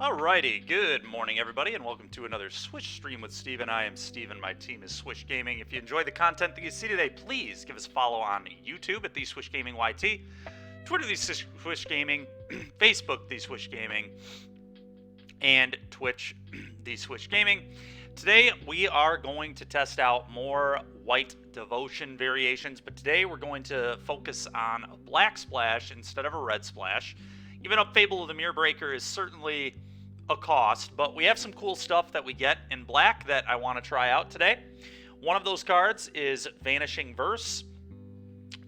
Alrighty, good morning everybody, and welcome to another Swish stream with Steven. I am Steven, my team is Swish Gaming. If you enjoy the content that you see today, please give us a follow on YouTube at The Swish Gaming YT, Twitter The Swish Gaming, Facebook The Swish Gaming, and Twitch The Swish Gaming. Today we are going to test out more White Devotion variations, but today we're going to focus on a black splash instead of a red splash. Even though Fable of the Mirror Breaker is certainly a cost, but we have some cool stuff that we get in black that I want to try out today. One of those cards is Vanishing Verse.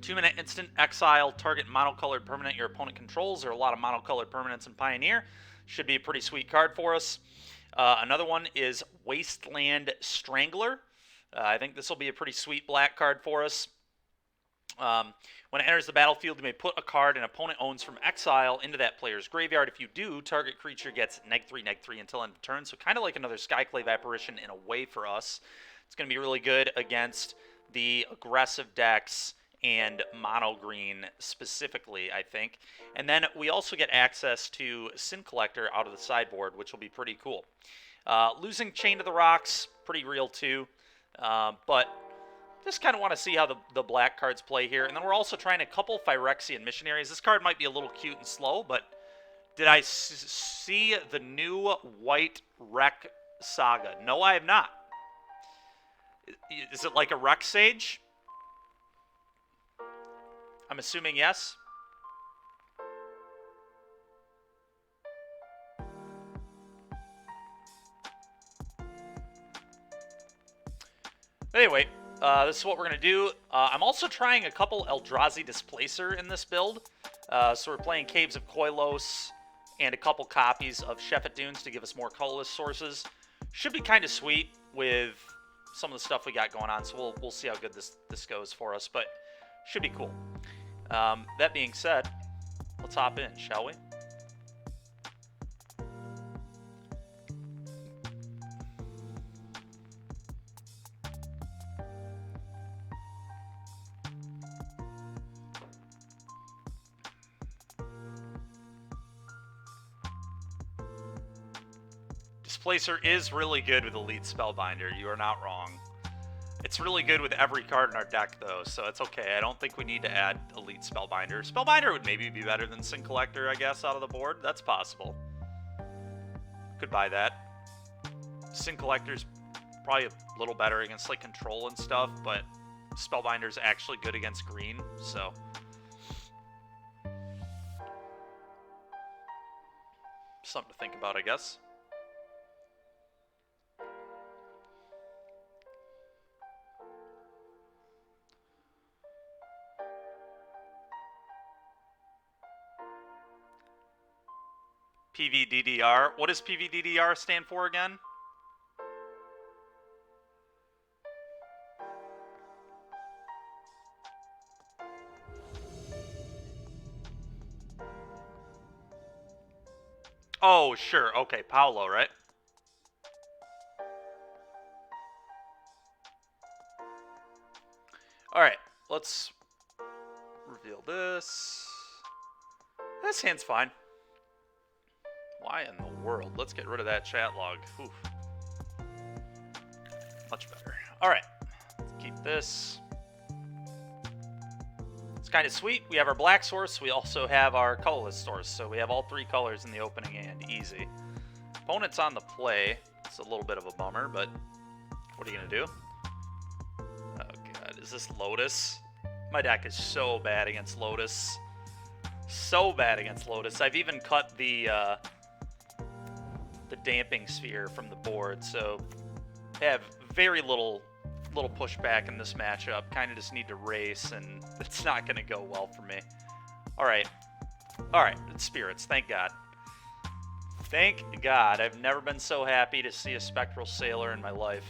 2-minute instant, exile target monocolored permanent your opponent controls. There are a lot of monocolored permanents in Pioneer. Should be a pretty sweet card for us. Another one is Wasteland Strangler. I think this will be a pretty sweet black card for us. When it enters the battlefield, you may put a card an opponent owns from exile into that player's graveyard. If you do, target creature gets -3/-3 until end of turn. So kind of like another Skyclave Apparition in a way for us. It's going to be really good against the aggressive decks and mono green specifically, I think. And then we also get access to Sin Collector out of the sideboard, which will be pretty cool. Losing Chain to the Rocks, pretty real too. But just kind of want to see how the black cards play here. And then we're also trying a couple Phyrexian Missionaries. This card might be a little cute and slow, but did I see the new White Wreck Saga? No, I have not. Is it like a Wreck Sage? I'm assuming yes. Anyway, this is what we're going to do. I'm also trying a couple Eldrazi Displacer in this build. So we're playing Caves of Koilos and a couple copies of Shephet Dunes to give us more colorless sources. Should be kind of sweet with some of the stuff we got going on, so we'll see how good this goes for us, but should be cool. That being said, let's hop in, shall we? Displacer is really good with Elite Spellbinder. You are not wrong. It's really good with every card in our deck, though, so it's okay. I don't think we need to add Elite Spellbinder. Spellbinder would maybe be better than Sin Collector, I guess, out of the board. That's possible. Could buy that. Sin Collector's probably a little better against, like, control and stuff, but Spellbinder's actually good against green, so something to think about, I guess. PVDDR. What does PVDDR stand for again? Oh, sure. Okay, Paolo, right? Alright, let's reveal this. This hand's fine. Why in the world? Let's get rid of that chat log. Oof. Much better. Alright, let's keep this. It's kind of sweet. We have our black source. We also have our colorless source. So we have all three colors in the opening hand. Easy. Opponent's on the play. It's a little bit of a bummer, but what are you going to do? Oh, God. Is this Lotus? My deck is so bad against Lotus. So bad against Lotus. I've even cut the Damping Sphere from the board, so I have very little pushback in this matchup. Kind of just need to race, and it's not going to go well for me. Alright, it's Spirits, thank God. Thank God. I've never been so happy to see a Spectral Sailor in my life.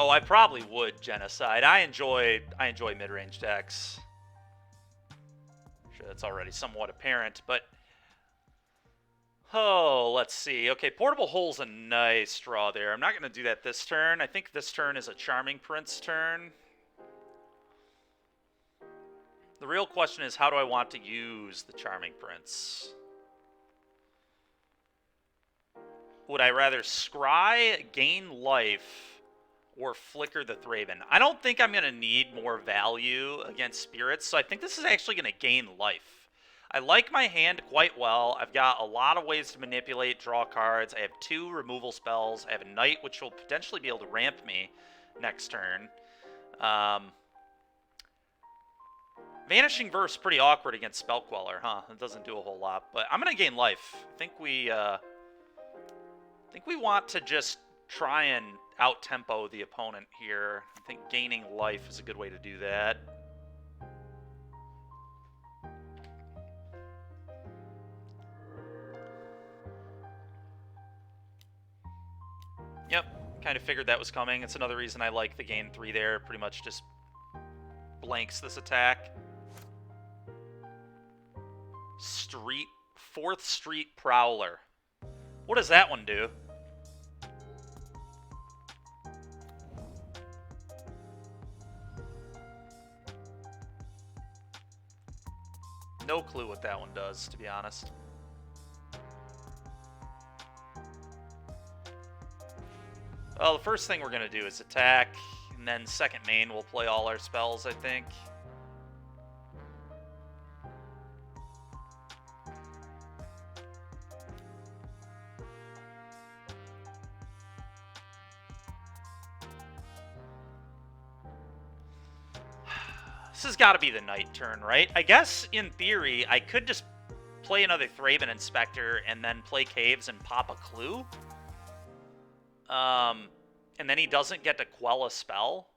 Oh, I probably would Genocide. I enjoy mid-range decks. Sure, that's already somewhat apparent, but oh, let's see. Okay, Portable Hole's a nice draw there. I'm not going to do that this turn. I think this turn is a Charming Prince turn. The real question is, how do I want to use the Charming Prince? Would I rather scry, gain life, or flicker the Thraben? I don't think I'm going to need more value against spirits, so I think this is actually going to gain life. I like my hand quite well. I've got a lot of ways to manipulate, draw cards. I have 2 removal spells. I have a Knight, which will potentially be able to ramp me next turn. Vanishing Verse pretty awkward against Spell Queller, huh? It doesn't do a whole lot, but I'm going to gain life. I think we want to just try and out-tempo the opponent here. I think gaining life is a good way to do that. Yep, kind of figured that was coming. It's another reason I like the gain 3 there. Pretty much just blanks this attack. 4th Street Prowler. What does that one do? No clue what that one does, to be honest. Well, the first thing we're going to do is attack, and then second main we'll play all our spells, I think. This has got to be the Knight turn, right? I guess, in theory, I could just play another Thraben Inspector and then play Caves and pop a Clue. And then he doesn't get to quell a spell.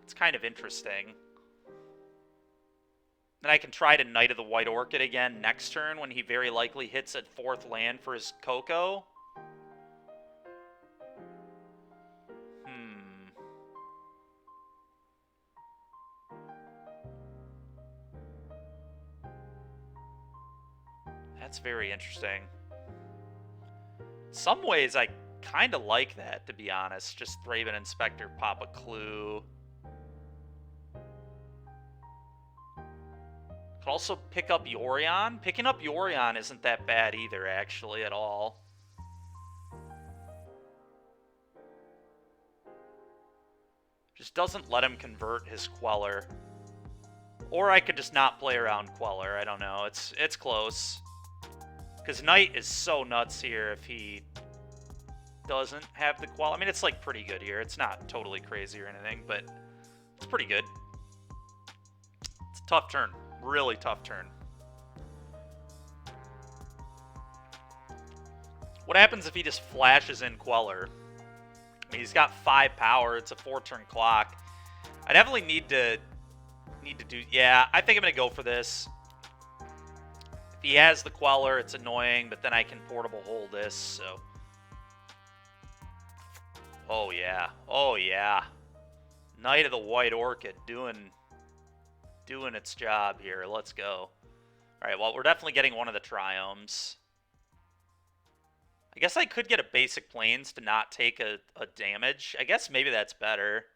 It's kind of interesting. Then I can try to Knight of the White Orchid again next turn when he very likely hits at 4th land for his Coco. That's very interesting. Some ways I kind of like that, to be honest. Just Thraben Inspector, pop a Clue. Could also pick up Yorion. Picking up Yorion isn't that bad either, actually, at all. Just doesn't let him convert his Queller. Or I could just not play around Queller. I don't know. It's close. Because Knight is so nuts here if he doesn't have the Queller. I mean, it's like pretty good here. It's not totally crazy or anything, but it's pretty good. It's a tough turn. Really tough turn. What happens if he just flashes in Queller? I mean, he's got 5 power. It's a 4-turn clock. I definitely need to do... Yeah, I think I'm going to go for this. If he has the Queller, it's annoying, but then I can portable hold this, so... Oh, yeah. Oh, yeah. Knight of the White Orchid doing its job here. Let's go. All right, well, we're definitely getting one of the Triomes. I guess I could get a basic Plains to not take a damage. I guess maybe that's better.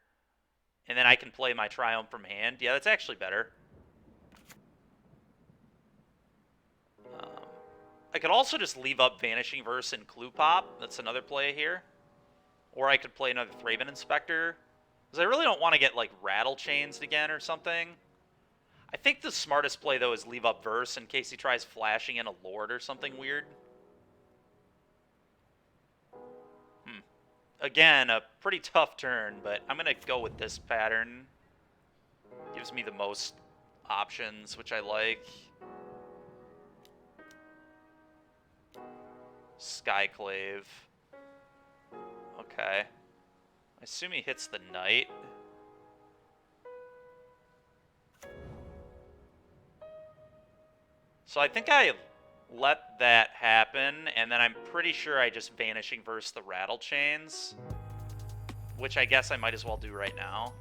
And then I can play my Triumph from hand. Yeah, that's actually better. I could also just leave up Vanishing Verse and Clue Pop. That's another play here. Or I could play another Thraben Inspector. Because I really don't want to get, like, Rattle Chains again or something. I think the smartest play, though, is leave up Verse in case he tries flashing in a Lord or something weird. Again, a pretty tough turn, but I'm going to go with this pattern. Gives me the most options, which I like. Skyclave. Okay. I assume he hits the Knight. So I think I let that happen, and then I'm pretty sure I just Vanishing Verse the Rattle Chains, which I guess I might as well do right now.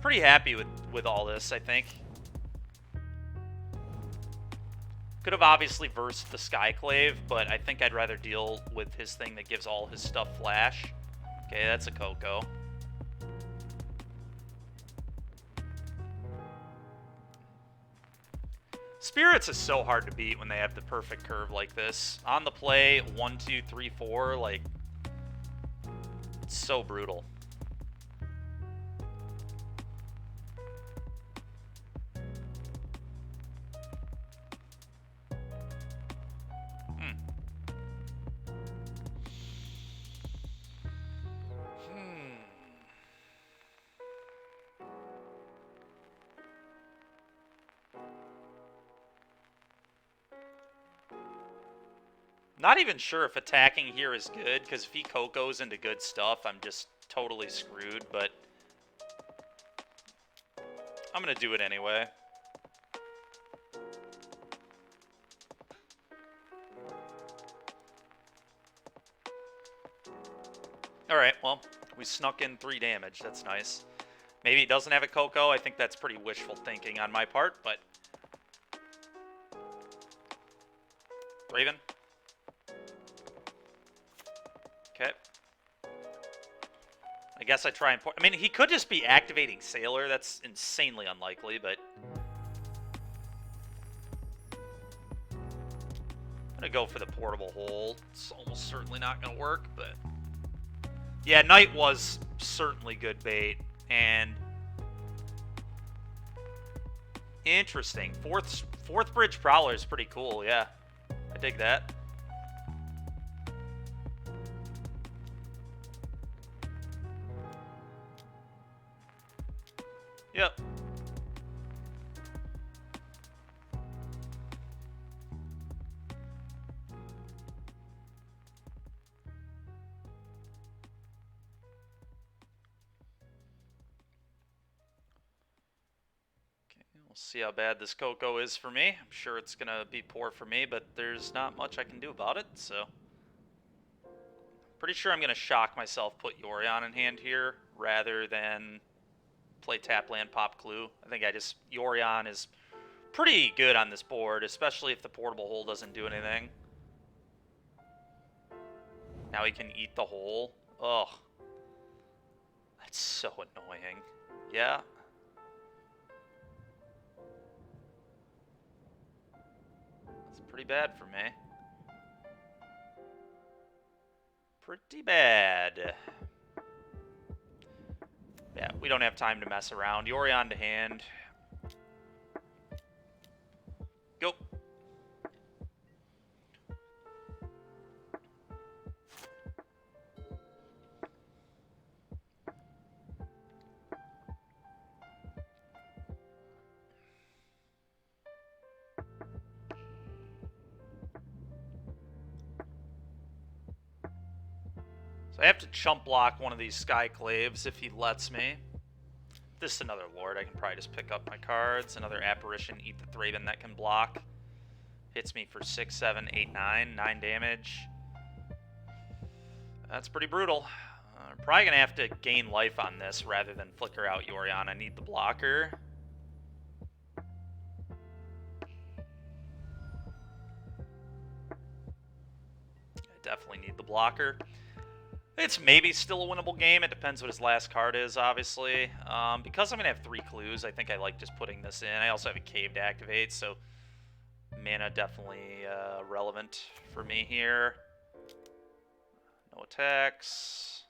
Pretty happy with all this, I think. Could have obviously versed the Skyclave, but I think I'd rather deal with his thing that gives all his stuff flash. Okay, that's a Coco. Spirits is so hard to beat when they have the perfect curve like this. On the play, 1, 2, 3, 4, like, it's so brutal. Not even sure if attacking here is good, because if he Cocos into good stuff, I'm just totally screwed, but I'm going to do it anyway. Alright, well, we snuck in 3 damage. That's nice. Maybe he doesn't have a Coco. I think that's pretty wishful thinking on my part, but... Raven. Okay. I guess I try and... I mean, he could just be activating Sailor. That's insanely unlikely, but... I'm going to go for the portable hole. It's almost certainly not going to work, but... Yeah, Knight was certainly good bait, and... Interesting. Fourth Bridge Prowler is pretty cool, yeah. I dig that. Yep. We'll see how bad this Coco is for me. I'm sure it's going to be poor for me, but there's not much I can do about it, so... Pretty sure I'm going to shock myself, put Yorion in hand here, rather than play tap land, pop clue. I think Yorion is pretty good on this board, especially if the portable hole doesn't do anything. Now he can eat the hole. Ugh. That's so annoying. Yeah. Pretty bad for me. Pretty bad. Yeah, we don't have time to mess around. Yorion to hand. Go. I have to chump block one of these Skyclaves if he lets me. This is another Lord. I can probably just pick up my cards. Another Apparition, Eat the Thraben that can block. Hits me for 6, 7, 8, 9. 9 damage. That's pretty brutal. I'm probably going to have to gain life on this rather than flicker out Yorion. I need the blocker. I definitely need the blocker. It's maybe still a winnable game. It depends what his last card is, obviously. Because I'm going to have 3 clues, I think I like just putting this in. I also have a cave to activate, so mana definitely relevant for me here. No attacks.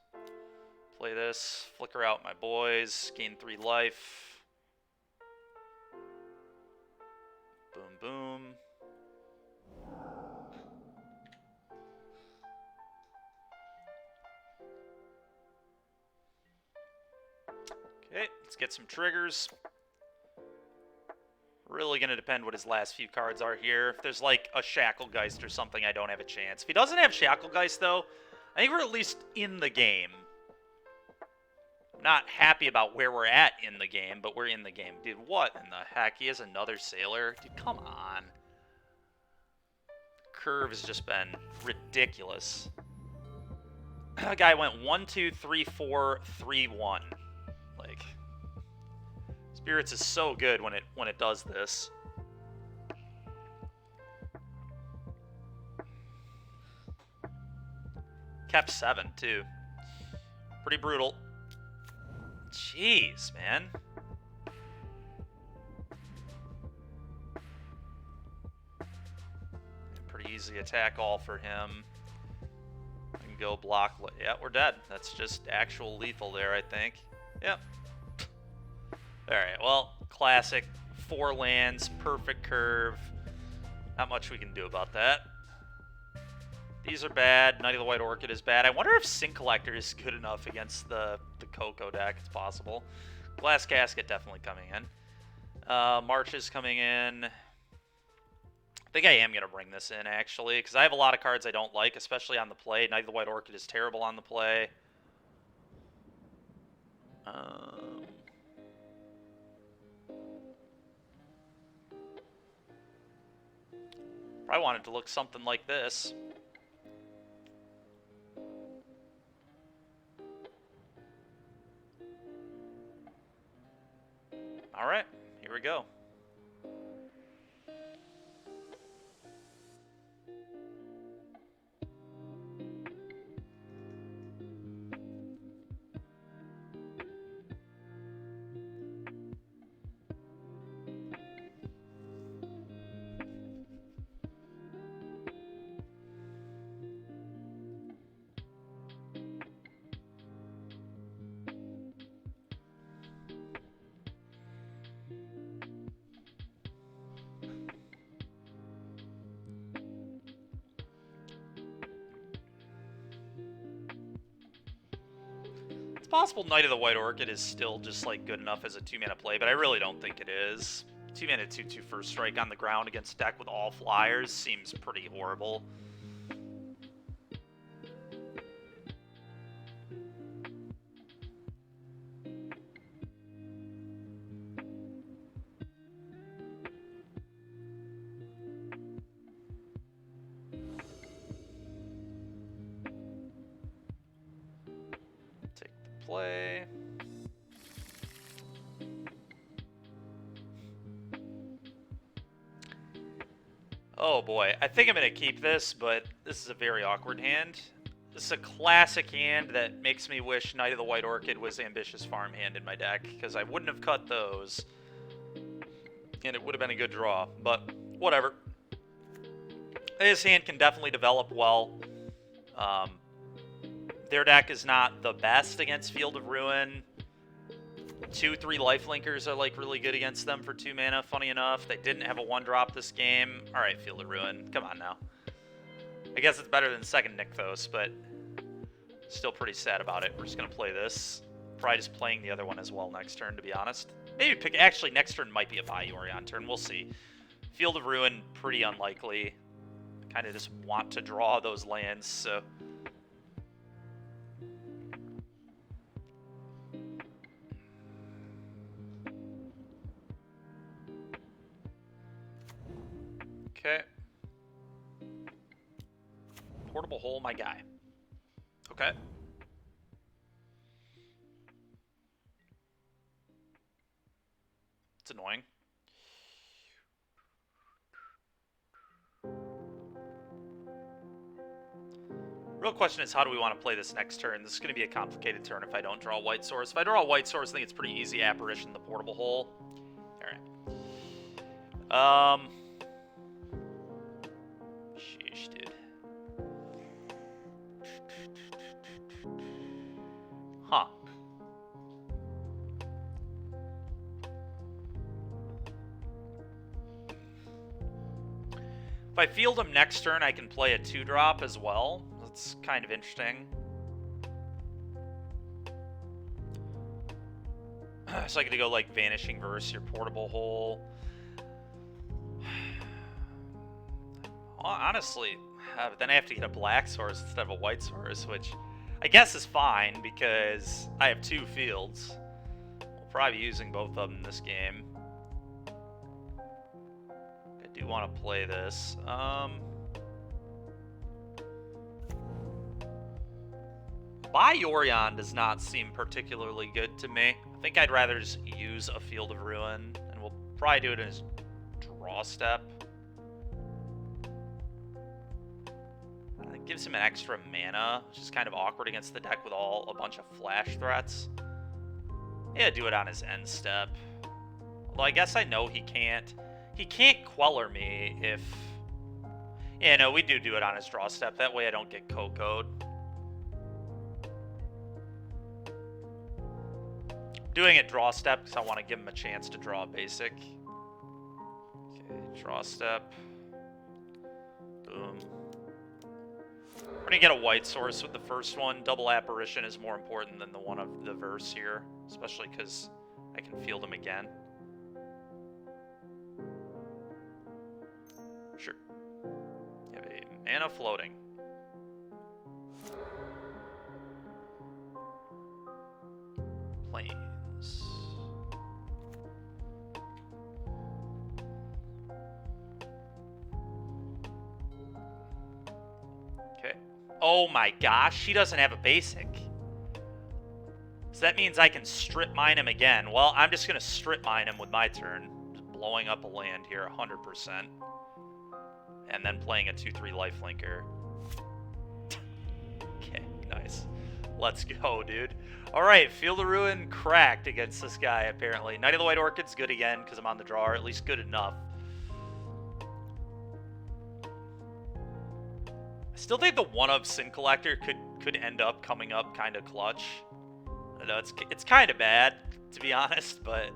Play this. Flicker out my boys. Gain 3 life. Boom, boom. Okay, let's get some triggers. Really going to depend what his last few cards are here. If there's like a Shacklegeist or something, I don't have a chance. If he doesn't have Shacklegeist, though, I think we're at least in the game. I'm not happy about where we're at in the game, but we're in the game. Dude, what in the heck? He has another Sailor? Dude, come on. Curve has just been ridiculous. That guy went 1, 2, 3, 4, 3, 1. Like, Spirits is so good when it does this. Kept 7 too. pretty brutal. Jeez, man. Pretty easy attack all for him. I can go block. Yeah, we're dead. That's just actual lethal there, I think. Yep. Alright, well, classic. 4 lands, perfect curve. Not much we can do about that. These are bad. Knight of the White Orchid is bad. I wonder if Sync Collector is good enough against the Coco deck. It's possible. Glass Casket definitely coming in. March is coming in. I think I am going to bring this in, actually, because I have a lot of cards I don't like, especially on the play. Knight of the White Orchid is terrible on the play. Probably want it to look something like this. Alright, here we go. Possible Knight of the White Orchid is still just like good enough as a 2-mana play, but I really don't think it is. 2-mana 2/2 first strike on the ground against a deck with all flyers seems pretty horrible. Play. Oh boy, I think I'm going to keep this, but this is a very awkward hand. This is a classic hand that makes me wish Knight of the White Orchid was Ambitious Farmhand in my deck, because I wouldn't have cut those, and it would have been a good draw, but whatever. This hand can definitely develop well. Their deck is not the best against Field of Ruin. 2/3 Lifelinkers are like really good against them for 2 mana, funny enough. They didn't have a 1-drop this game. Alright, Field of Ruin, come on now. I guess it's better than second Nykthos, but still pretty sad about it. We're just going to play this. Probably just playing the other one as well next turn, to be honest. Maybe pick... Actually, next turn might be a Yorion turn. We'll see. Field of Ruin, pretty unlikely. Kind of just want to draw those lands, so... Okay. Portable Hole, my guy. Okay. It's annoying. Real question is, how do we want to play this next turn? This is going to be a complicated turn if I don't draw White Source. If I draw White Source, I think it's pretty easy. Apparition, the Portable Hole. Alright. Sheesh, dude. Huh. If I field him next turn, I can play a 2-drop as well. That's kind of interesting. So I get to go like Vanishing Verse, your Portable Hole. Honestly, but then I have to get a black source instead of a white source, which I guess is fine because I have 2 fields. We'll probably be using both of them in this game. I do want to play this. Yorion does not seem particularly good to me. I think I'd rather just use a Field of Ruin, and we'll probably do it as draw step. gives him an extra mana, which is kind of awkward against the deck with a bunch of flash threats. Yeah, do it on his end step. Although I guess I know he can't queller me if... Yeah, no, we do it on his draw step. That way I don't get Coco'd. Doing it draw step because I want to give him a chance to draw a basic. Okay, draw step. Boom. We're going to get a white source with the first one. Double apparition is more important than the one of the verse here, especially because I can field him again. Sure. You have a mana floating. Plains. Okay. Oh my gosh, she doesn't have a basic. So that means I can strip mine him again. Well, I'm just going to strip mine him with my turn. Just blowing up a land here 100%. And then playing a 2/3 lifelinker. Okay, nice. Let's go, dude. Alright, Field of Ruin cracked against this guy, apparently. Knight of the White Orchid's good again, because I'm on the draw, or at least good enough. I still think the one-of Sin Collector could end up coming up kind of clutch. I know it's kind of bad, to be honest, but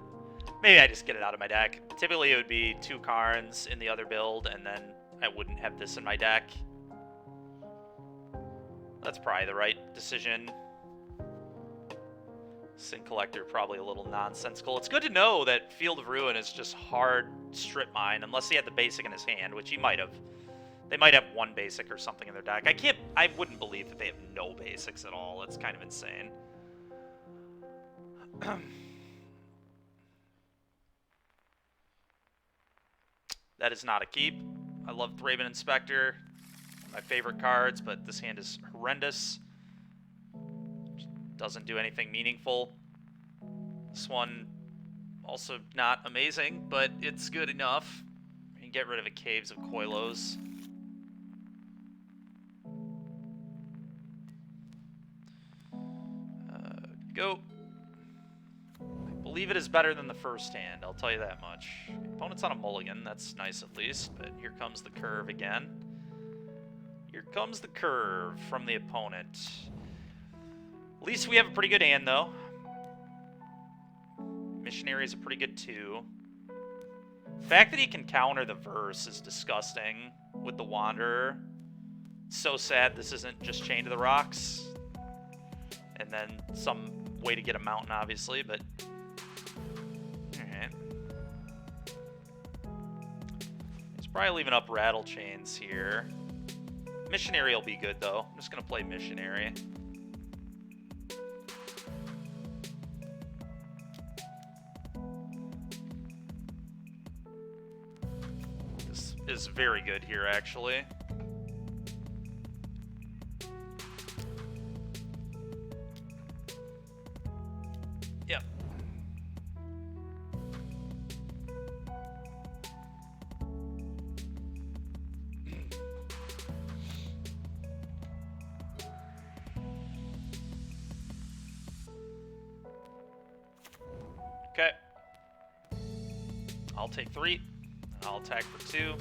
maybe I just get it out of my deck. Typically, it would be 2 Karns in the other build, and then I wouldn't have this in my deck. That's probably the right decision. Sin Collector probably a little nonsensical. It's good to know that Field of Ruin is just hard strip mine, unless he had the basic in his hand, which he might have. They might have 1 basic or something in their deck. I wouldn't believe that they have no basics at all. It's kind of insane. That is not a keep. I love Thraben Inspector. My favorite cards, but this hand is horrendous. Doesn't do anything meaningful. This one, also not amazing, but it's good enough. You can get rid of a Caves of Koilos. Go. I believe it is better than the first hand, I'll tell you that much. Opponent's on a mulligan, that's nice at least, but here comes the curve again. Here comes the curve from the opponent. At least we have a pretty good hand, though. Missionary is a pretty good 2. The fact that he can counter the verse is disgusting with the Wanderer. It's so sad this isn't just Chained to the Rocks. And then some way to get a mountain, obviously, but... Alright. He's probably leaving up Rattle Chains here. Missionary will be good, though. I'm just going to play Missionary. This is very good here, actually. Yep. Okay. I'll take 3. I'll attack for 2.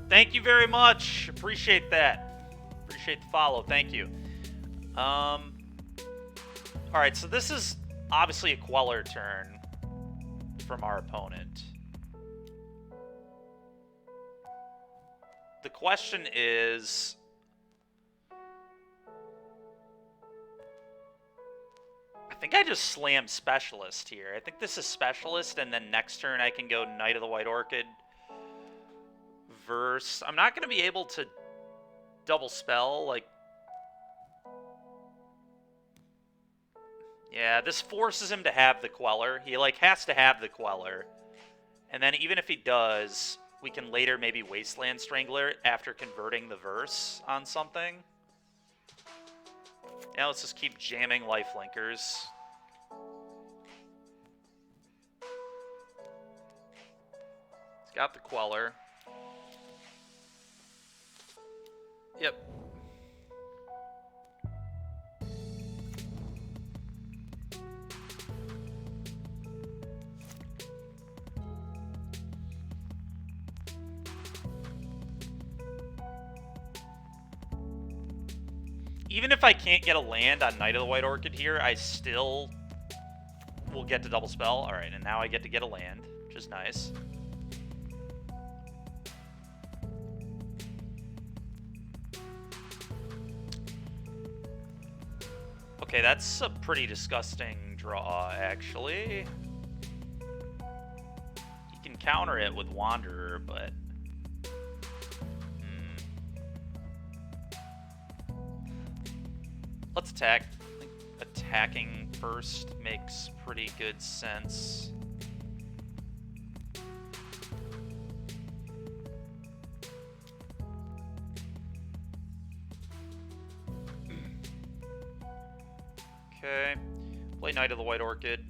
Thank you very much. Appreciate that. Appreciate the follow. Thank you. Alright, so this is obviously a Queller turn from our opponent. The question is... I think I just slam Specialist here. I think this is Specialist, and then next turn I can go Knight of the White Orchid. Verse. I'm not going to be able to double spell, like... Yeah, this forces him to have the Queller. He, like, has to have the Queller. And then even if he does, we can later maybe Wasteland Strangler after converting the verse on something. Now let's just keep jamming Lifelinkers. This Got the Queller. Yep. Even if I can't get a land on Knight of the White Orchid here, I still will get to double spell. Alright, and now I get to get a land, which is nice. Okay, that's a pretty disgusting draw, actually. You can counter it with Wanderer, but... Let's attack. I think attacking first makes pretty good sense. Okay. Play Knight of the White Orchid.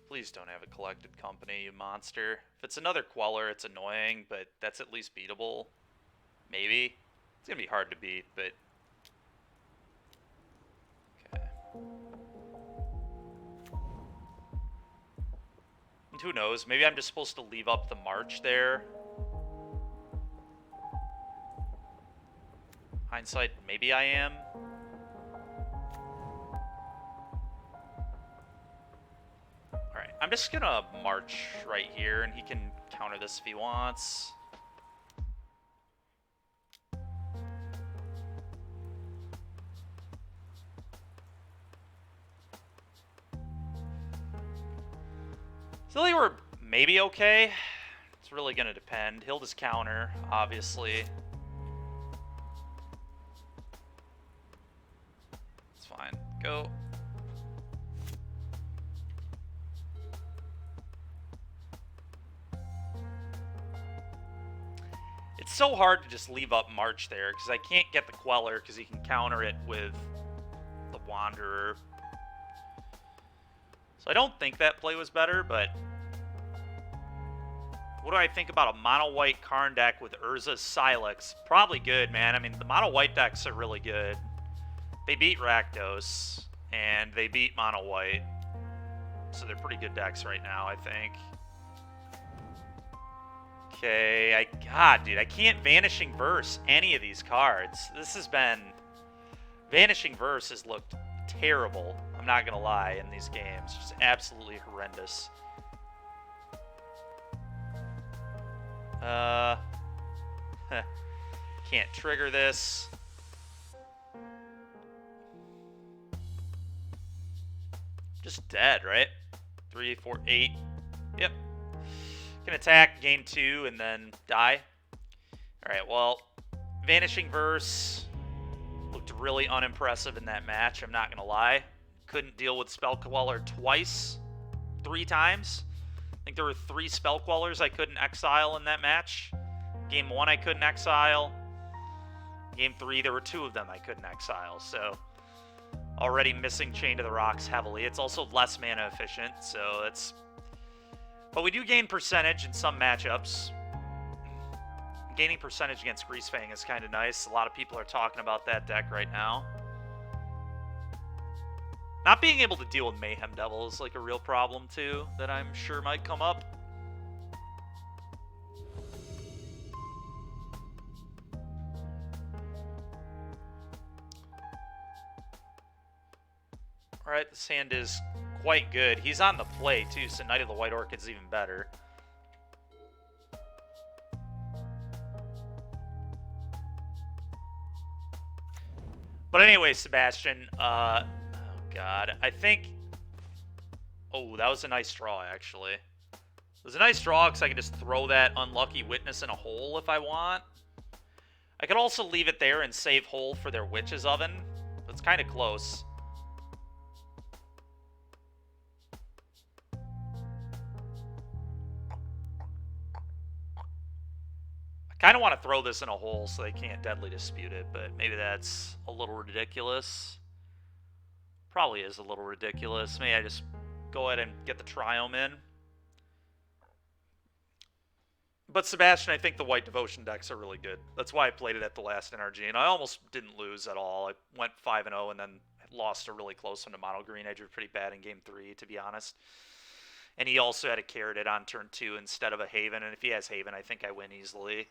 Please don't have a Collected Company, you monster. If it's another Queller, it's annoying, but that's at least beatable. Maybe. It's gonna be hard to beat, but... Okay. And who knows? Maybe I'm just supposed to leave up the march there. Hindsight, maybe I am. Alright, I'm just gonna march right here, and he can counter this if he wants. So they were maybe okay. It's really gonna depend. He'll just counter, obviously. It's fine. Go. It's so hard to just leave up March there, because I can't get the Queller, because he can counter it with the Wanderer. So I don't think that play was better, but... What do I think about a mono-white Karn deck with Urza's Sylex? Probably good, man. I mean, the mono-white decks are really good. They beat Rakdos, and they beat mono-white. So they're pretty good decks right now, I think. Okay, God, dude, I can't Vanishing Verse any of these cards. This has been... Vanishing Verse has looked terrible, I'm not gonna lie, in these games. Just absolutely horrendous. Can't trigger this. Just dead, right? 3, 4, 8. Yep. Can attack, gain 2, and then die. Alright, well, Vanishing Verse looked really unimpressive in that match, I'm not gonna lie. Couldn't deal with Spell Queller twice. 3 times. I think there were 3 Spell Quellers I couldn't exile in that match. Game 1 I couldn't exile. Game 3 there were 2 of them I couldn't exile, so... Already missing Chain to the Rocks heavily. It's also less mana efficient, so it's... But we do gain percentage in some matchups. Gaining percentage against Greasefang is kind of nice. A lot of people are talking about that deck right now. Not being able to deal with Mayhem Devil is like a real problem too, that I'm sure might come up. Alright, this hand is quite good. He's on the play too, so Knight of the White Orchid's even better. But anyway, Sebastian, oh god, I think... Oh, that was a nice draw, actually. It was a nice draw, because I can just throw that Unlucky Witness in a hole if I want. I could also leave it there and save hole for their Witch's Oven. It's kind of close. I kind of want to throw this in a hole so they can't Deadly Dispute it, but maybe that's a little ridiculous. Probably is a little ridiculous. May I just go ahead and get the Triome in? But Sebastian, I think the White Devotion decks are really good. That's why I played it at the last NRG, and I almost didn't lose at all. I went 5-0 and then lost a really close one to Mono Green. I drew pretty bad in Game 3, to be honest. And he also had a Carroted on turn 2 instead of a Haven, and if he has Haven, I think I win easily.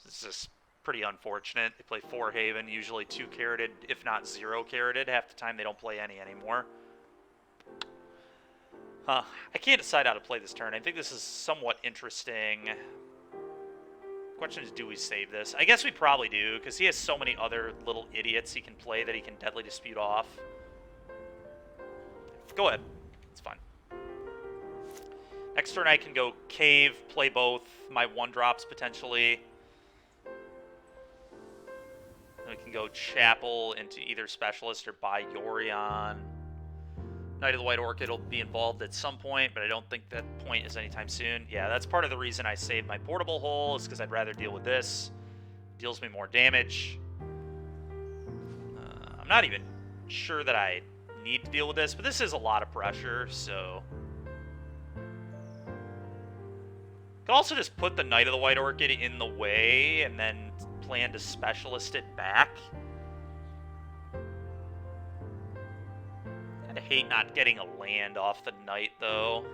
It's just pretty unfortunate. They play 4 Haven, usually 2 Carroted, if not 0 Carroted. Half the time they don't play any anymore. I can't decide how to play this turn. I think this is somewhat interesting. Question is, do we save this? I guess we probably do, because he has so many other little idiots he can play that he can Deadly Dispute off. Go ahead. It's fine. Next turn I can go Cave, play both my 1-drops potentially. Then we can go Chapel into either Specialist or buy Yorion. Knight of the White Orchid will be involved at some point, but I don't think that point is anytime soon. Yeah, that's part of the reason I saved my Portable Hole, is because I'd rather deal with this. Deals me more damage. I'm not even sure that I need to deal with this, but this is a lot of pressure, so... Could also just put the Knight of the White Orchid in the way, and then plan to Specialist it back. I hate not getting a land off the Knight, though.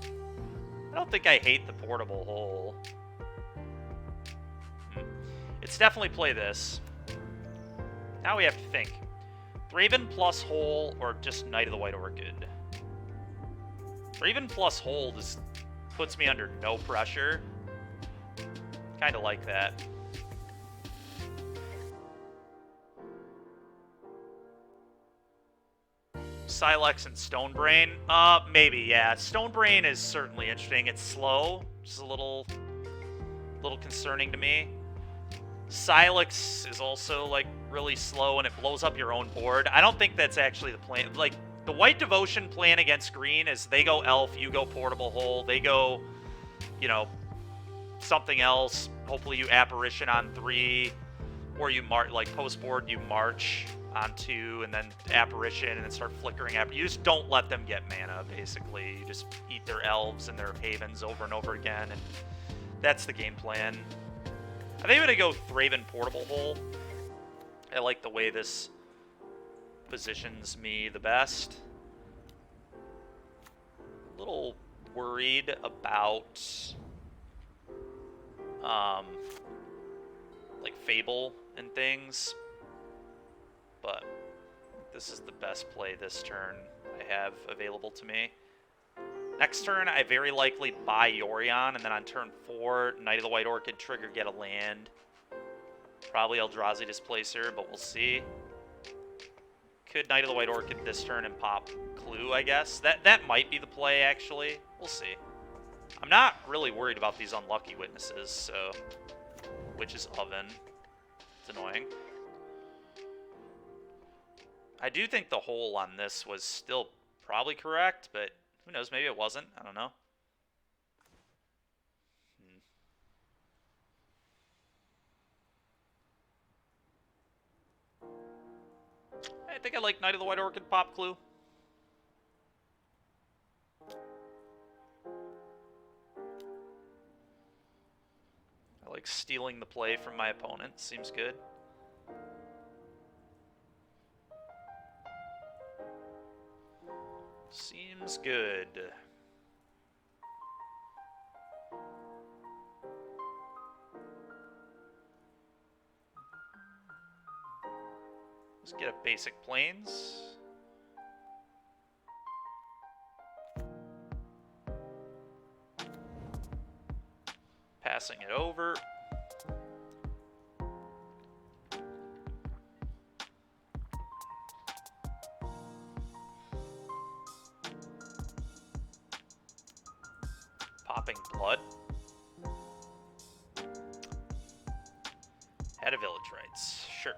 I don't think I hate the Portable Hole. It's definitely play this. Now we have to think. Thraben plus Hole or just Knight of the White Orchid? Thraben plus Hole just puts me under no pressure. Kind of like that. Sylex and Stonebrain? Maybe, yeah. Stonebrain is certainly interesting. It's slow, which is a little concerning to me. Sylex is also, like, really slow, and it blows up your own board. I don't think that's actually the plan. Like, the White Devotion plan against green is they go Elf, you go Portable Hole, they go, you know, something else. Hopefully you Apparition on 3, or you post-board, you March on 2, and then Apparition, and then start flickering up. You just don't let them get mana, basically. You just eat their Elves and their Havens over and over again, and that's the game plan. I think I'm going to go Thraben Portable Hole. I like the way this positions me the best. A little worried about like Fable and things, but this is the best play this turn I have available to me. Next turn, I very likely buy Yorion, and then on turn 4, Knight of the White Orchid, trigger, get a land. Probably Eldrazi Displacer, but we'll see. Could Knight of the White Orchid this turn and pop Clue, I guess. That might be the play, actually. We'll see. I'm not really worried about these Unlucky Witnesses, so... Witch's Oven. It's annoying. I do think the hole on this was still probably correct, but who knows, maybe it wasn't. I don't know. I think I like Knight of the White Orchid pop Clue. I like stealing the play from my opponent. Seems good. Seems good. Let's get a basic Plains. Passing it over. Popping Blood. Head of Village Rites. Sure.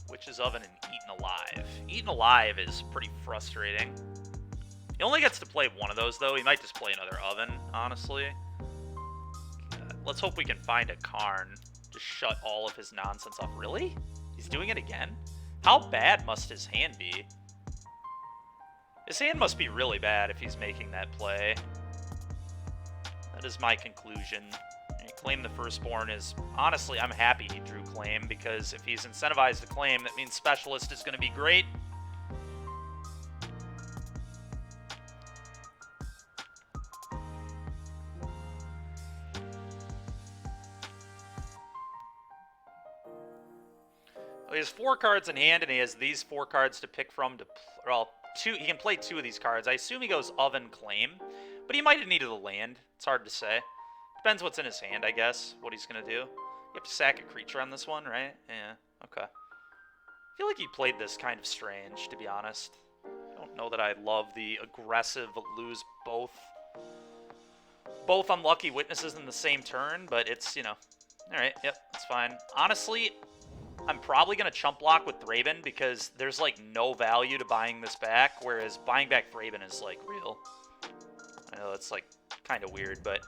Witch's Oven and Eaten Alive. Eaten Alive is pretty frustrating. He only gets to play one of those, though. He might just play another Oven, honestly. Let's hope we can find a Karn to shut all of his nonsense off. Really? He's doing it again? How bad must his hand be? His hand must be really bad if he's making that play. That is my conclusion. Claim the Firstborn is... Honestly, I'm happy he drew Claim, because if he's incentivized to claim, that means Specialist is going to be great. He has 4 cards in hand, and he has these 4 cards to pick from to... Well, he can play 2 of these cards. I assume he goes Oven Claim, but he might have needed a land. It's hard to say. Depends what's in his hand, I guess, what he's going to do. You have to sack a creature on this one, right? Yeah, okay. I feel like he played this kind of strange, to be honest. I don't know that I love the aggressive lose both Unlucky Witnesses in the same turn, but it's, you know... Alright, yep, that's fine. Honestly, I'm probably going to chump block with Thraben, because there's, like, no value to buying this back, whereas buying back Thraben is, like, real. I know it's, like, kind of weird, but...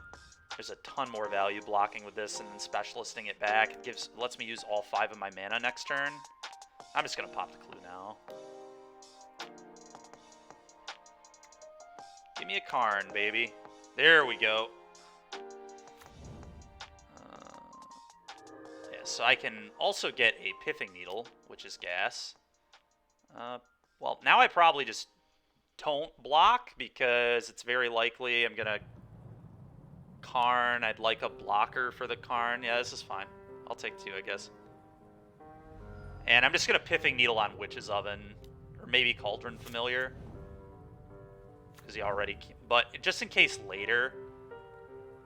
There's a ton more value blocking with this and then specialisting it back. It lets me use all 5 of my mana next turn. I'm just going to pop the clue now. Give me a Karn, baby. There we go. Yeah, so I can also get a Pithing Needle, which is gas. Well, now I probably just don't block because it's very likely I'm going to... Karn, I'd like a blocker for the Karn. Yeah, this is fine. I'll take 2, I guess. And I'm just going to Pithing Needle on Witch's Oven. Or maybe Cauldron Familiar. Because he already... But just in case later...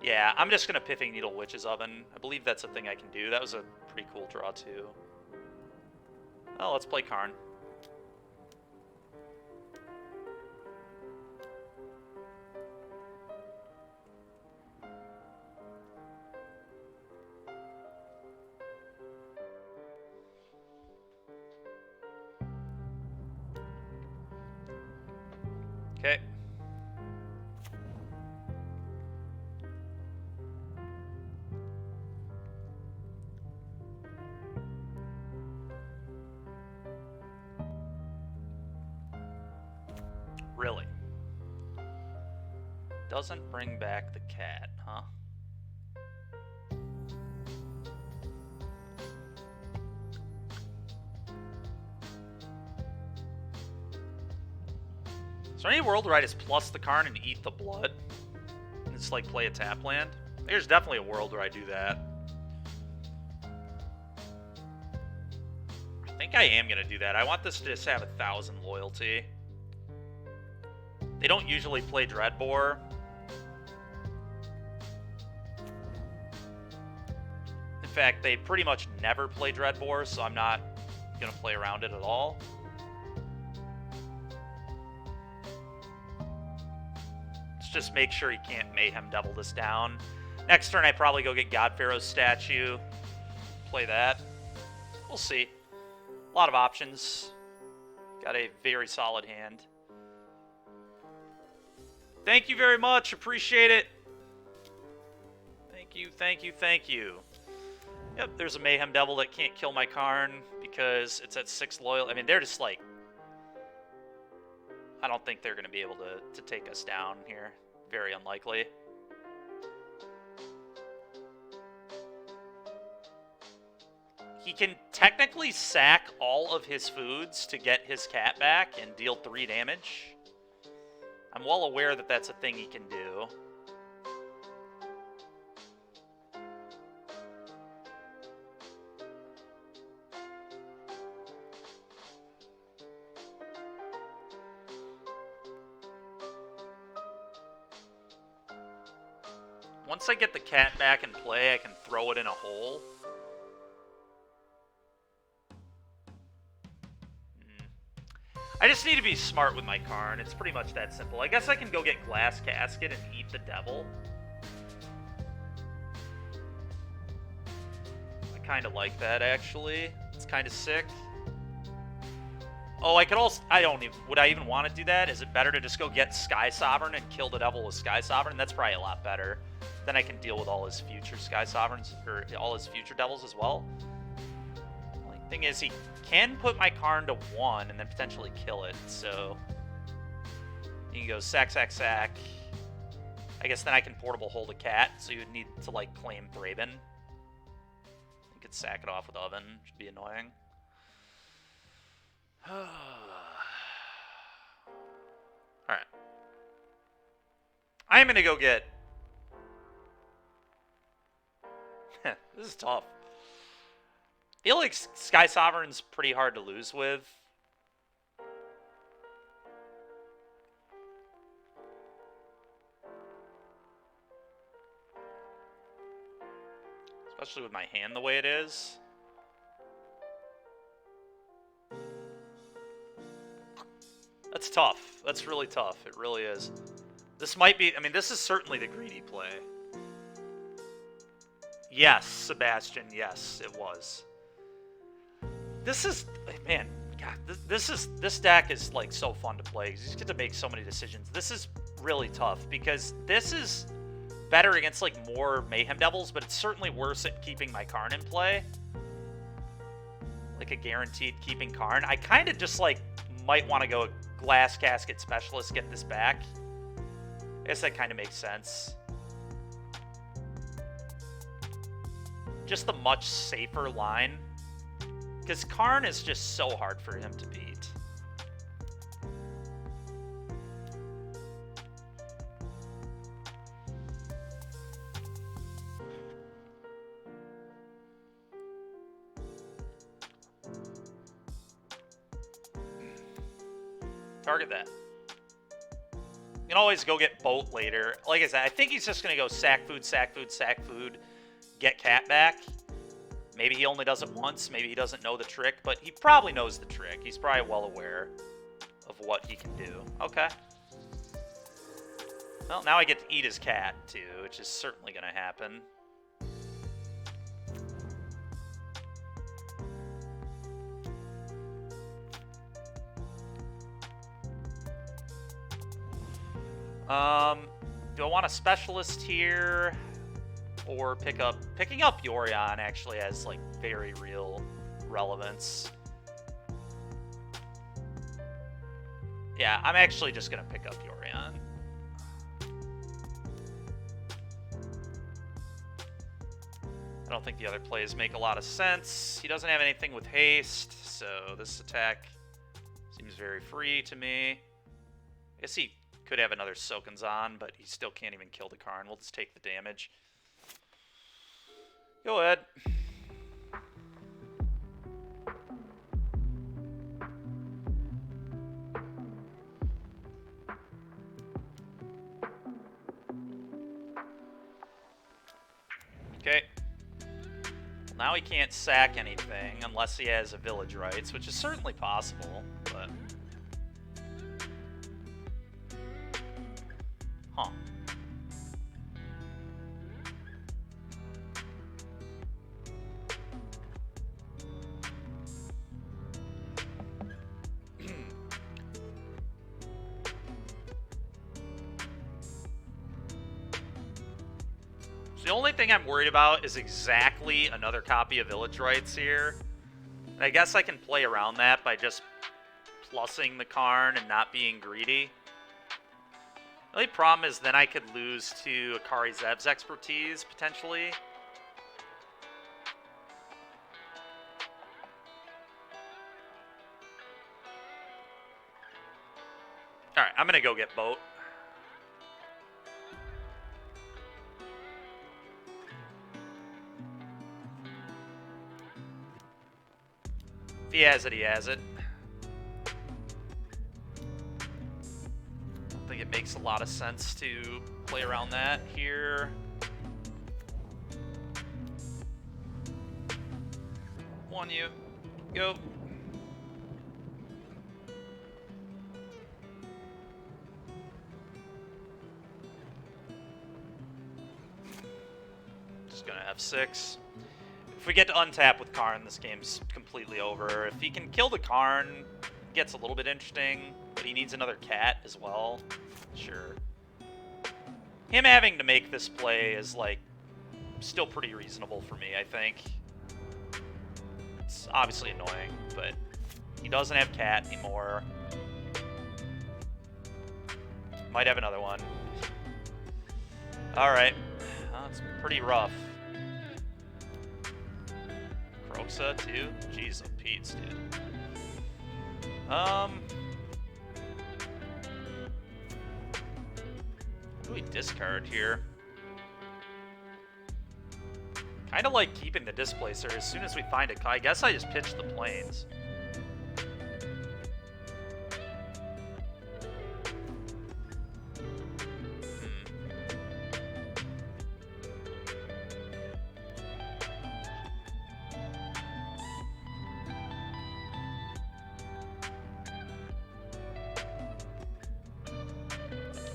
Yeah, I'm just going to Pithing Needle Witch's Oven. I believe that's a thing I can do. That was a pretty cool draw, too. Well, let's play Karn. Okay. Really? Doesn't bring back the cat, huh? Is there any world where I just plus the Karn and eat the blood? And just, like, play a tap land? There's definitely a world where I do that. I think I am going to do that. I want this to just have 1,000 loyalty. They don't usually play Dreadbore. In fact, they pretty much never play Dreadbore, so I'm not going to play around it at all. Just make sure he can't Mayhem Devil this down. Next turn, I probably go get God Pharaoh's statue. Play that. We'll see. A lot of options. Got a very solid hand. Thank you very much. Appreciate it. Thank you, thank you, thank you. Yep, there's a Mayhem Devil that can't kill my Karn because it's at 6 loyal. I mean, they're just like... I don't think they're going to be able to take us down here. Very unlikely. He can technically sack all of his foods to get his cat back and deal 3 damage. I'm well aware that that's a thing he can do. Once I get the cat back in play, I can throw it in a hole. I just need to be smart with my Karn. It's pretty much that simple. I guess I can go get Glass Casket and eat the devil. I kind of like that, actually. It's kind of sick. Oh, I could also... Would I even want to do that? Is it better to just go get Sky Sovereign and kill the devil with Sky Sovereign? That's probably a lot better. Then I can deal with all his future Sky Sovereigns, or all his future devils as well. Like, Thing is, he can put my Karn to 1 and then potentially kill it, so... You can go sack, sack, sack. I guess then I can portable hold a cat, so you would need to, like, claim Thraben. You could sack it off with Oven, which would be annoying. Alright. I'm gonna go get... This is tough. I feel like Sky Sovereign's pretty hard to lose with. Especially with my hand the way it is. That's tough. That's really tough. It really is. This might be... I mean, this is certainly the greedy play. Yes, Sebastian. Yes, it was. This is... Man, God, this deck is, like, so fun to play. You just get to make so many decisions. This is really tough because this is better against, like, more Mayhem Devils, but it's certainly worse at keeping my Karn in play. Like a guaranteed keeping Karn. I kind of just, like, might want to go Glass Casket Specialist, get this back. I guess that kind of makes sense. Just the much safer line. Because Karn is just so hard for him to beat. Target that. You can always go get Bolt later. Like I said, I think he's just going to go sack food, sack food, sack food, get cat back. Maybe he only does it once. Maybe he doesn't know the trick, but he probably knows the trick. He's probably well aware of what he can do. Okay. Well, now I get to eat his cat, too, which is certainly going to happen. Do I want a specialist here? Or picking up Yorion actually has, like, very real relevance. Yeah, I'm actually just gonna pick up Yorion. I don't think the other plays make a lot of sense. He doesn't have anything with haste, so this attack seems very free to me. I guess he could have another Sokenzan, but he still can't even kill the Karn. We'll just take the damage. Go ahead. Okay. Well, now he can't sack anything unless he has a Village Rites, which is certainly possible, but... Huh. The only thing I'm worried about is exactly another copy of Village Rites here. And I guess I can play around that by just plussing the Karn and not being greedy. The only problem is then I could lose to Akari Zev's expertise, potentially. Alright, I'm gonna go get Boat. If he has it, he has it. I think it makes a lot of sense to play around that here. On you. Go. Just gonna F6. If we get to untap with Karn, this game's completely over. If he can kill the Karn, it gets a little bit interesting, but he needs another cat as well. Sure. Him having to make this play is, like, still pretty reasonable for me, I think. It's obviously annoying, but he doesn't have cat anymore. Might have another one. Alright. That's pretty rough. Kroxa, too? Jeez, oh, Pete's, dude. What do we discard here? Kind of like keeping the Displacer as soon as we find it. I guess I just pitch the Plains.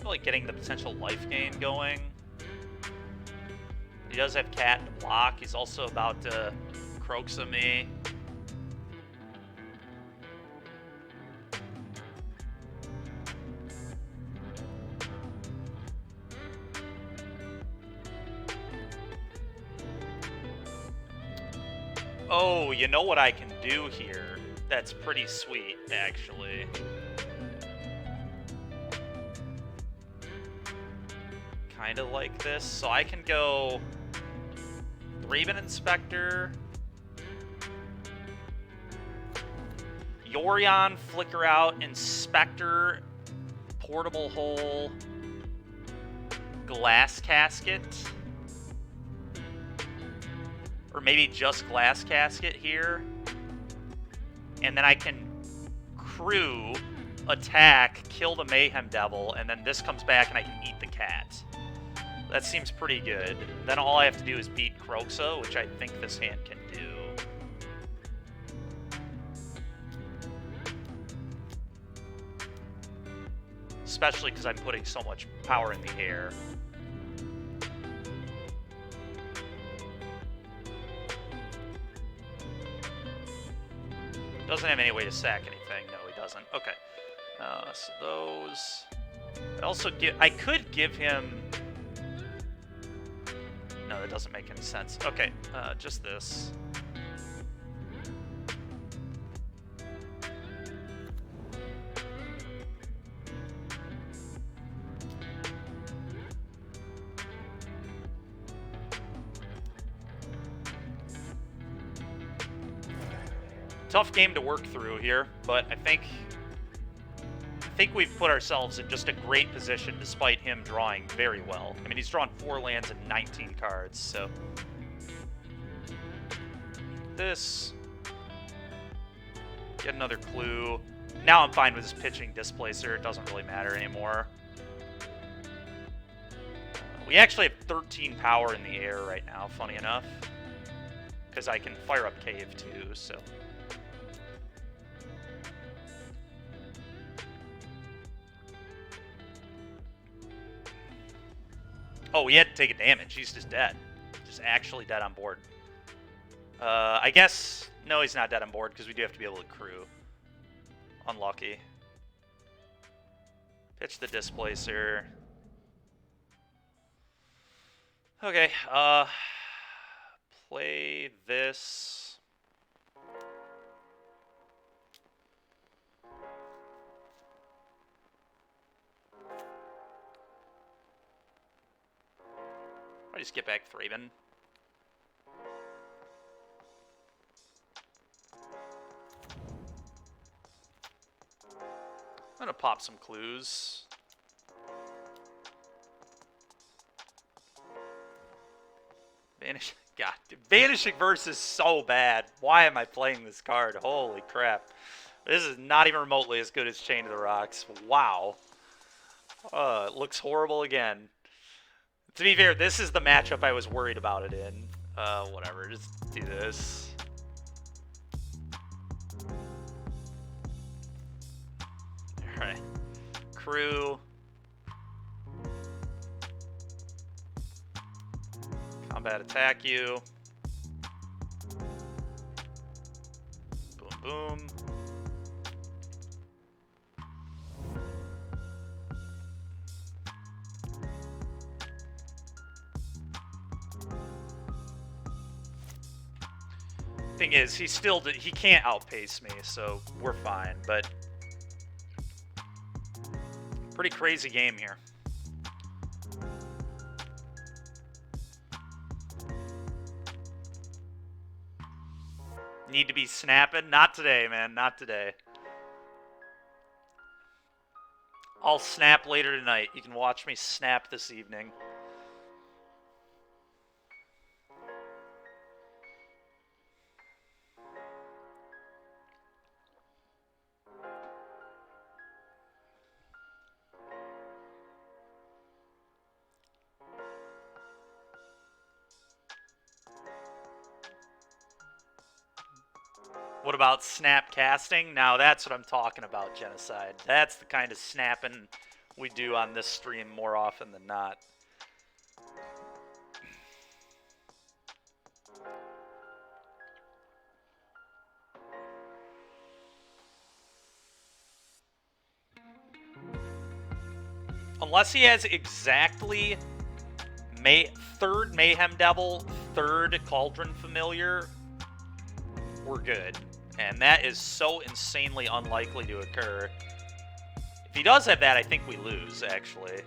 Like getting the potential life gain going. He does have cat to block. He's also about to Kroxa me. Oh, you know what I can do here? That's pretty sweet, actually. Kind of like this. So I can go Thraben Inspector, Yorion, Flicker Out, Inspector, Portable Hole, Glass Casket, or maybe just Glass Casket here, and then I can crew, attack, kill the Mayhem Devil, and then this comes back and I can eat the cat. That seems pretty good. Then all I have to do is beat Kroxa, which I think this hand can do. Especially because I'm putting so much power in the air. Doesn't have any way to sack anything. No, he doesn't. Okay. So those... I could give him... No, that doesn't make any sense. Okay, just this. Tough game to work through here, but I think we've put ourselves in just a great position despite him drawing very well. I mean, he's drawn 4 lands and 19 cards, so... This... Get another clue. Now I'm fine with his pitching Displacer. It doesn't really matter anymore. We actually have 13 power in the air right now, funny enough. Because I can fire up Cave too, so... Oh, he had to take a damage. He's just dead. Just actually dead on board. I guess... No, he's not dead on board, because we do have to be able to crew. Unlucky. Pitch the Displacer. Okay, play this... I just get back Thraben. I'm gonna pop some clues. Vanish. God, dude, Vanishing Verse is so bad. Why am I playing this card? Holy crap. This is not even remotely as good as Chain of the Rocks. Wow. It looks horrible again. To be fair, this is the matchup I was worried about it in. Whatever, just do this. Alright. Crew. Combat attack you. Boom, boom. Thing is, he can't outpace me, so we're fine. But pretty crazy game here. Need to be snapping? Not today, man. Not today. I'll snap later tonight. You can watch me snap this evening. What about snap casting? Now that's what I'm talking about, Genocide. That's the kind of snapping we do on this stream more often than not. Unless he has exactly third Mayhem Devil, third Cauldron Familiar, we're good. And that is so insanely unlikely to occur. If he does have that, I think we lose, actually.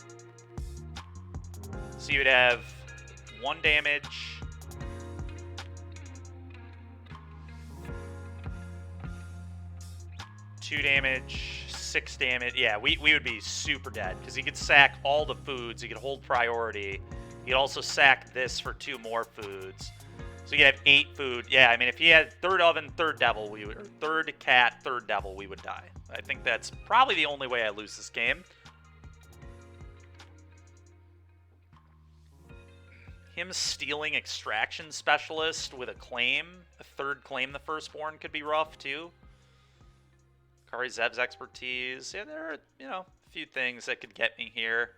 So you would have 1 damage. Two damage, 6 damage. Yeah, we would be super dead, because he could sack all the foods. He could hold priority. He could also sack this for 2 more foods. So you could have 8 food. Yeah, I mean, if he had third oven, third devil, or third cat, third devil, we would die. I think that's probably the only way I lose this game. Him stealing extraction specialist with a claim, a third claim the firstborn could be rough too. Kari Zev's expertise. Yeah, there are, a few things that could get me here.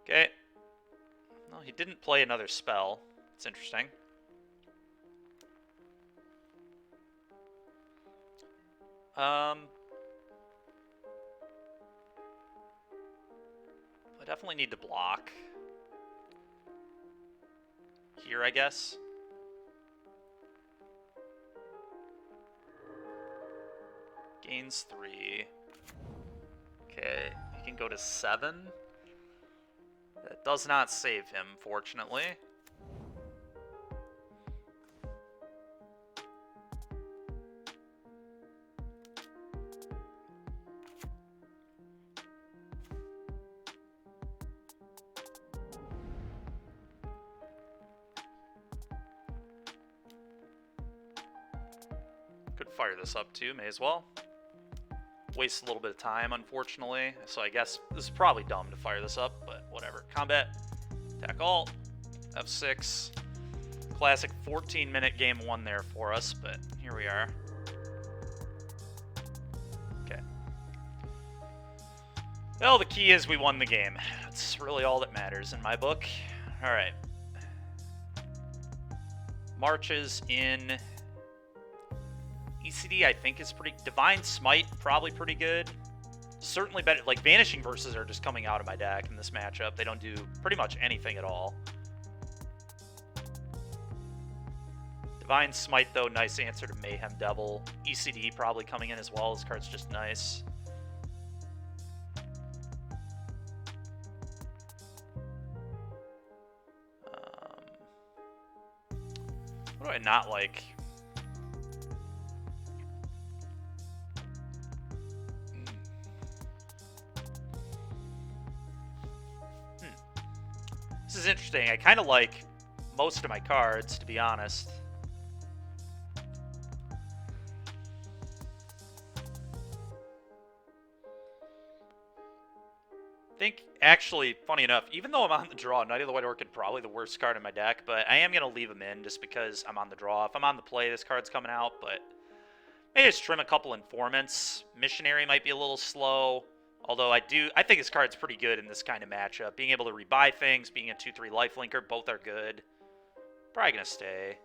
Okay. Well, he didn't play another spell. It's interesting. I definitely need to block. Here, I guess. Gains 3. Okay, he can go to 7. That does not save him, fortunately. Could fire this up too, may as well. Waste a little bit of time, unfortunately. So I guess this is probably dumb to fire this up, but whatever. Combat, attack alt, F6. Classic 14-minute game 1 there for us, but here we are. Okay. Well, the key is we won the game. That's really all that matters in my book. All right. Marches in... ECD, I think, is pretty... Divine Smite, probably pretty good. Certainly better... Like, Vanishing Verses are just coming out of my deck in this matchup. They don't do pretty much anything at all. Divine Smite, though, nice answer to Mayhem Devil. ECD probably coming in as well. This card's just nice. What do I not like? This is interesting. I kind of like most of my cards, to be honest. I think, actually, funny enough, even though I'm on the draw, Knight of the White Orchid probably the worst card in my deck, but I am going to leave him in just because I'm on the draw. If I'm on the play, this card's coming out, but maybe just trim a couple Informants. Missionary might be a little slow. Although I think his card's pretty good in this kind of matchup. Being able to rebuy things, being a 2/3 lifelinker, both are good. Probably going to stay.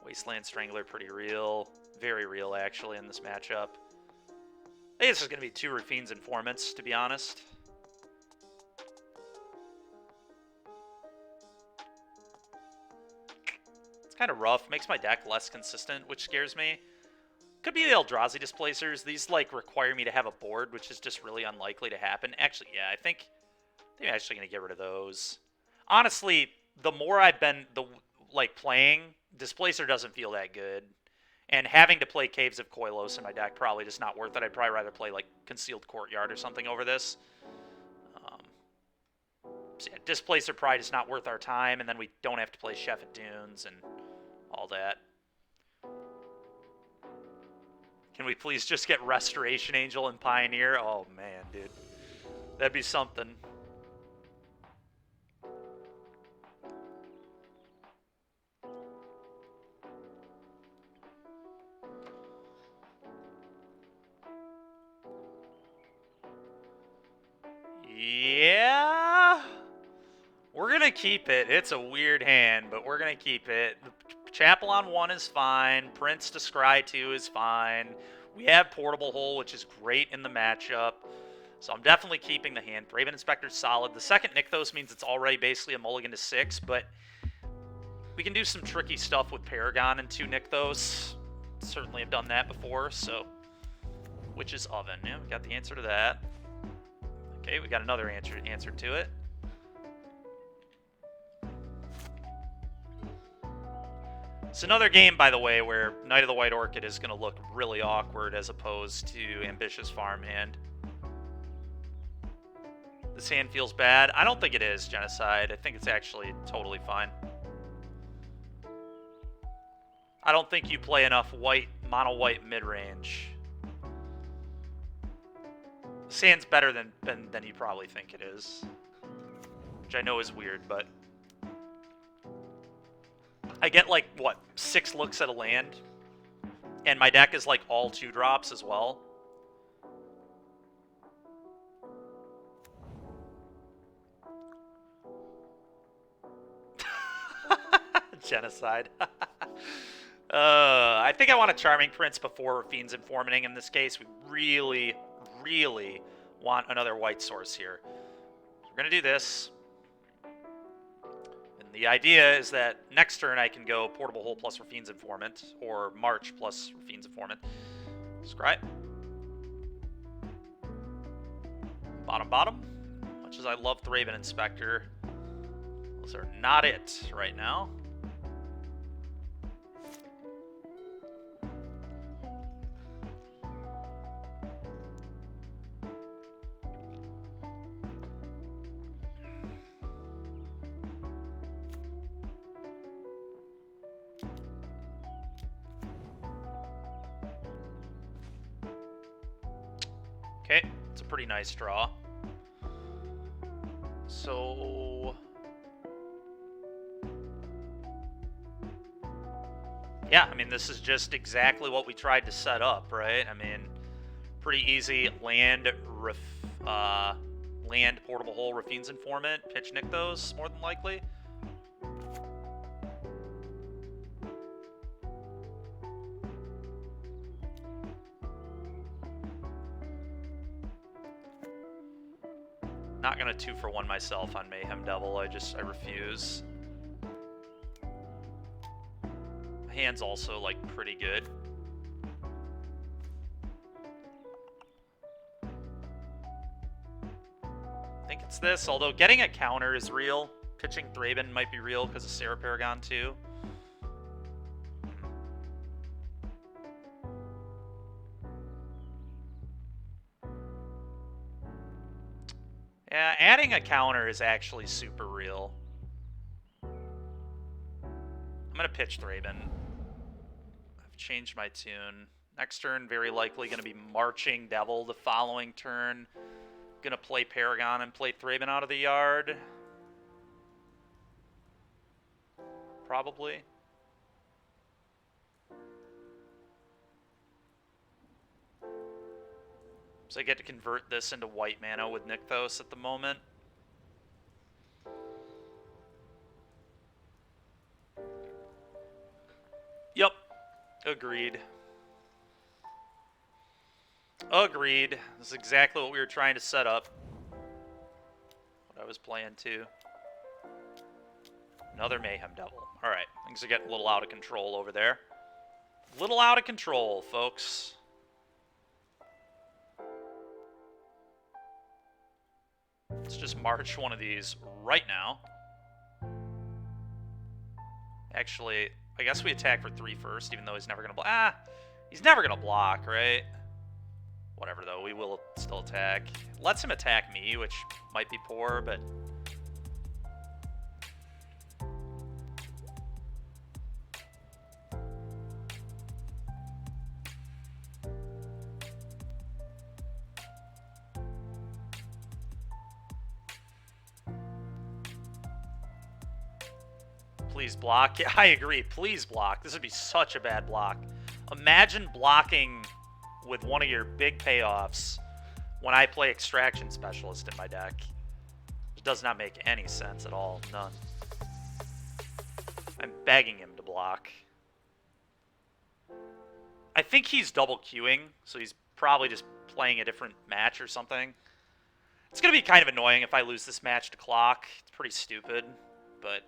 Wasteland Strangler, pretty real. Very real, actually, in this matchup. I think this is going to be 2 Rafine's Informants, to be honest. It's kind of rough. Makes my deck less consistent, which scares me. Could be the Eldrazi Displacers. These, like, require me to have a board, which is just really unlikely to happen. Actually, yeah, I think I'm actually going to get rid of those. Honestly, the more I've been, playing, Displacer doesn't feel that good. And having to play Caves of Koilos in my deck probably just not worth it. I'd probably rather play, like, Concealed Courtyard or something over this. So yeah, Displacer probably just not worth our time, and then we don't have to play Chef at Dunes and all that. Can we please just get Restoration Angel and Pioneer? Oh, man, dude. That'd be something. Yeah, we're going to keep it. It's a weird hand, but we're going to keep it. Chapel on 1 is fine. Prince to Scry 2 is fine. We have Portable Hole, which is great in the matchup. So I'm definitely keeping the hand. Thraben Inspector's solid. The second Nykthos means it's already basically a mulligan to 6, but we can do some tricky stuff with Paragon and 2 Nykthos. Certainly have done that before, so... Witch's Oven. Yeah, we got the answer to that. Okay, we got another answer to it. It's another game, by the way, where Knight of the White Orchid is going to look really awkward as opposed to Ambitious Farmhand. This hand feels bad. I don't think it is Genocide. I think it's actually totally fine. I don't think you play enough white, mono-white mid-range. This hand's better than you probably think it is. Which I know is weird, but... I get, like, what, 6 looks at a land? And my deck is, like, all 2-drops as well. Genocide. I think I want a Charming Prince before Fiend's Informing in this case. We really, really want another white source here. So we're going to do this. And the idea is that next turn I can go Portable Hole plus Rafine's Informant, or March plus Rafine's Informant. Scry. Bottom. Much as I love Thraben Inspector, those are not it right now. Okay, it's a pretty nice draw. So... yeah, I mean, this is just exactly what we tried to set up, right? I mean, pretty easy. Land Portable Hole, Rafine's Informant, pitch Nykthos, more than likely. Not gonna 2-for-1 myself on Mayhem Devil. I refuse. My hand's also, like, pretty good. I think it's this, although getting a counter is real. Pitching Thraben might be real because of Serra Paragon too. Yeah, adding a counter is actually super real. I'm going to pitch Thraben. I've changed my tune. Next turn, very likely going to be Marching Devil. The following turn, going to play Paragon and play Thraben out of the yard. Probably. So I get to convert this into white mana with Nykthos at the moment. Yo, Agreed. Agreed. This is exactly what we were trying to set up. What I was playing too. Another Mayhem Devil. Alright, things are getting a little out of control over there. A little out of control, folks. Let's just march one of these right now. Actually, I guess we attack for 3 first, even though he's never going to block. Ah! He's never going to block, right? Whatever, though. We will still attack. Lets him attack me, which might be poor, but... Please block. Yeah, I agree. Please block. This would be such a bad block. Imagine blocking with one of your big payoffs when I play Extraction Specialist in my deck. It does not make any sense at all. None. I'm begging him to block. I think he's double queuing, so he's probably just playing a different match or something. It's going to be kind of annoying if I lose this match to clock. It's pretty stupid, but...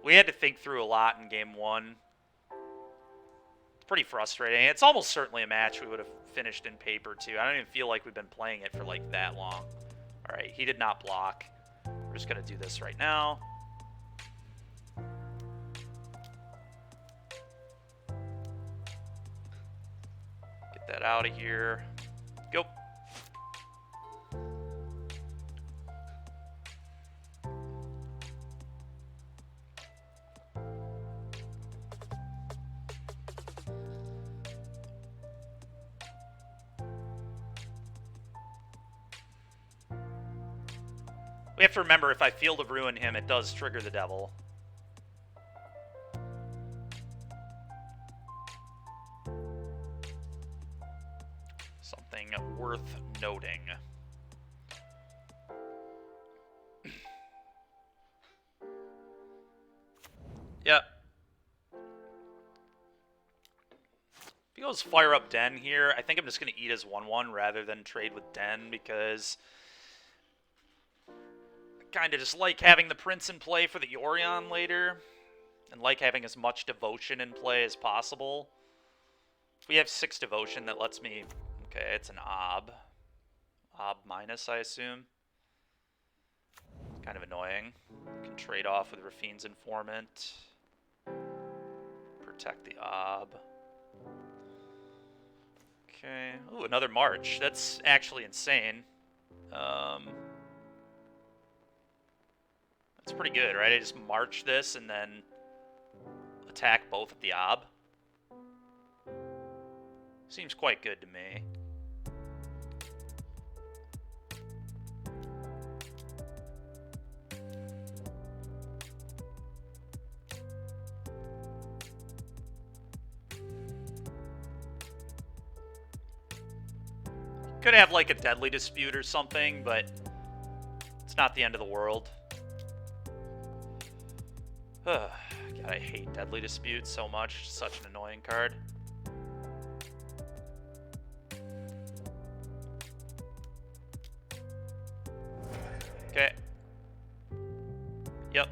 we had to think through a lot in game 1. It's pretty frustrating. It's almost certainly a match we would have finished in paper, too. I don't even feel like we've been playing it for, like, that long. Alright, he did not block. We're just going to do this right now. Get that out of here. Go. We have to remember, if I Field of Ruin him, it does trigger the devil. Something worth noting. Yep. If he goes Fire Up Den here, I think I'm just going to eat his 1/1 rather than trade with Den, because... kind of just like having the Prince in play for the Yorion later, and like having as much Devotion in play as possible. We have 6 Devotion, that lets me... okay, it's an Ob. Ob minus, I assume. Kind of annoying. Can trade off with Rafine's Informant. Protect the Ob. Okay. Ooh, another March. That's actually insane. That's pretty good, right? I just march this and then attack both at the Ob. Seems quite good to me. Could have like a Deadly Dispute or something, but it's not the end of the world. God, I hate Deadly Dispute so much. Such an annoying card. Okay. Yep.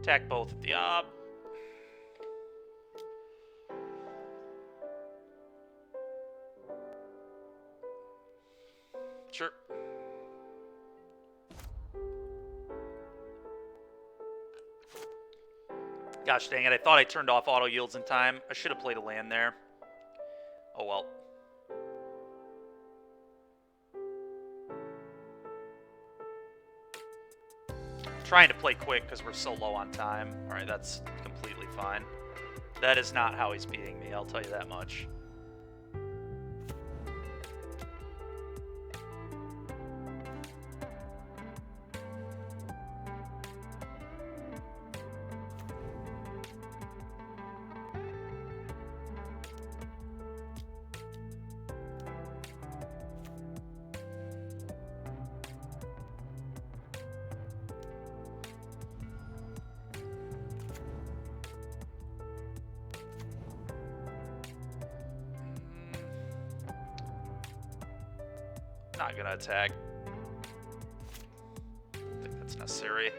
Attack both at the Ob. Sure. Gosh dang it, I thought I turned off auto yields in time. I should have played a land there. Oh well. I'm trying to play quick because we're so low on time. Alright, that's completely fine. That is not how he's beating me, I'll tell you that much. not gonna attack. I don't think that's necessary.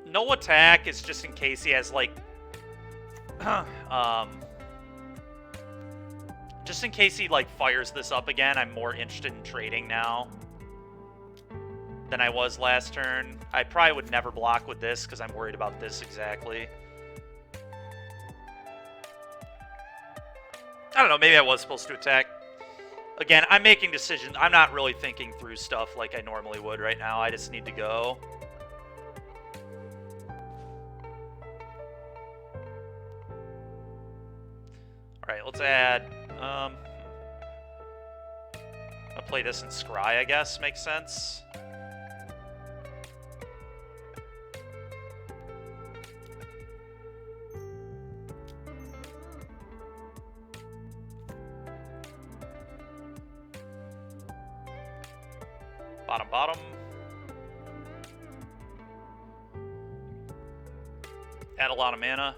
No attack is just in case he has, like, just in case he, like, fires this up again. I'm more interested in trading now than I was last turn. I probably would never block with this because I'm worried about this exactly. I don't know, maybe I was supposed to attack. Again, I'm making decisions. I'm not really thinking through stuff like I normally would right now. I just need to go. Alright, let's add... I'll play this in Scry, I guess. Makes sense. Bottom. Add a lot of mana.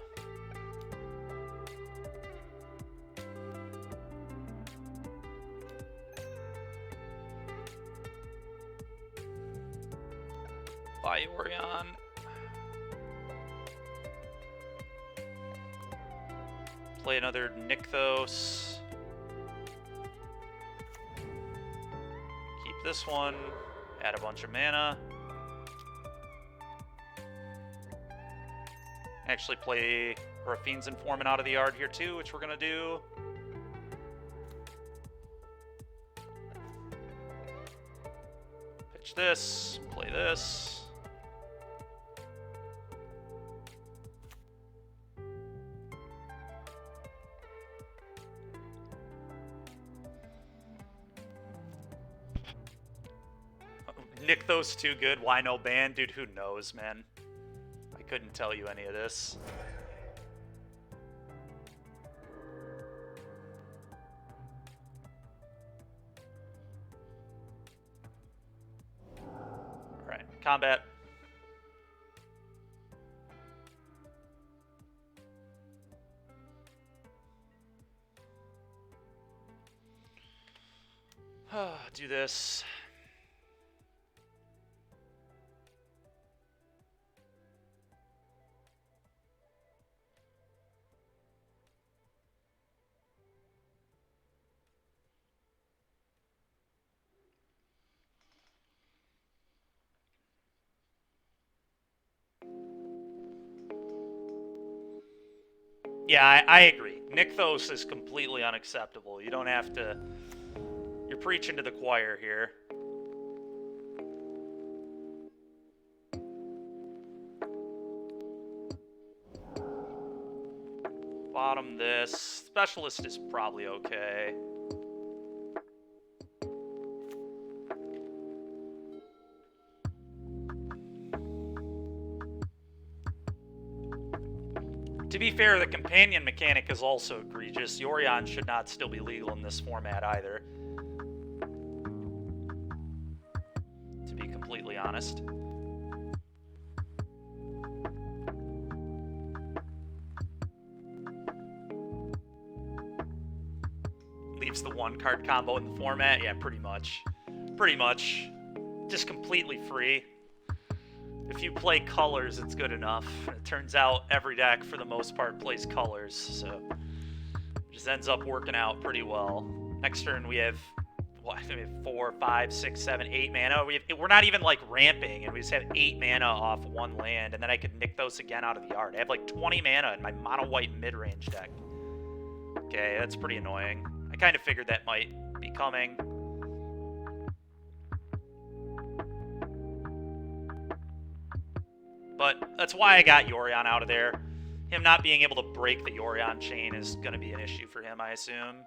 Buy Yorion. Play another Nykthos. Keep this one. Add a bunch of mana. Actually play Raffine's Informant out of the yard here too, which we're gonna do. Pitch this, play this. Nykthos too good. Why no ban? Dude, who knows, man? I couldn't tell you any of this. Alright, combat. Do this. Yeah, I agree. Nykthos is completely unacceptable. You don't have to... You're preaching to the choir here. Bottom this. Specialist is probably okay. To be fair, the companion mechanic is also egregious. Yorion should not still be legal in this format either. To be completely honest. Leaves the one card combo in the format? Yeah, pretty much. Pretty much. Just completely free. If you play colors, it's good enough. It turns out every deck, for the most part, plays colors, so it just ends up working out pretty well. Next turn, we have, what, we have 4, 5, 6, 7, 8 mana. We're not even, like, ramping, and we just have 8 mana off one land, and then I could Nykthos again out of the yard. I have, like, 20 mana in my mono-white mid-range deck. Okay, that's pretty annoying. I kind of figured that might be coming. But that's why I got Yorion out of there. Him not being able to break the Yorion chain is going to be an issue for him, I assume.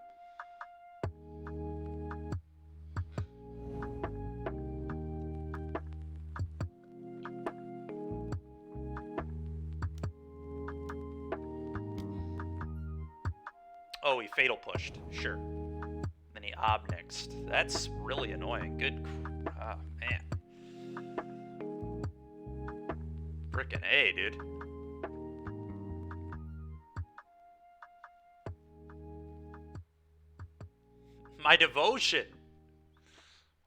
Oh, he Fatal Pushed. Sure. Then he Obnixed. That's really annoying. Good. Oh, man. Frickin' A, dude. My devotion.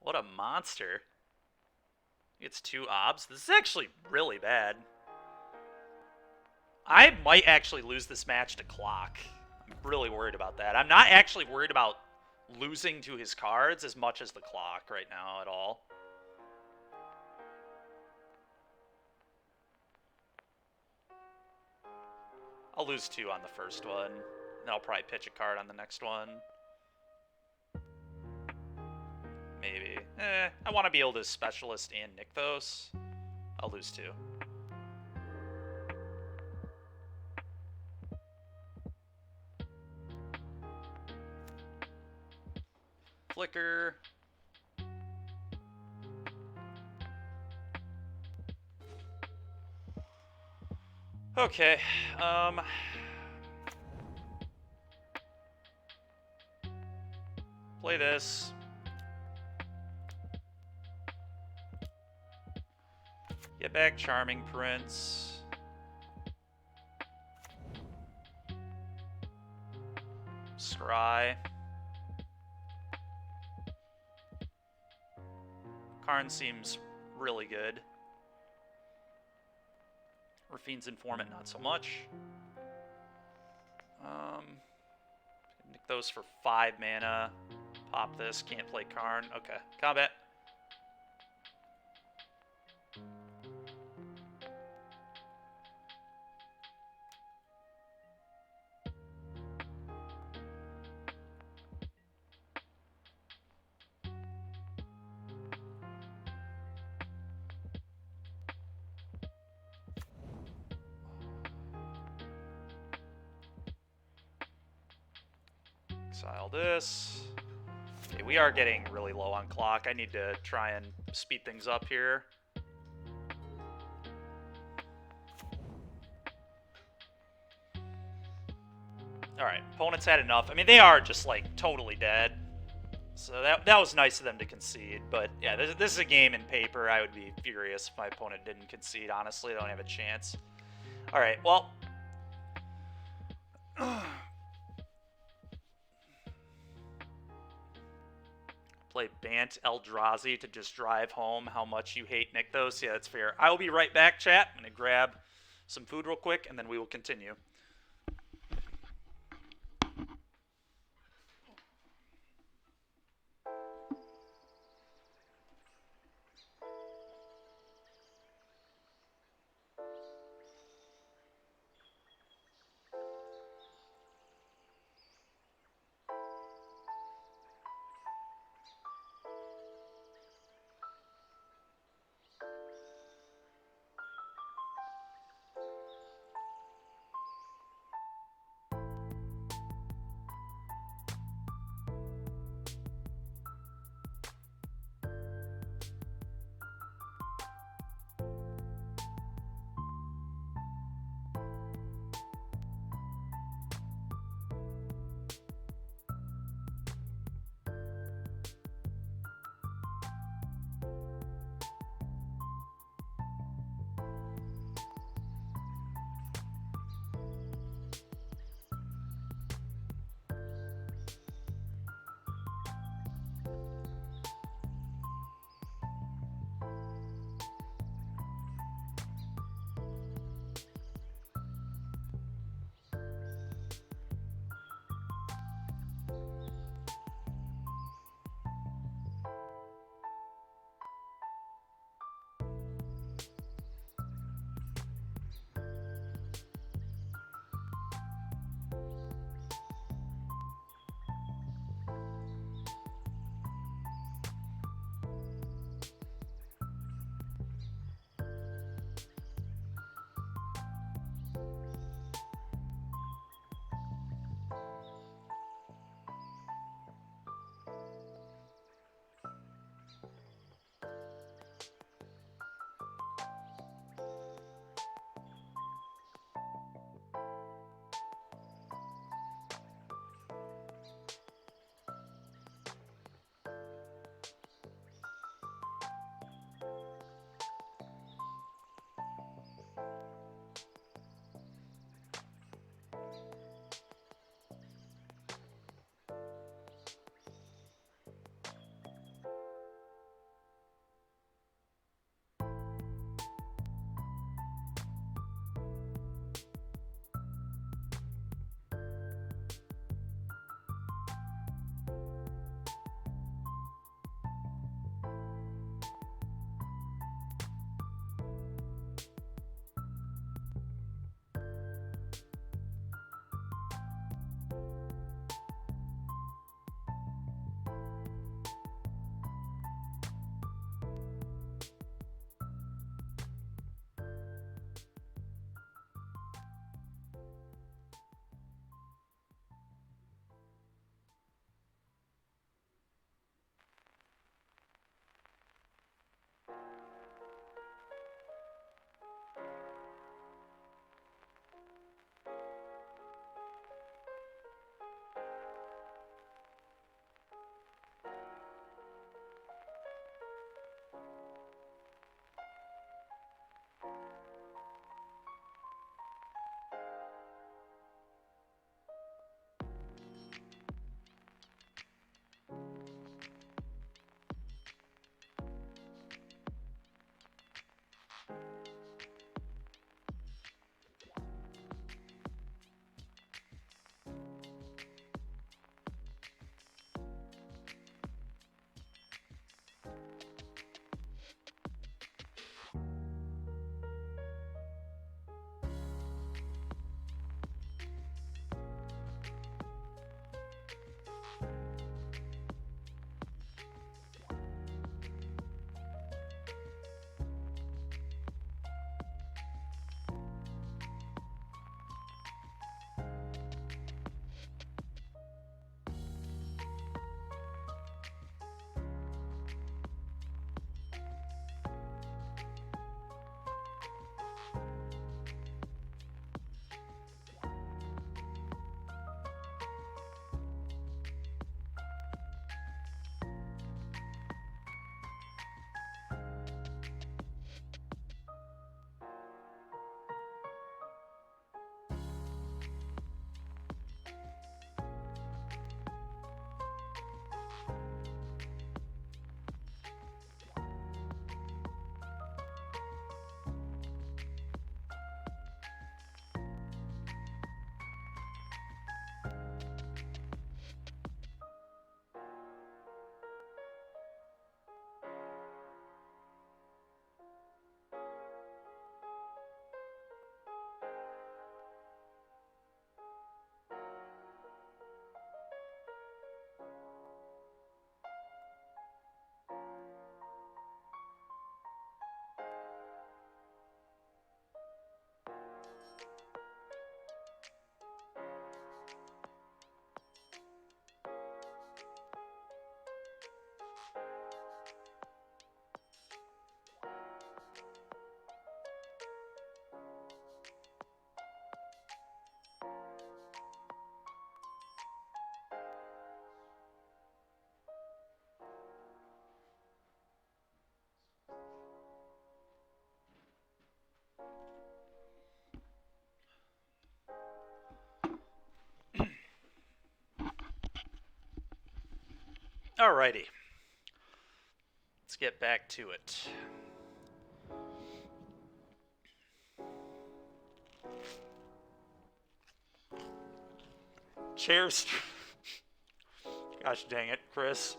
What a monster. It's 2 obs. This is actually really bad. I might actually lose this match to Clock. I'm really worried about that. I'm not actually worried about losing to his cards as much as the Clock right now at all. I'll lose 2 on the first one. Then I'll probably pitch a card on the next one. Maybe. I want to be able to Specialist and Nykthos. I'll lose 2. Flicker. Okay. Play this. Get back Charming Prince. Scry. Karn seems really good. Rafine's Informant, not so much. Nykthos for 5 mana. Pop this, can't play Karn. Okay, combat. Exile this. Okay, we are getting really low on clock. I need to try and speed things up here. Alright, opponents had enough. I mean, they are just, like, totally dead. So that was nice of them to concede. But, yeah, this is a game in paper. I would be furious if my opponent didn't concede, honestly. They don't have a chance. Alright, well... Play Bant Eldrazi to just drive home how much you hate Nykthos. Yeah, that's fair. I will be right back, chat. I'm going to grab some food real quick, and then we will continue. Alrighty. Let's get back to it. Cheers. Gosh dang it, Chris.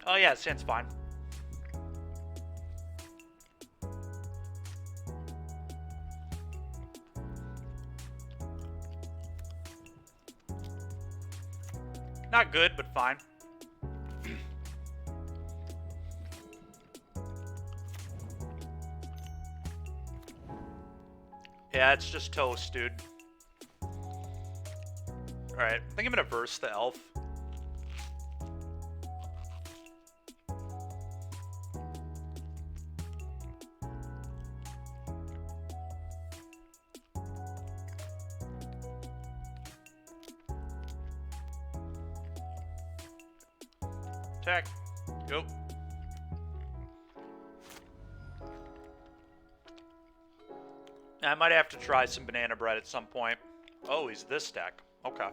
Oh yeah, Sand's fine. Not good, but fine. Yeah, it's just toast, dude. Alright, I think I'm gonna verse the elf. Attack. Go. I might have to try some banana bread at some point. Oh, he's this deck. Okay.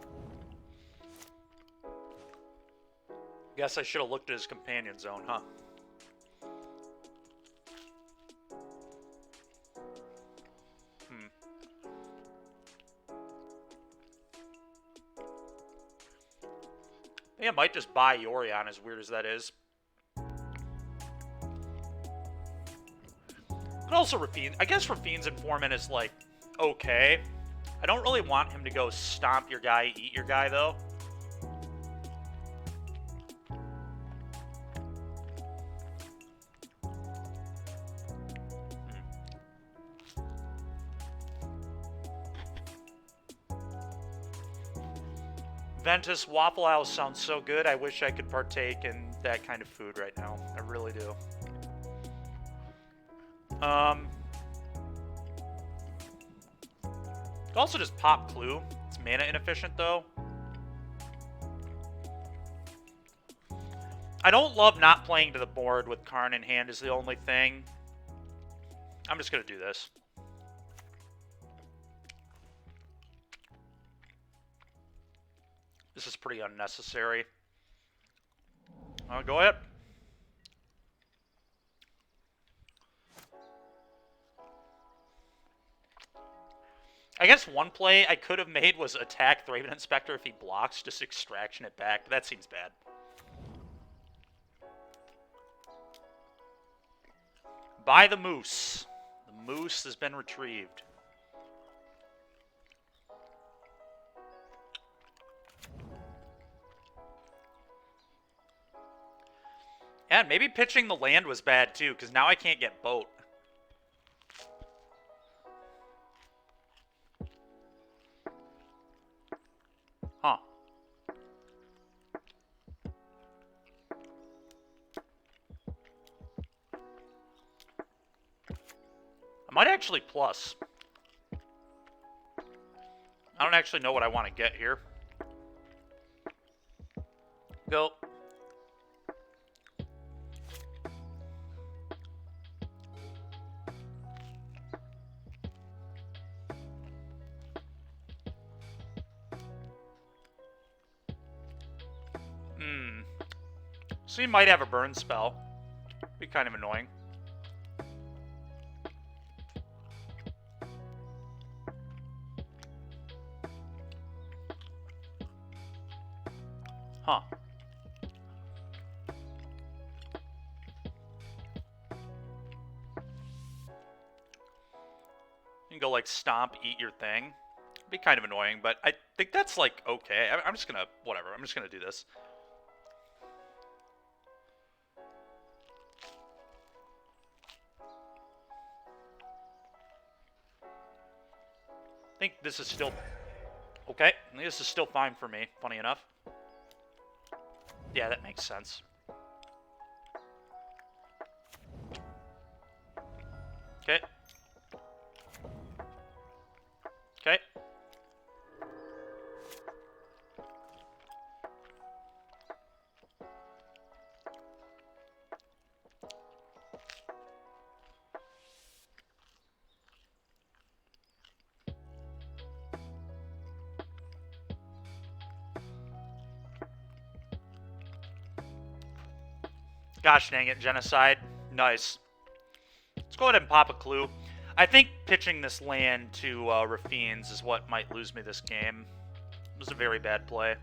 Guess I should have looked at his companion zone, huh? I think I might just buy Yorion, as weird as that is. But also Rafine. I guess Rafine's Informant is, like, okay. I don't really want him to go stomp your guy, eat your guy, though. Ventus Waffle House sounds so good. I wish I could partake in that kind of food right now. I really do. Also just pop Clue. It's mana inefficient, though. I don't love not playing to the board with Karn in hand is the only thing. I'm just going to do this. This is pretty unnecessary. Go ahead. I guess one play I could have made was attack Thraben Inspector if he blocks, just extraction it back, but that seems bad. Buy the moose. The moose has been retrieved. And maybe pitching the land was bad too, because now I can't get boat. Huh. I might actually plus. I don't actually know what I want to get here. Go. So he might have a burn spell. Be kind of annoying. Huh. You can go like stomp, eat your thing. Be kind of annoying, but think that's like okay. I'm just gonna whatever. I'm just gonna do this. I think this is still okay. I think this is still fine for me. Funny enough. Yeah, that makes sense. Okay. Okay. Gosh dang it, Genocide. Nice. Let's go ahead and pop a clue. I think pitching this land to Rafines is what might lose me this game. It was a very bad play.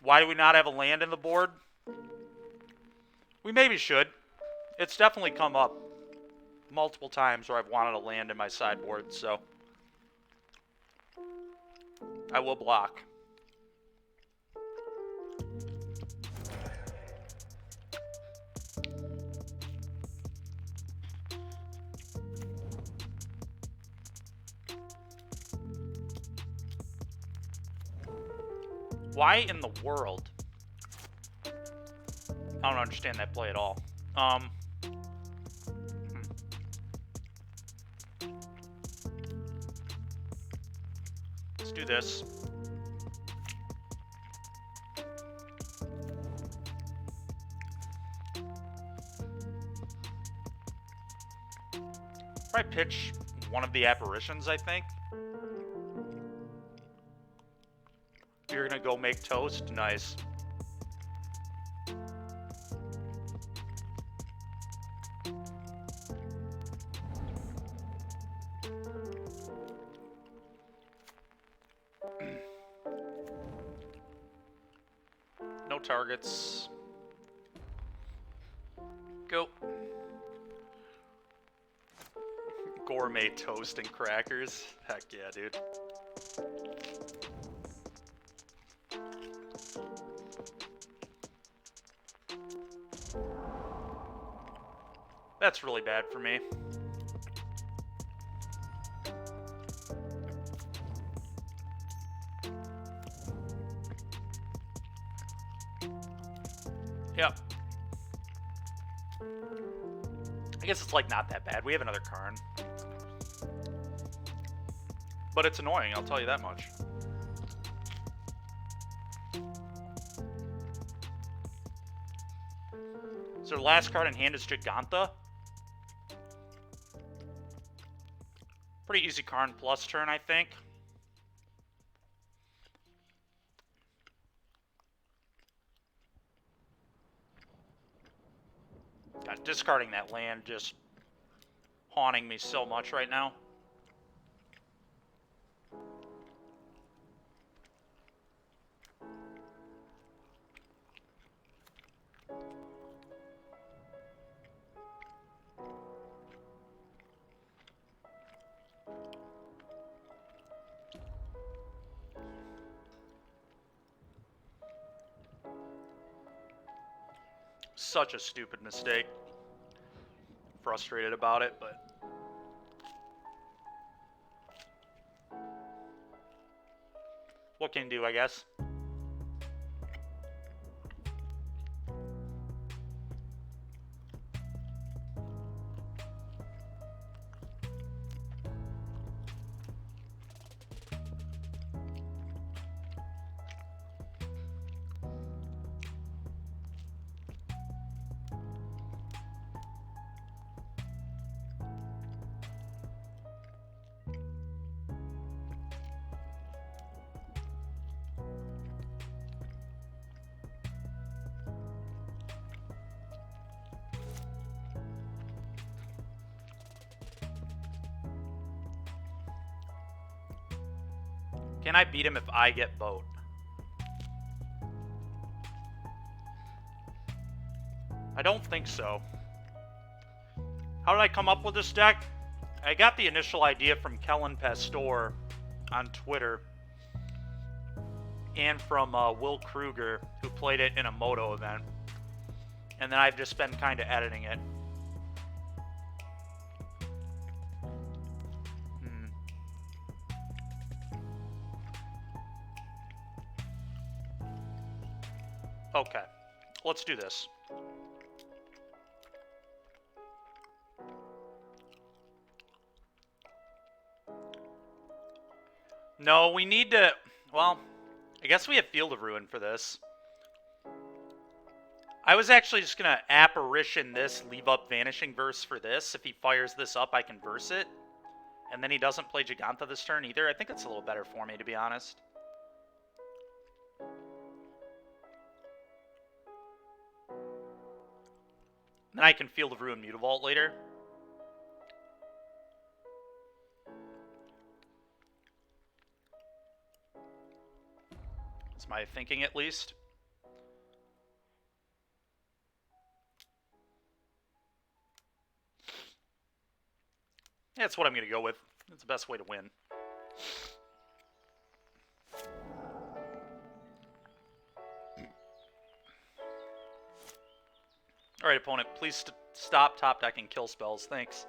Why do we not have a land in the board? We maybe should. It's definitely come up multiple times where I've wanted a land in my sideboard, so I will block. Why in the world? I don't understand that play at all. Let's do this. Probably pitch one of the apparitions, I think. You're gonna go make toast? Nice. No targets. Go. Gourmet toast and crackers. Heck yeah, dude. That's really bad for me. Yep. I guess it's like not that bad. We have another Karn. But it's annoying, I'll tell you that much. So the last card in hand is Giganta. Pretty easy Karn plus turn, I think. God, discarding that land just haunting me so much right now. Such a stupid mistake. Frustrated about it, but what can you do, I guess? Can I beat him if I get boat? I don't think so. How did I come up with this deck? I got the initial idea from Kellen Pastor on Twitter and from Will Kruger, who played it in a Moto event. And then I've just been kind of editing it. Okay, let's do this. No, we need to... Well, I guess we have Field of Ruin for this. I was actually just going to Apparition this, leave up Vanishing Verse for this. If he fires this up, I can verse it. And then he doesn't play Giganta this turn either. I think it's a little better for me, to be honest. Then I can Field of Ruin Mutavault later. That's my thinking, at least. Yeah, that's what I'm going to go with. It's the best way to win. Alright, opponent, please stop top decking kill spells. Thanks.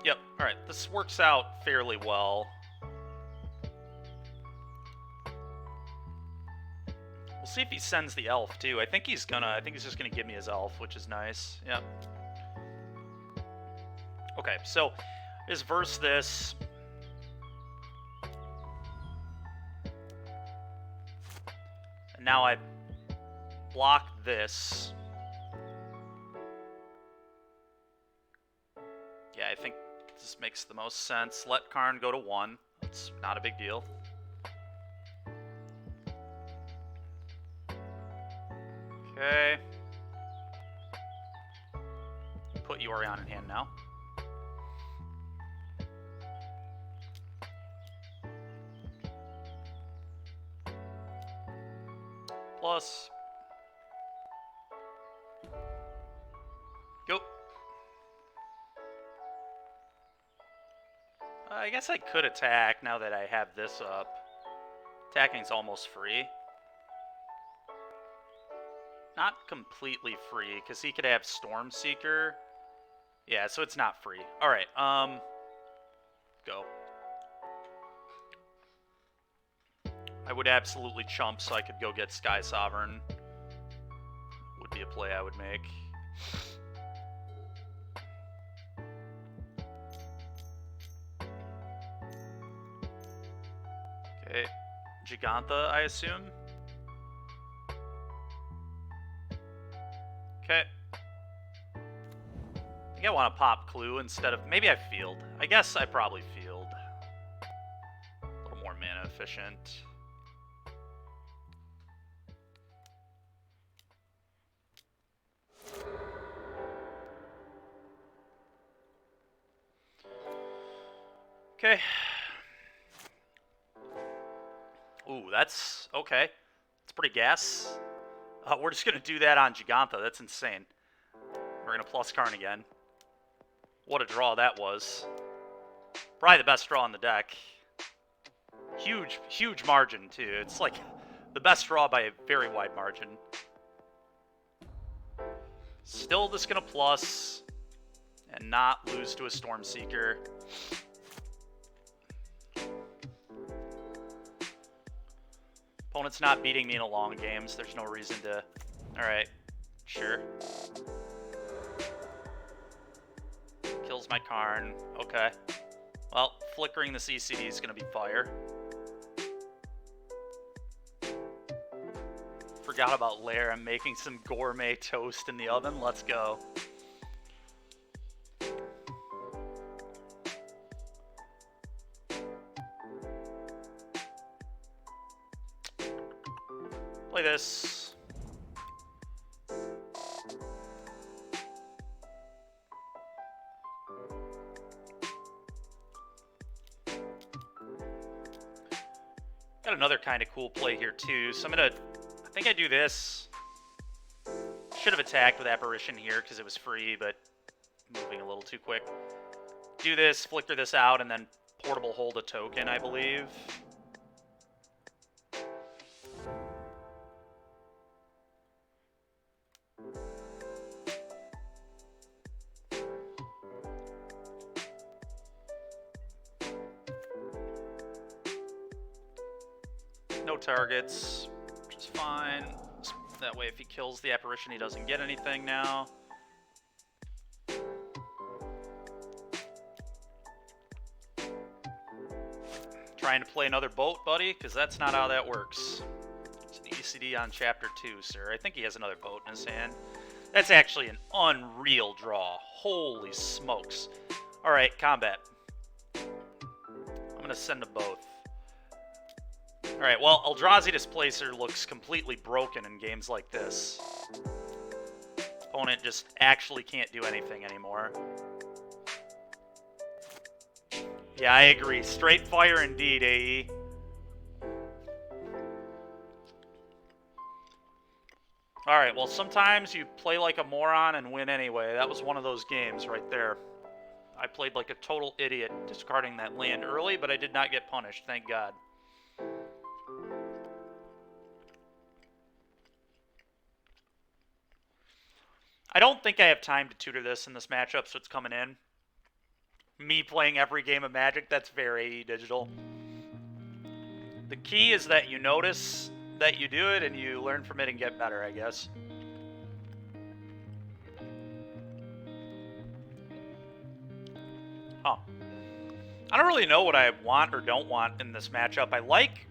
Yep, alright, this works out fairly well. We'll see if he sends the elf, too. I think he's just gonna give me his elf, which is nice. Yep. Okay, so, just verse this. And now I block this. Yeah, I think this makes the most sense. Let Karn go to 1. It's not a big deal. Okay. Put Yorion in hand now. Plus. Go. I guess I could attack now that I have this up. Attacking's almost free. Not completely free, because he could have Stormseeker. Yeah, so it's not free. Alright, go. I would absolutely chump so I could go get Sky Sovereign. Would be a play I would make. Okay, Giganta, I assume. Okay. I think I want to pop Clue instead of... Maybe I field. I guess I probably field. A little more mana efficient. Okay. Ooh, that's... okay. It's pretty gas. We're just going to do that on Giganta. That's insane. We're going to plus Karn again. What a draw that was. Probably the best draw on the deck. Huge, huge margin, too. It's like the best draw by a very wide margin. Still just going to plus and not lose to a Stormseeker. Opponent's not beating me in a long games. There's no reason to... Alright. Sure. Kills my Karn. Okay. Well, flickering the CCD is going to be fire. forgot about Lair. I'm making some gourmet toast in the oven. Let's go. Play this. Got another kind of cool play here too. So I think I do this. Should have attacked with Apparition here because it was free, but moving a little too quick. Do this, flicker this out, and then portable hold a token, I believe. No targets, which is fine. That way if he kills the Apparition, he doesn't get anything now. Trying to play another boat, buddy, because that's not how that works. It's an ECD on Chapter 2, sir. I think he has another boat in his hand. That's actually an unreal draw. Holy smokes. Alright, combat. I'm going to send them both. Alright, well, Eldrazi Displacer looks completely broken in games like this. Opponent just actually can't do anything anymore. Yeah, I agree. Straight fire indeed, AE. Alright, well, sometimes you play like a moron and win anyway. That was one of those games right there. I played like a total idiot discarding that land early, but I did not get punished, thank God. I don't think I have time to tutor this in this matchup, so it's coming in. Me playing every game of Magic, that's very digital. The key is that you notice that you do it and you learn from it and get better, I guess. Huh. I don't really know what I want or don't want in this matchup. I like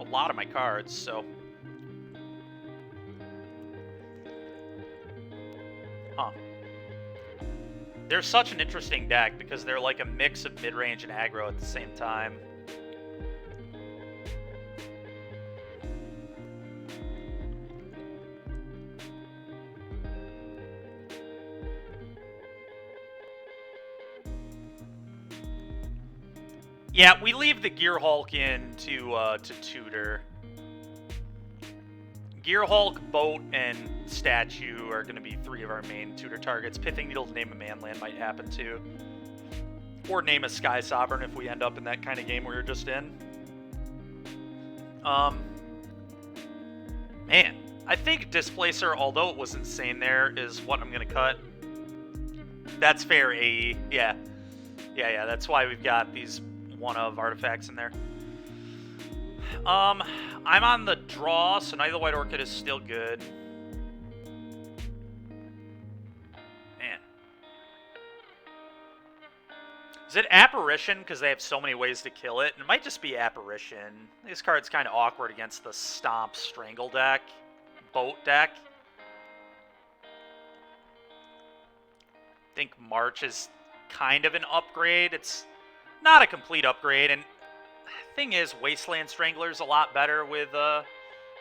a lot of my cards, so... Huh. They're such an interesting deck because they're like a mix of mid-range and aggro at the same time. Yeah, we leave the Gearhulk in to tutor. Gearhulk, Boat, and Statue are going to be three of our main tutor targets. Pithing Needle to name a manland might happen too. Or name a Sky Sovereign if we end up in that kind of game we were just in. Man, I think Displacer, although it was insane there, is what I'm going to cut. That's fair, AE. Yeah, that's why we've got these one-of artifacts in there. I'm on the draw, so Night of the White Orchid is still good. Man. Is it Apparition? Because they have so many ways to kill it. It might just be Apparition. This card's kind of awkward against the Stomp Strangle deck. Boat deck. I think March is kind of an upgrade. It's not a complete upgrade, and thing is, Wasteland Strangler's a lot better with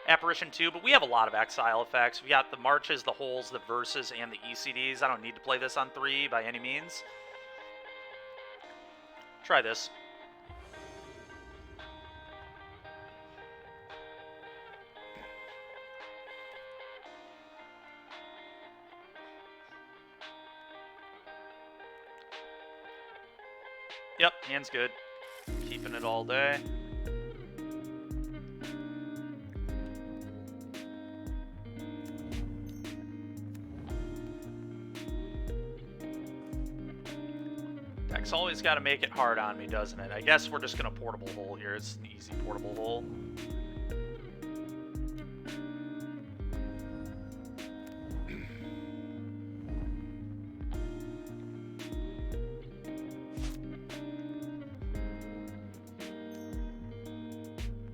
Apparition 2, but we have a lot of exile effects. We got the Marches, the Holes, the Verses, and the ECDs. I don't need to play this on 3 by any means. Try this. Yep, hand's good. Keeping it all day. Deck's always got to make it hard on me, doesn't it? I guess we're just going to portable hole here. It's an easy portable hole.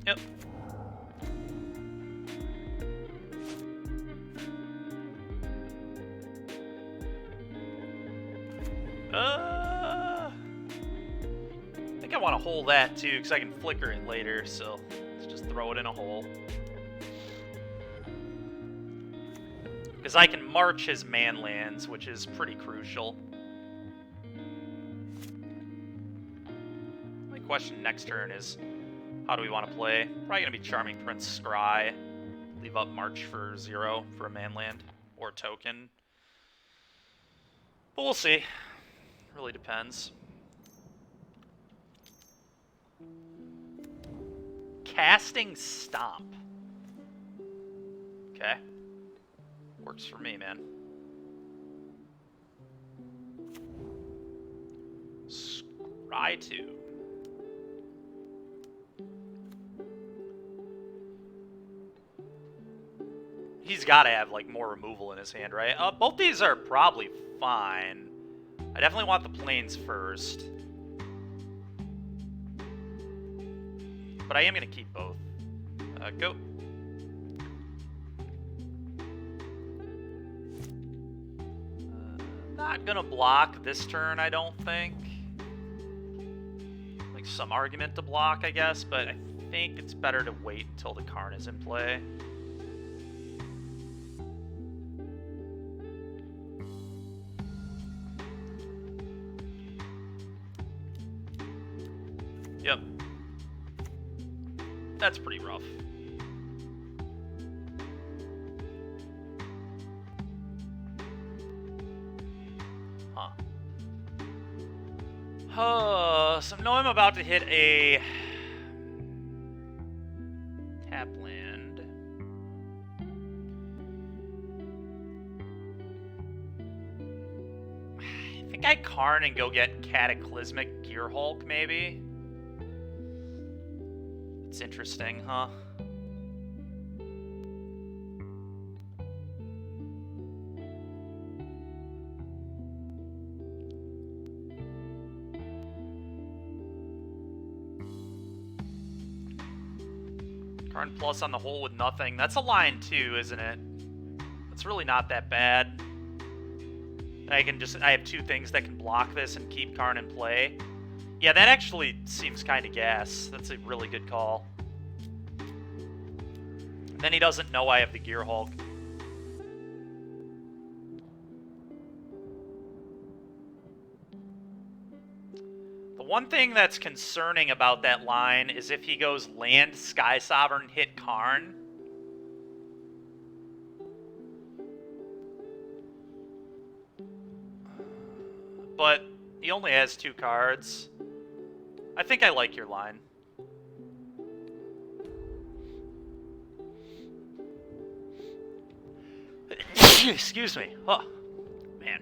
Yep. want to hole that too, because I can flicker it later, so let's just throw it in a hole. Because I can march his man lands, which is pretty crucial. My question next turn is, how do we want to play? Probably going to be Charming Prince Scry. Leave up March for 0 for a man land or token. But we'll see. Really depends. Casting Stomp. Okay. Works for me, man. Scry 2. He's got to have, like, more removal in his hand, right? Both these are probably fine. I definitely want the planes first. But I am going to keep both. Go. Not going to block this turn, I don't think. Like, some argument to block, I guess, but I think it's better to wait until the Karn is in play. Yep. That's pretty rough. So no, I'm about to hit a tap land. I think I Karn and go get Cataclysmic Gearhulk, maybe? It's interesting, huh? Karn plus on the hole with nothing. That's a line too, isn't it? It's really not that bad. I have 2 things that can block this and keep Karn in play. Yeah, that actually seems kind of gas. That's a really good call. Then he doesn't know I have the Gearhulk. The one thing that's concerning about that line is if he goes land, Sky Sovereign, hit Karn. But he only has 2 cards. I think I like your line. Excuse me. Oh, man.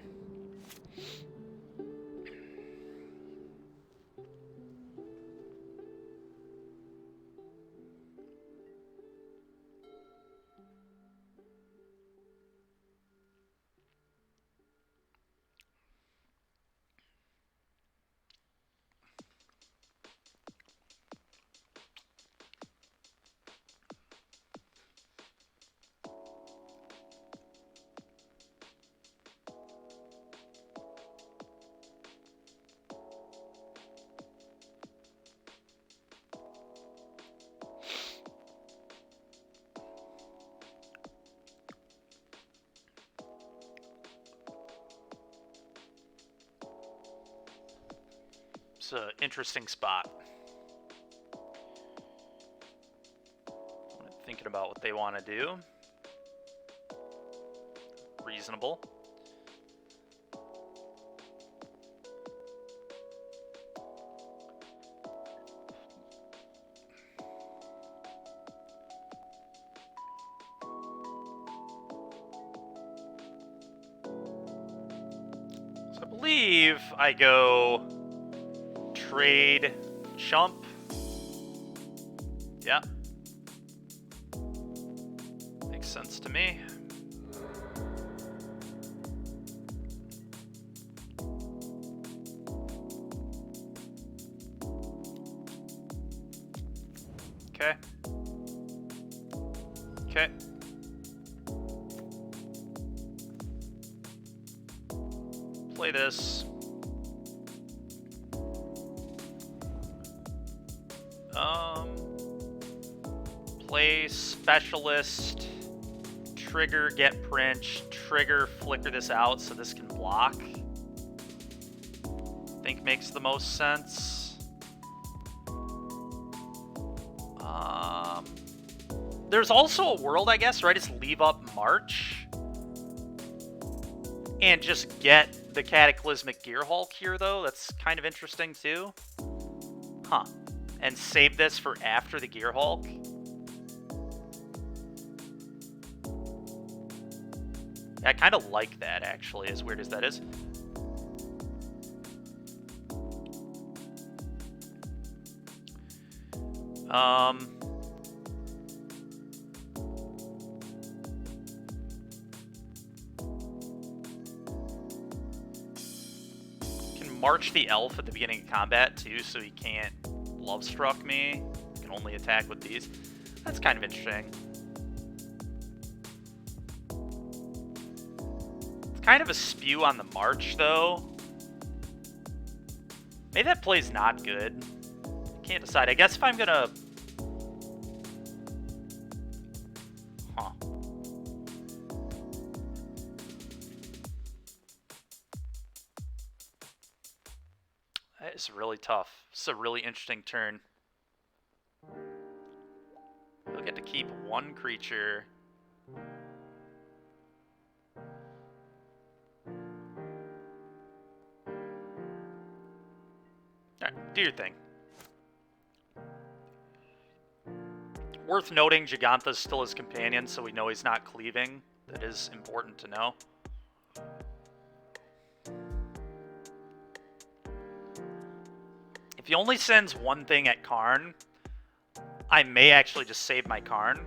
It's an interesting spot. Thinking about what they want to do. Reasonable. So I believe I go trade chump. Yeah. Makes sense to me. Okay. Okay. Play this. Play Specialist, trigger Get Princh, trigger Flicker this out so this can block. I think makes the most sense. There's also a world, I guess, right? Is leave up March and just get the Cataclysmic Gearhulk here, though. That's kind of interesting, too. Huh. And save this for after the Gearhulk. I kind of like that, actually, as weird as that is. Can March the Elf at the beginning of combat, too, so he can't Love Struck me. He can only attack with these. That's kind of interesting. It's kind of a spew on the March, though. Maybe that play's not good. Can't decide. I guess if I'm gonna... Huh. That is really tough. It's a really interesting turn. We'll get to keep one creature. Alright, do your thing. Worth noting, Gigantha's still his companion, so we know he's not cleaving. That is important to know. If he only sends one thing at Karn, I may actually just save my Karn.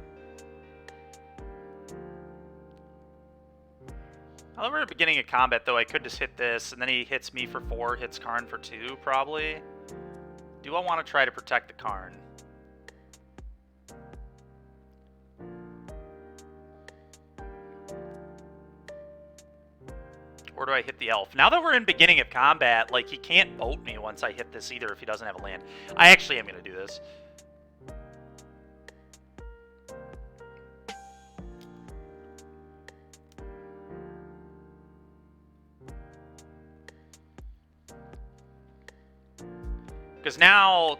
However, at the beginning of combat, though, I could just hit this, and then he hits me for 4, hits Karn for 2, probably. Do I want to try to protect the Karn? Or do I hit the elf? Now that we're in beginning of combat, like, he can't boat me once I hit this either if he doesn't have a land. I actually am going to do this. Because now...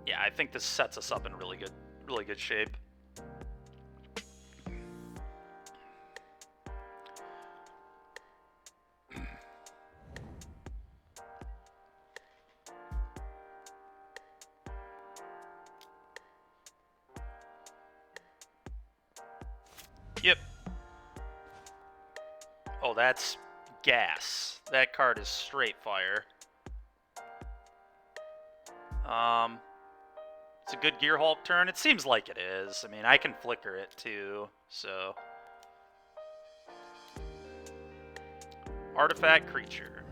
Yeah, I think this sets us up in really good shape. Yep. Oh, that's gas. That card is straight fire. It's a good Gearhulk turn. It seems like it is. I mean, I can flicker it too, so. Artifact creature.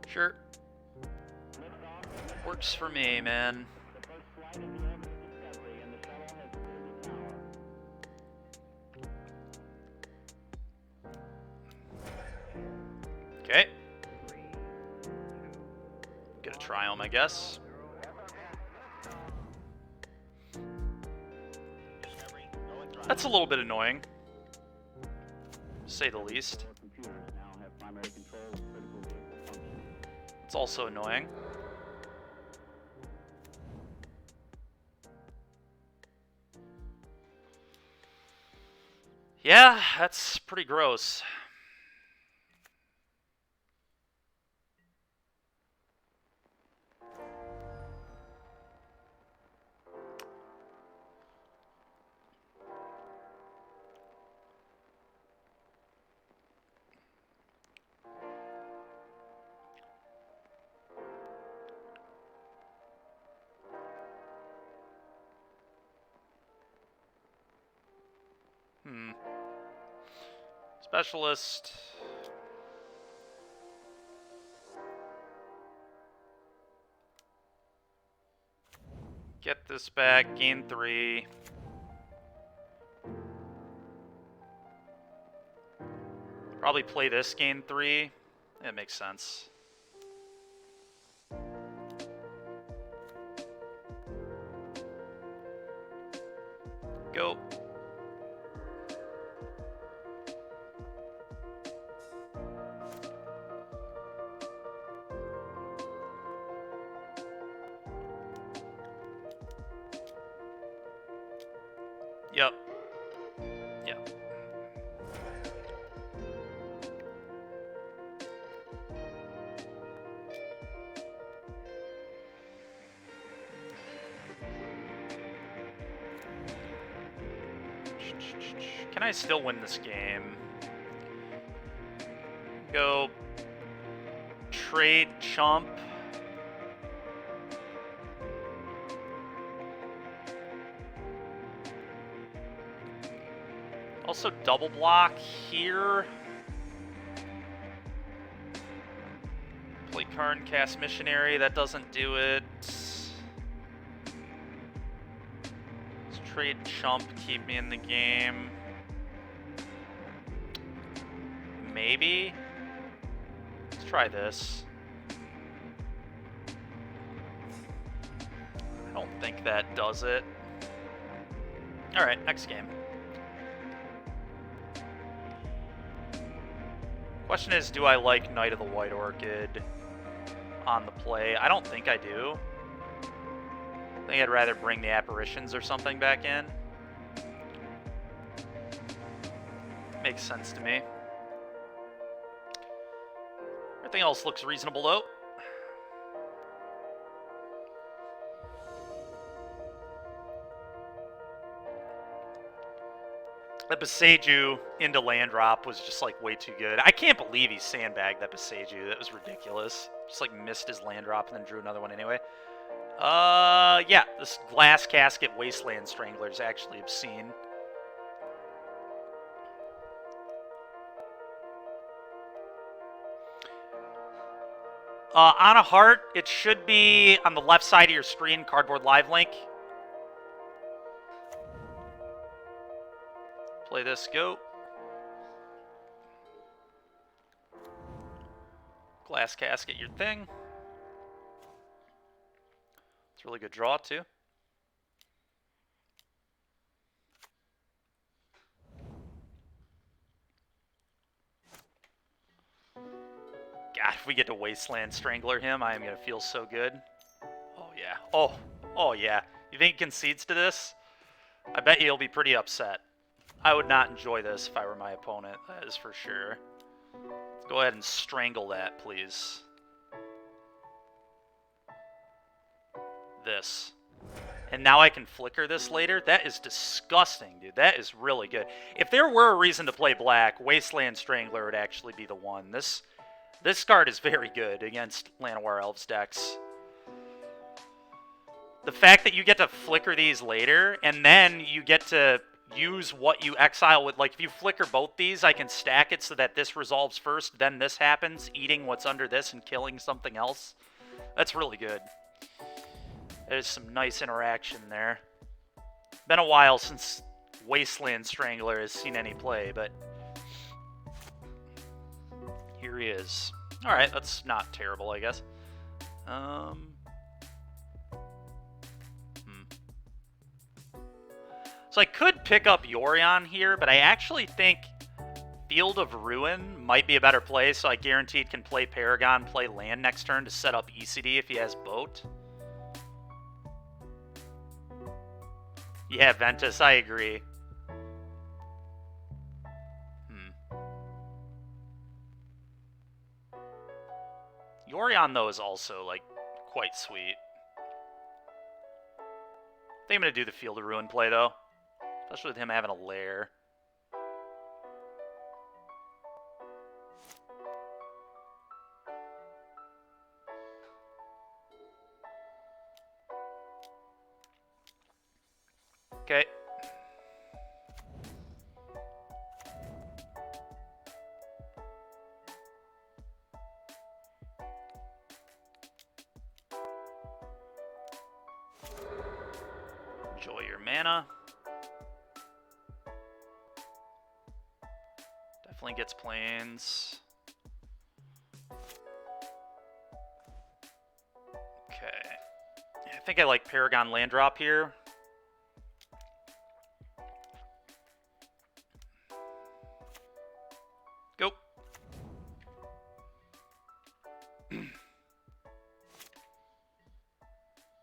Sure. Works for me, man. Okay. Get a Triumph, I guess. That's a little bit annoying, to say the least. It's also annoying. Yeah, that's pretty gross. Specialist. Get this back, gain 3. Probably play this, gain 3. That makes sense. Go. Yep. Yep. Can I still win this game? Go trade chump. Also double block here. Play Karn, cast Missionary, that doesn't do it. Let's trade chump, keep me in the game. Maybe? Let's try this. I don't think that does it. Alright, next game. Question is, do I like Knight of the White Orchid on the play? I don't think I do. I think I'd rather bring the Apparitions or something back in. Makes sense to me. Everything else looks reasonable, though. That Boseiju into land drop was just like way too good. I can't believe he sandbagged that Boseiju. That was ridiculous. Just like missed his land drop and then drew another one anyway. Yeah, this Glass Casket Wasteland Strangler is actually obscene. On a heart, it should be on the left side of your screen, Cardboard Live Link. Play this, go. Glass Casket, your thing. It's a really good draw, too. God, if we get to Wasteland Strangler him, I am going to feel so good. Oh, yeah. Oh, yeah. You think he concedes to this? I bet he'll be pretty upset. I would not enjoy this if I were my opponent, that is for sure. Let's go ahead and strangle that, please. This. And now I can flicker this later? That is disgusting, dude. That is really good. If there were a reason to play black, Wasteland Strangler would actually be the one. This card is very good against Llanowar Elves decks. The fact that you get to flicker these later, and then you get to use what you exile with. Like, if you flicker both these, I can stack it so that this resolves first, then this happens, eating what's under this and killing something else. That's really good. There's some nice interaction there. Been a while since Wasteland Strangler has seen any play, but here he is. Alright, that's not terrible, I guess. So I could pick up Yorion here, but I actually think Field of Ruin might be a better play, so I guaranteed can play Paragon, play land next turn to set up ECD if he has Boat. Yeah, Ventus, I agree. Yorion, though, is also, like, quite sweet. I think I'm going to do the Field of Ruin play, though. Especially with him having a lair. Okay. mana. Definitely gets planes. Okay. I think I like Paragon land drop here. Go.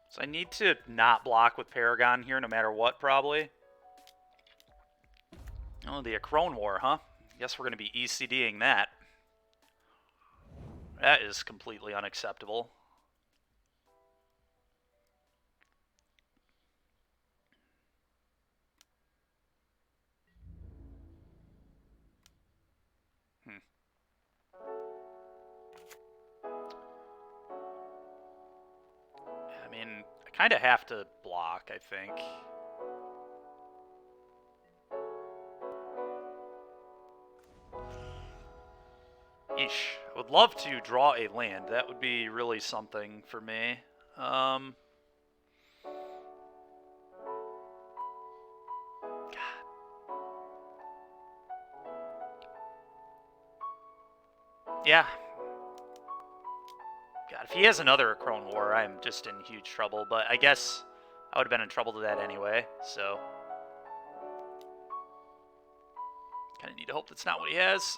So I need to not block with Paragon here no matter what, probably. Oh, the Akrone War, huh? Guess we're going to be ECDing that. That is completely unacceptable. I mean, I kind of have to block, I think. Eesh. I would love to draw a land. That would be really something for me. God. Yeah. God, if he has another Akrone War, I'm just in huge trouble. But I guess I would have been in trouble to that anyway, so... Kind of need to hope that's not what he has.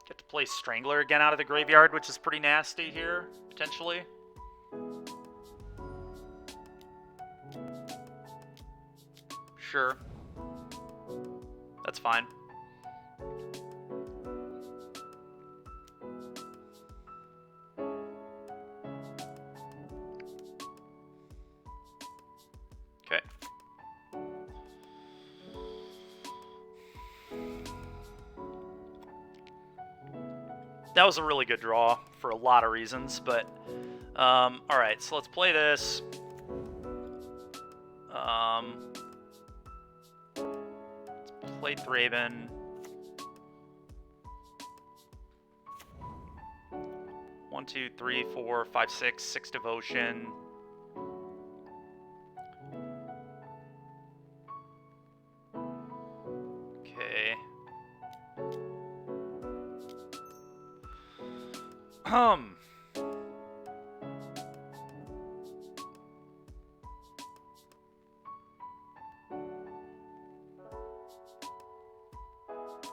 Get to play Strangler again out of the graveyard, which is pretty nasty here, potentially. Sure. That's fine. Okay. That was a really good draw for a lot of reasons, but alright, so let's play this. Play Thraben. One, two, three, four, five, six Devotion. Okay.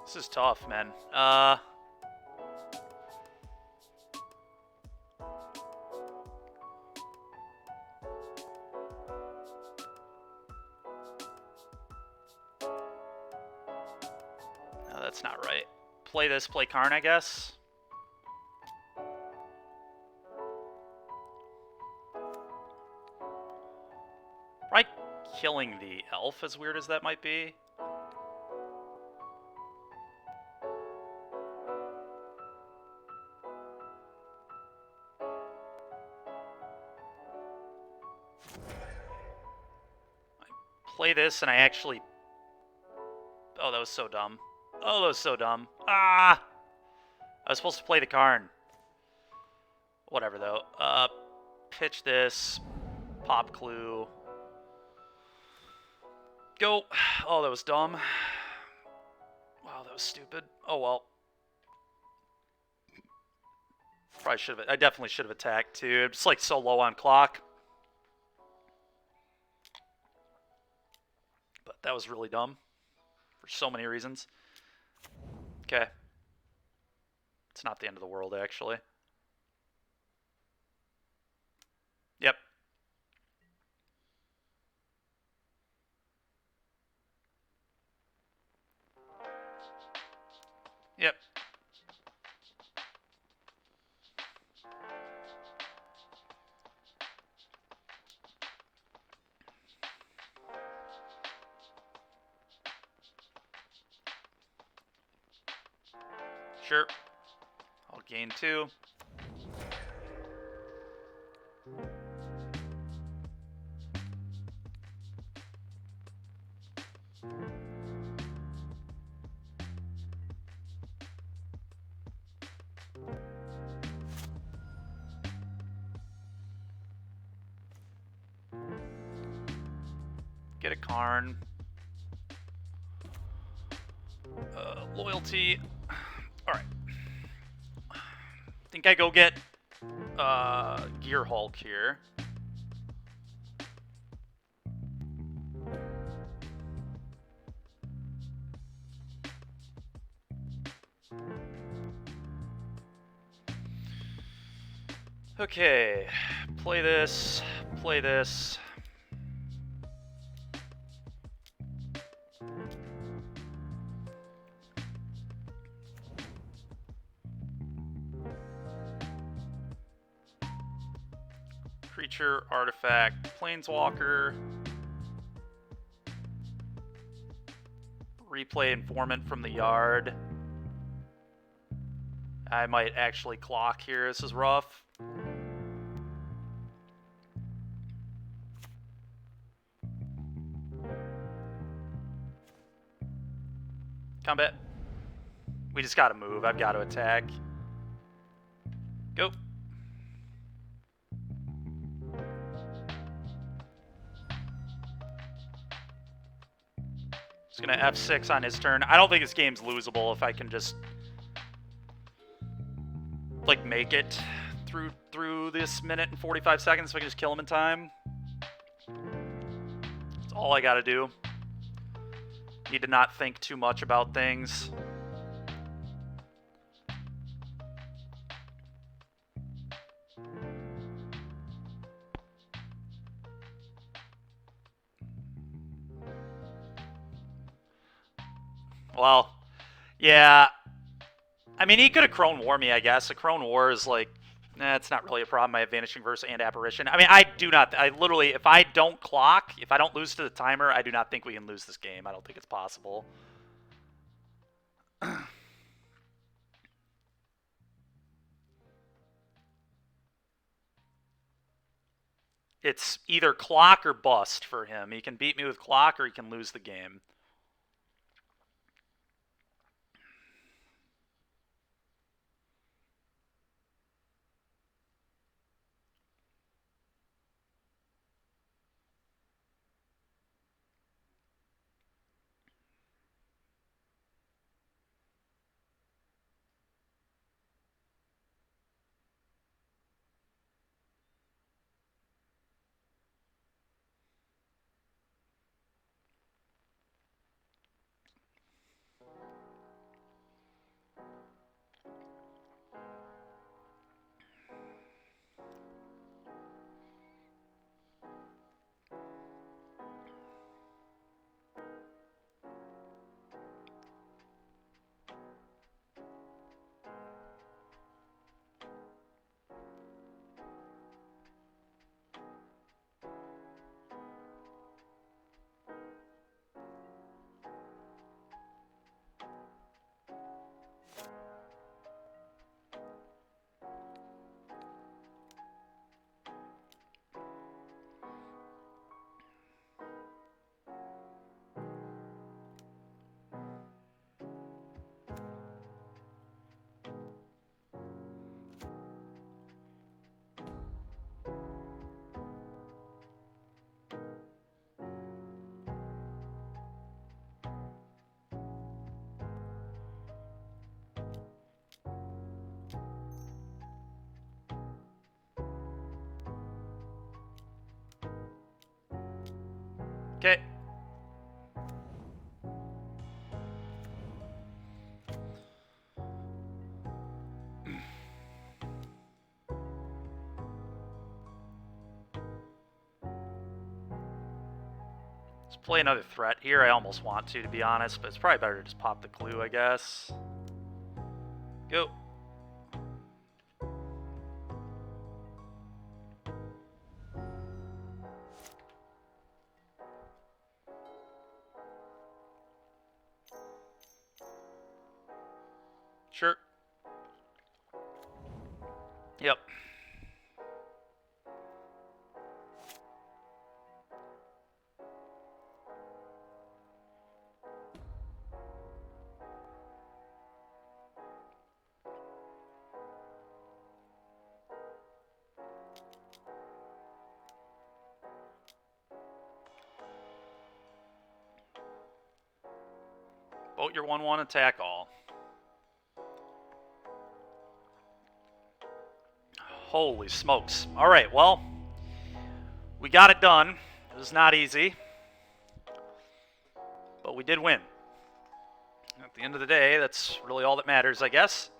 This is tough, man. No, that's not right. Play this, play Karn, I guess. Probably killing the elf, as weird as that might be. Play this, and I actually... Oh, that was so dumb. Oh, that was so dumb. Ah! I was supposed to play the Karn. Whatever, though. Pitch this. Pop Clue. Go. Oh, that was dumb. Wow, that was stupid. Oh, well. Probably should have... I definitely should have attacked, too. I'm just, like, so low on clock. But that was really dumb. For so many reasons. Okay. It's not the end of the world, actually. Yep. Yep. Sure. I'll gain 2. Get a Karn. Loyalty. Alright. I think I go get Gear Hulk here. Okay, play this, play this. Creature, artifact, planeswalker. Replay Informant from the yard. I might actually clock here. This is rough. Combat. We just gotta move. I've got to attack. Go. Just gonna F6 on his turn. I don't think this game's losable if I can just like make it through this minute and 45 seconds so I can just kill him in time. That's all I gotta do. Need to not think too much about things. Well, yeah. I mean, he could have Crone War me, I guess. A Crone War is like, it's not really a problem. I have Vanishing Verse and Apparition. I mean, I literally, if I don't clock, if I don't lose to the timer, I do not think we can lose this game. I don't think it's possible. It's either clock or bust for him. He can beat me with clock or he can lose the game. Okay. Let's play another threat here. I almost want to be honest, but it's probably better to just pop the clue, I guess. Go. Sure. Yep. Vote your 1/1, attack all. Holy smokes. Alright, well, we got it done. It was not easy, but we did win. At the end of the day, that's really all that matters, I guess.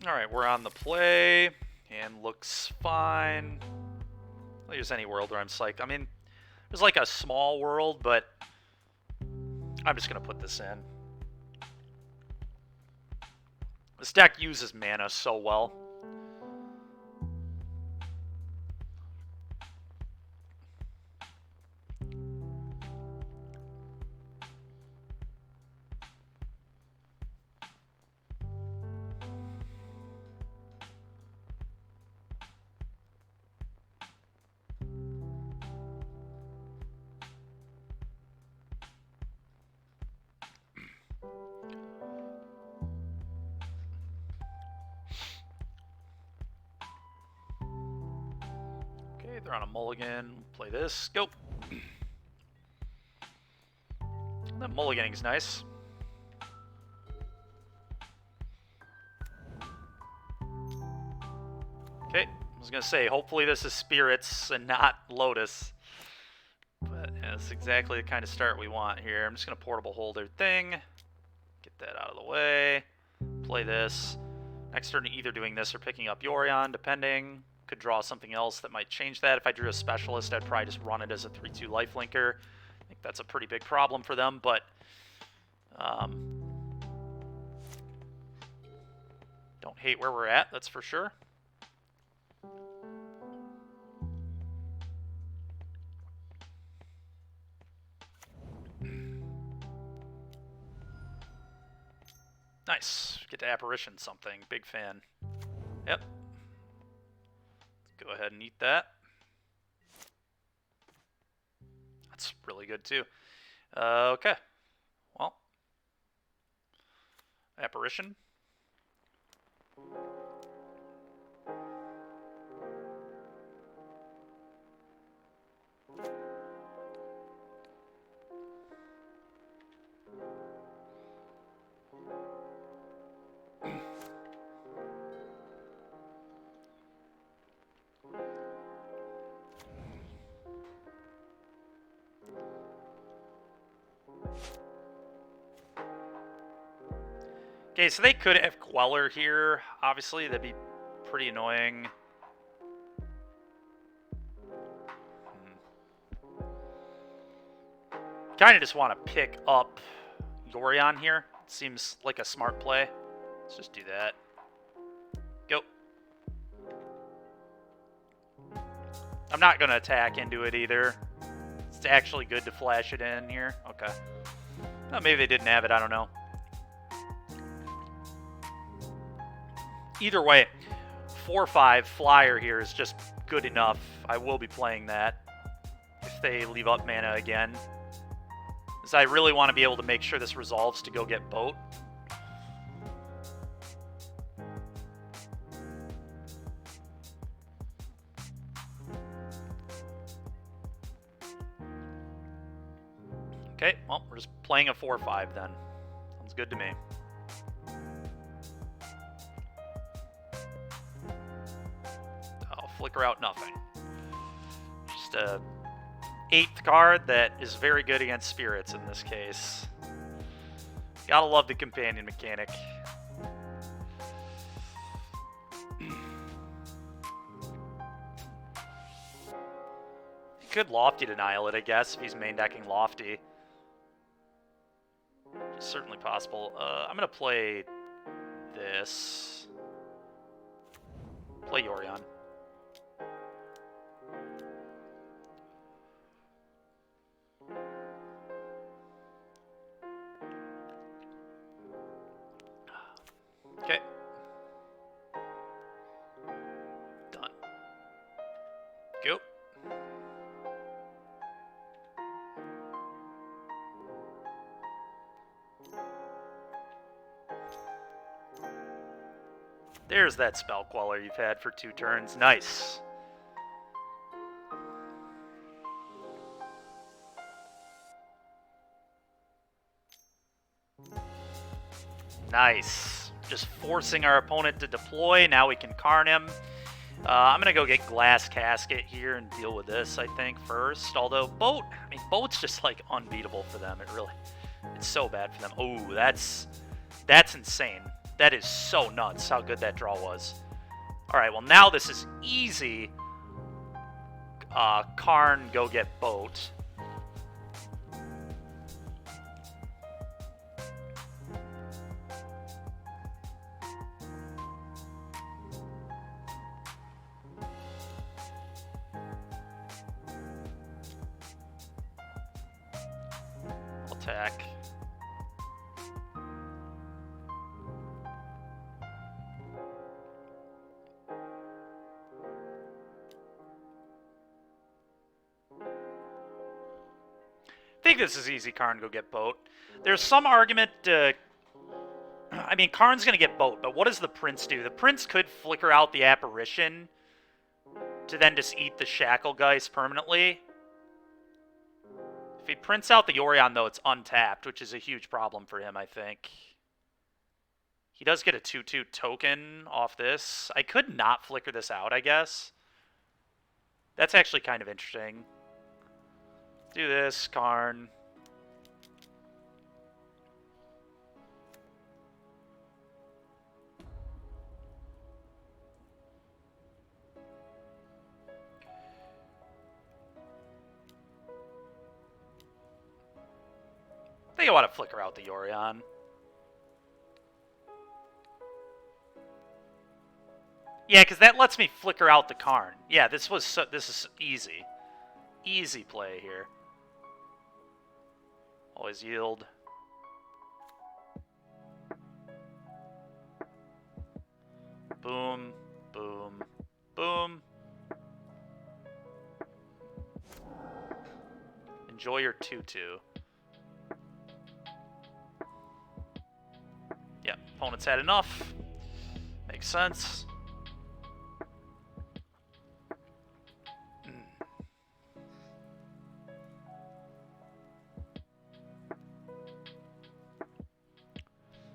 Alright, we're on the play, and looks fine. Well, there's any world where I'm psyched. I mean, there's like a small world, but I'm just going to put this in. This deck uses mana so well. They're on a mulligan. Play this. Go. That mulliganing's nice. Okay. I was going to say, hopefully this is Spirits and not Lotus. But yeah, that's exactly the kind of start we want here. I'm just going to Portable Holder thing. Get that out of the way. Play this. Next turn, either doing this or picking up Yorion, depending. Could draw something else that might change that. If I drew a Specialist, I'd probably just run it as a 3/2 lifelinker. I think that's a pretty big problem for them, but don't hate where we're at, that's for sure. Nice. Get to Apparition something. Big fan. Yep. Go ahead and eat that. That's really good, too. Okay. Well. Apparition. Okay, so they could have Queller here. Obviously, that'd be pretty annoying. Kind of just want to pick up Yorion here. Seems like a smart play. Let's just do that. Go. I'm not going to attack into it either. It's actually good to flash it in here. Okay. Oh, maybe they didn't have it. I don't know. Either way, 4/5 flyer here is just good enough. I will be playing that if they leave up mana again. Because I really want to be able to make sure this resolves to go get Boat. Okay, well, we're just playing a 4/5 then. Sounds good to me. Flicker out nothing. Just a 8th card that is very good against Spirits in this case. Gotta love the companion mechanic. could Lofty Denial it, I guess, if he's main decking Lofty. It's certainly possible. I'm going to play this. Play Yorion. Okay. Done. Go. There's that Spell Queller you've had for 2 turns. Nice. Nice. Just forcing our opponent to deploy. Now we can Karn him. I'm going to go get Glass Casket here and deal with this, I think, first. Although Boat, I mean, Boat's just, like, unbeatable for them. It's so bad for them. Oh, that's insane. That is so nuts how good that draw was. All right, well, now this is easy. Karn, go get Boat. Attack. I think this is easy, Karn, go get Boat. There's some argument, I mean, Karn's going to get Boat, but what does the Prince do? The Prince could flicker out the Apparition to then just eat the Shacklegeist permanently. If he prints out the Yorion, though, it's untapped, which is a huge problem for him, I think. He does get a 2/2 token off this. I could not flicker this out, I guess. That's actually kind of interesting. Do this, Karn. I think I want to flicker out the Yorion. Yeah, because that lets me flicker out the Karn. Yeah, this is easy. Easy play here. Always yield. Boom, boom, boom. Enjoy your 2/2. Yeah, opponent's had enough. Makes sense.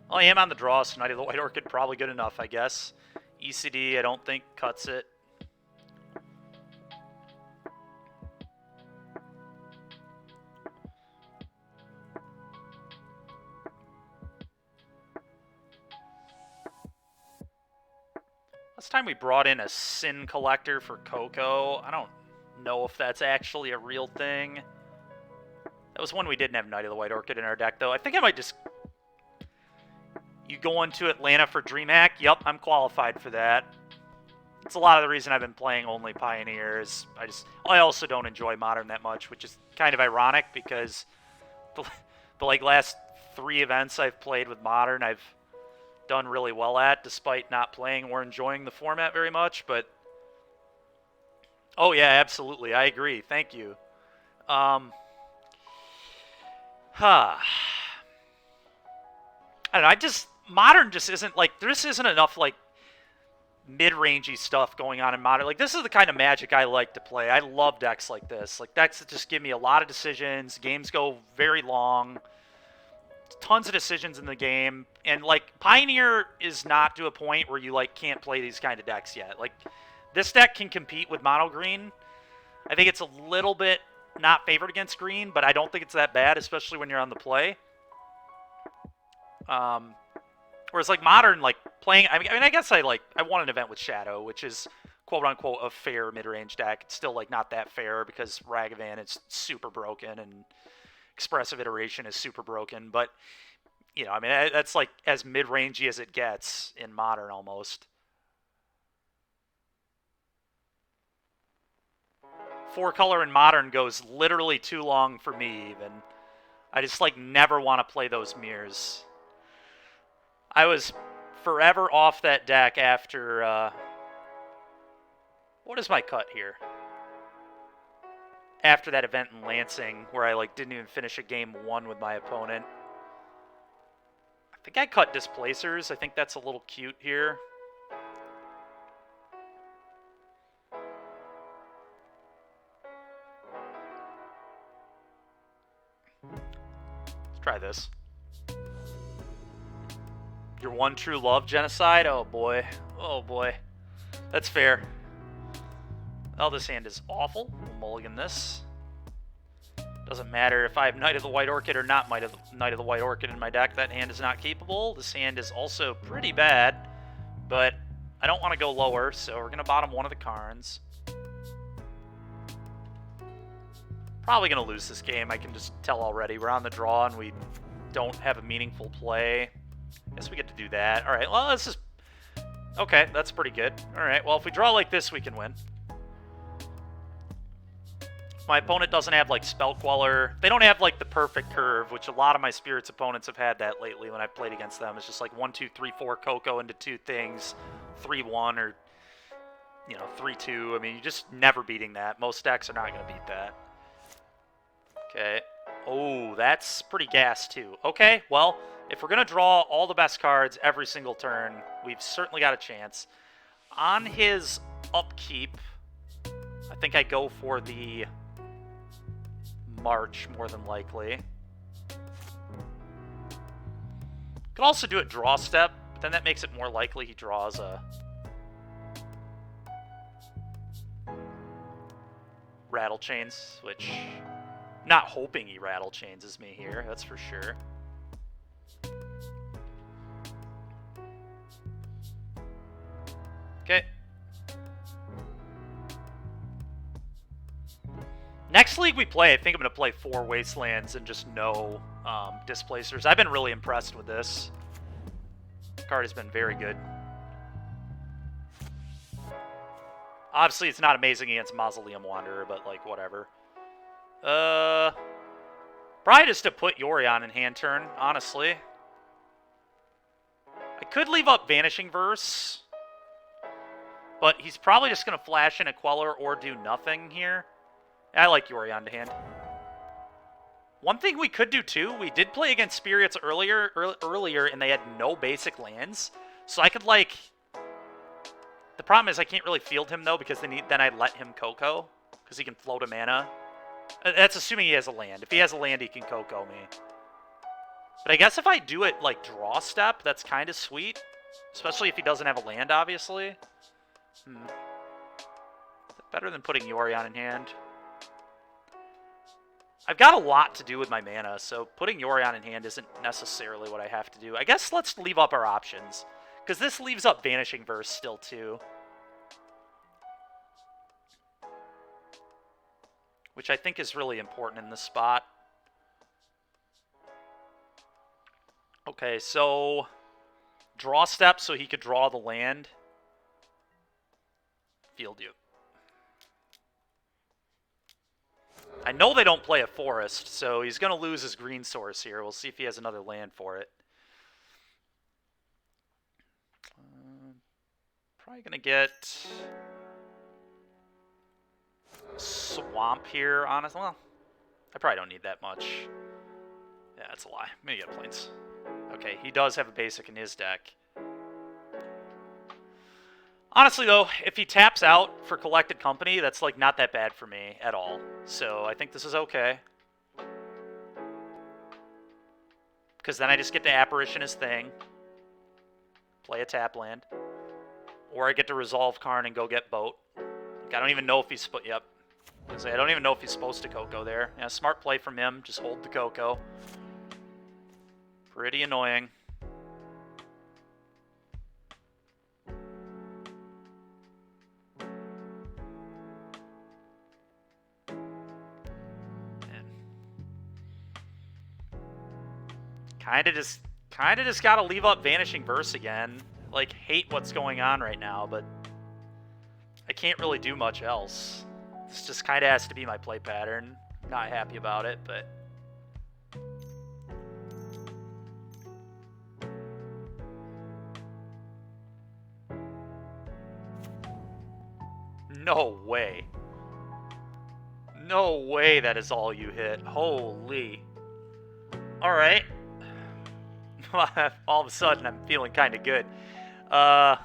Well, I am on the draw, so Knight of the White Orchid, probably good enough, I guess. ECD, I don't think cuts it. Last time we brought in a Sin Collector for Coco. I don't know if that's actually a real thing. That was when we didn't have Knight of the White Orchid in our deck, though. I think I might just... You go into Atlanta for DreamHack? Yup, I'm qualified for that. It's a lot of the reason I've been playing only Pioneers. I also don't enjoy Modern that much, which is kind of ironic because the like last 3 events I've played with Modern, I've done really well at, despite not playing or enjoying the format very much. But oh yeah, absolutely, I agree. Thank you. I don't know. Modern just isn't, like, this isn't enough, like, mid-rangey stuff going on in Modern. Like, this is the kind of Magic I like to play. I love decks like this. Like, decks that just give me a lot of decisions. Games go very long. Tons of decisions in the game. And, like, Pioneer is not to a point where you, like, can't play these kind of decks yet. Like, this deck can compete with Mono Green. I think it's a little bit not favored against Green, but I don't think it's that bad, especially when you're on the play. Whereas, like, Modern, like, playing... I mean, I guess I won an event with Shadow, which is quote-unquote a fair mid-range deck. It's still like not that fair because Ragavan is super broken and Expressive Iteration is super broken. But, you know, I mean, that's like as mid-rangey as it gets in Modern almost. 4-color in Modern goes literally too long for me even. I just like never want to play those mirrors. I was forever off that deck after, what is my cut here? After that event in Lansing, where I like didn't even finish a game 1 with my opponent. I think I cut Displacers. I think that's a little cute here. Let's try this. Your one true love, Genocide? Oh boy. Oh boy. That's fair. Well, this hand is awful. We'll mulligan this. Doesn't matter if I have Knight of the White Orchid or not Knight of the White Orchid in my deck. That hand is not keepable. This hand is also pretty bad, but I don't want to go lower, so we're going to bottom one of the Karns. Probably going to lose this game. I can just tell already. We're on the draw, and we don't have a meaningful play. Guess we get to do that. All right, well, this is... Okay, that's pretty good. All right, well, if we draw like this, we can win. My opponent doesn't have, like, Spell Queller. They don't have, like, the perfect curve, which a lot of my Spirits opponents have had that lately when I've played against them. It's just, like, 1, 2, 3, 4 Coco into 2 things, 3-1, or, you know, 3-2. I mean, you're just never beating that. Most decks are not going to beat that. Okay. Oh, that's pretty gas, too. Okay, well... If we're going to draw all the best cards every single turn, we've certainly got a chance. On his upkeep, I think I go for the March more than likely. Could also do a draw step, but then that makes it more likely he draws a Rattle Chains, which I'm not hoping he Rattle Chains me here, that's for sure. Okay. Next league we play, I think I'm going to play 4 Wastelands and just no Displacers. I've been really impressed with this. This card has been very good. Obviously, it's not amazing against Mausoleum Wanderer, but, like, whatever. Probably just to put Yorion in hand turn, honestly. I could leave up Vanishing Verse. But he's probably just going to flash in a Queller or do nothing here. I like Yorion to hand. One thing we could do, too, we did play against Spirits earlier, and they had no basic lands. So I could, like... The problem is I can't really field him, though, because then I'd let him Coco, because he can float a mana. That's assuming he has a land. If he has a land, he can Coco me. But I guess if I do it, like, draw step, that's kind of sweet. Especially if he doesn't have a land, obviously. Better than putting Yorion in hand. I've got a lot to do with my mana, so putting Yorion in hand isn't necessarily what I have to do. I guess let's leave up our options, because this leaves up Vanishing Verse still, too. Which I think is really important in this spot. Okay, so... Draw step so he could draw the land. Field you. I know they don't play a forest, so he's going to lose his green source here. We'll see if he has another land for it. Probably going to get Swamp here, honestly. Well, I probably don't need that much. Yeah, that's a lie. Maybe get Plains. Okay, he does have a basic in his deck. Honestly, though, if he taps out for Collected Company, that's, like, not that bad for me at all. So I think this is okay. Because then I just get to Apparition his thing. Play a tap land. Or I get to resolve Karn and go get Boat. Like, I don't even know if he's... Yep. I don't even know if he's supposed to Coco there. Yeah, smart play from him. Just hold the Coco. Pretty annoying. Kind of just gotta leave up Vanishing Verse again. Like, hate what's going on right now, but I can't really do much else. This just kind of has to be my play pattern. Not happy about it, but... No way. No way that is all you hit. Holy. Alright. All of a sudden, I'm feeling kind of good. I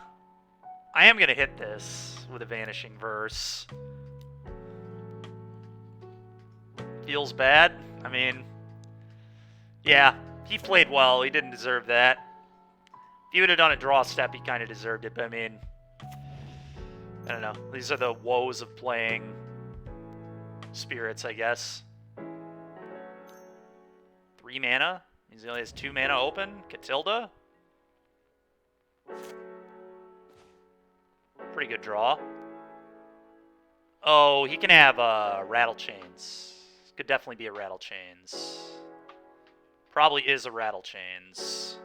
am going to hit this with a Vanishing Verse. Feels bad. I mean, yeah, he played well. He didn't deserve that. If he would have done a draw step, he kind of deserved it. But I mean, I don't know. These are the woes of playing spirits, I guess. 3 mana. He only has 2 mana open. Catilda. Pretty good draw. Oh, he can have Rattle Chains. Could definitely be a Rattle Chains. Probably is a Rattle Chains.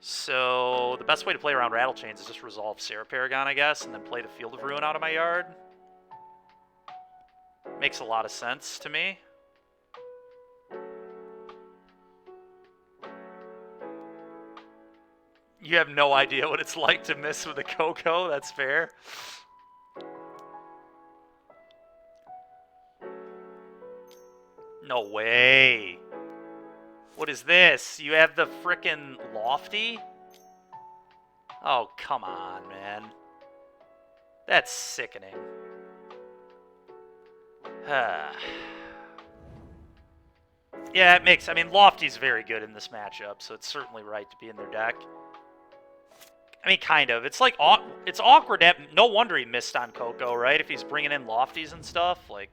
So the best way to play around Rattle Chains is just resolve Serra Paragon, I guess, and then play the Field of Ruin out of my yard. Makes a lot of sense to me. You have no idea what it's like to miss with a Coco. That's fair. No way. What is this? You have the frickin' Lofty? Oh, come on, man. That's sickening. Yeah, it makes... I mean, Lofty's very good in this matchup, so it's certainly right to be in their deck. I mean, kind of. It's like... It's awkward to have... No wonder he missed on Coco, right? If he's bringing in Lofties and stuff, like...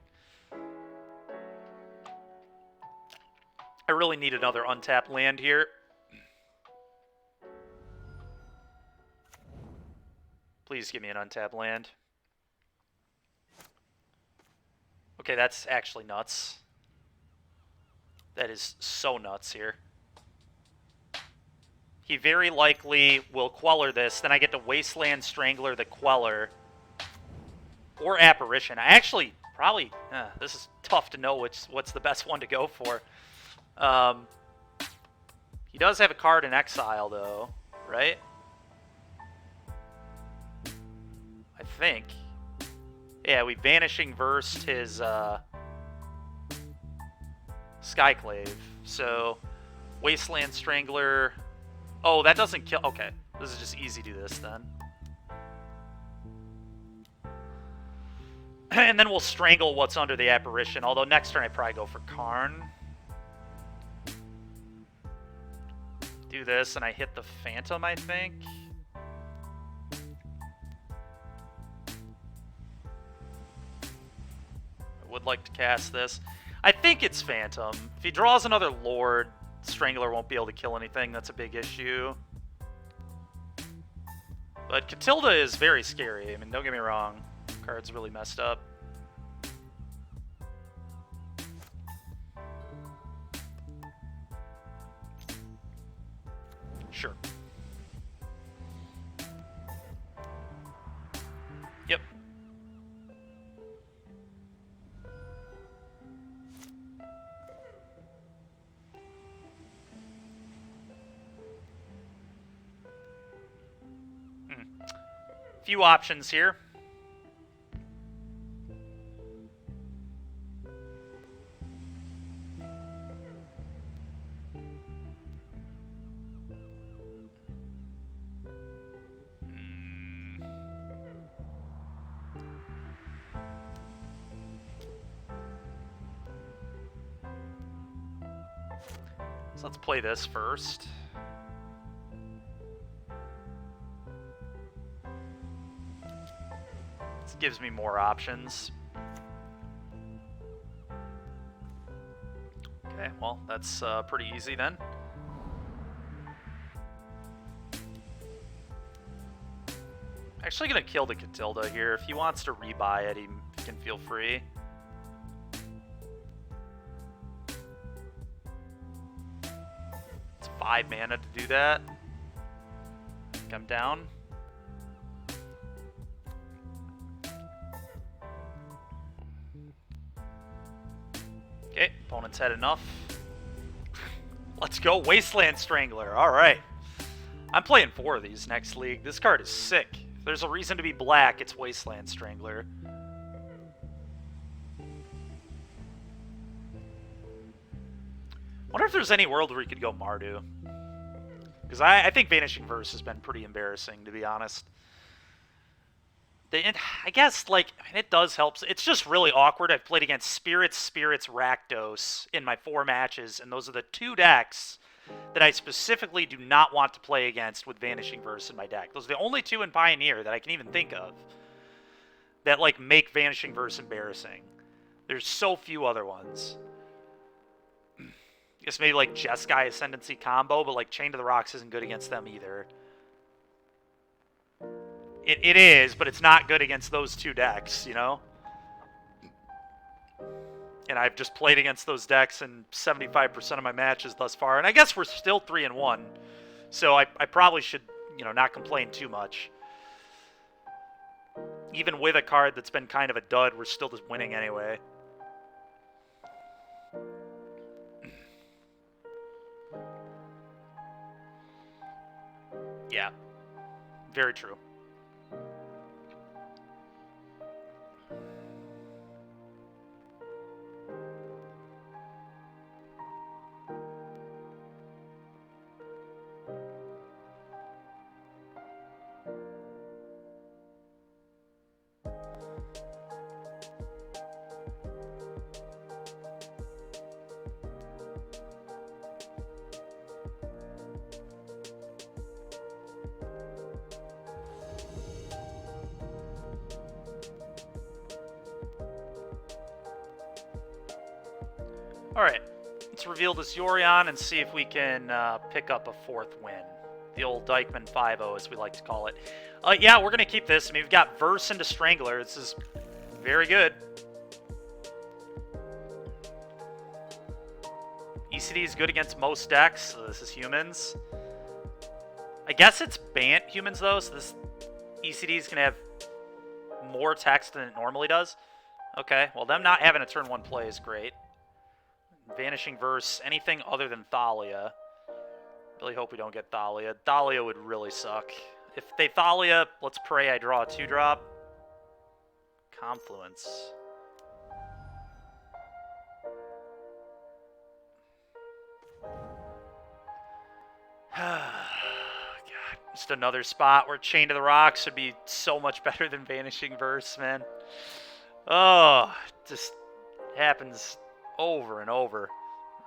I really need another untapped land here. Please give me an untapped land. Okay, that's actually nuts. That is so nuts here. He very likely will Queller this. Then I get to Wasteland Strangler the Queller. Or Apparition. I actually probably... this is tough to know what's the best one to go for. He does have a card in exile, though, right? I think. Yeah, we Vanishing Versed his Skyclave. So, Wasteland Strangler. Oh, that doesn't kill. Okay, this is just easy to do this then. And then we'll Strangle what's under the Apparition. Although next turn I probably go for Karn. Do this, and I hit the Phantom, I think. I would like to cast this. I think it's Phantom. If he draws another Lord, Strangler won't be able to kill anything. That's a big issue. But Catilda is very scary. I mean, don't get me wrong. Card's really messed up. Sure. Yep. Few options here. So let's play this first. This gives me more options. Okay, well, that's pretty easy then. Actually gonna kill the Catilda here. If he wants to rebuy it, he can feel free. 5 mana to do that. I'm down. Okay, opponent's had enough. Let's go, Wasteland Strangler. All right. I'm playing 4 of these next league. This card is sick. If there's a reason to be black, it's Wasteland Strangler. Wonder if there's any world where you could go Mardu. Because I think Vanishing Verse has been pretty embarrassing, to be honest. I guess, like, I mean, it does help. It's just really awkward. I've played against Spirits, Rakdos in my 4 matches, and those are the 2 decks that I specifically do not want to play against with Vanishing Verse in my deck. Those are the only 2 in Pioneer that I can even think of that, like, make Vanishing Verse embarrassing. There's so few other ones. I guess maybe like Jeskai Ascendancy combo, but like Chain to the Rocks isn't good against them either. It is, but it's not good against those 2 decks, you know? And I've just played against those decks in 75% of my matches thus far. And I guess we're still 3-1. So I probably should, you know, not complain too much. Even with a card that's been kind of a dud, we're still just winning anyway. Yeah, very true. Alright, let's reveal this Yorion and see if we can pick up a 4th win. The old Dykeman 5-0, as we like to call it. Yeah, we're going to keep this. I mean, we've got Verse into Strangler. This is very good. ECD is good against most decks, so this is humans. I guess it's Bant humans, though, so this ECD is going to have more text than it normally does. Okay, well, them not having a turn 1 play is great. Vanishing Verse, anything other than Thalia. Really hope we don't get Thalia. Thalia would really suck. If they Thalia, let's pray I draw a 2-drop. Confluence. God, just another spot where Chain to the Rocks would be so much better than Vanishing Verse, man. Oh, just happens over and over.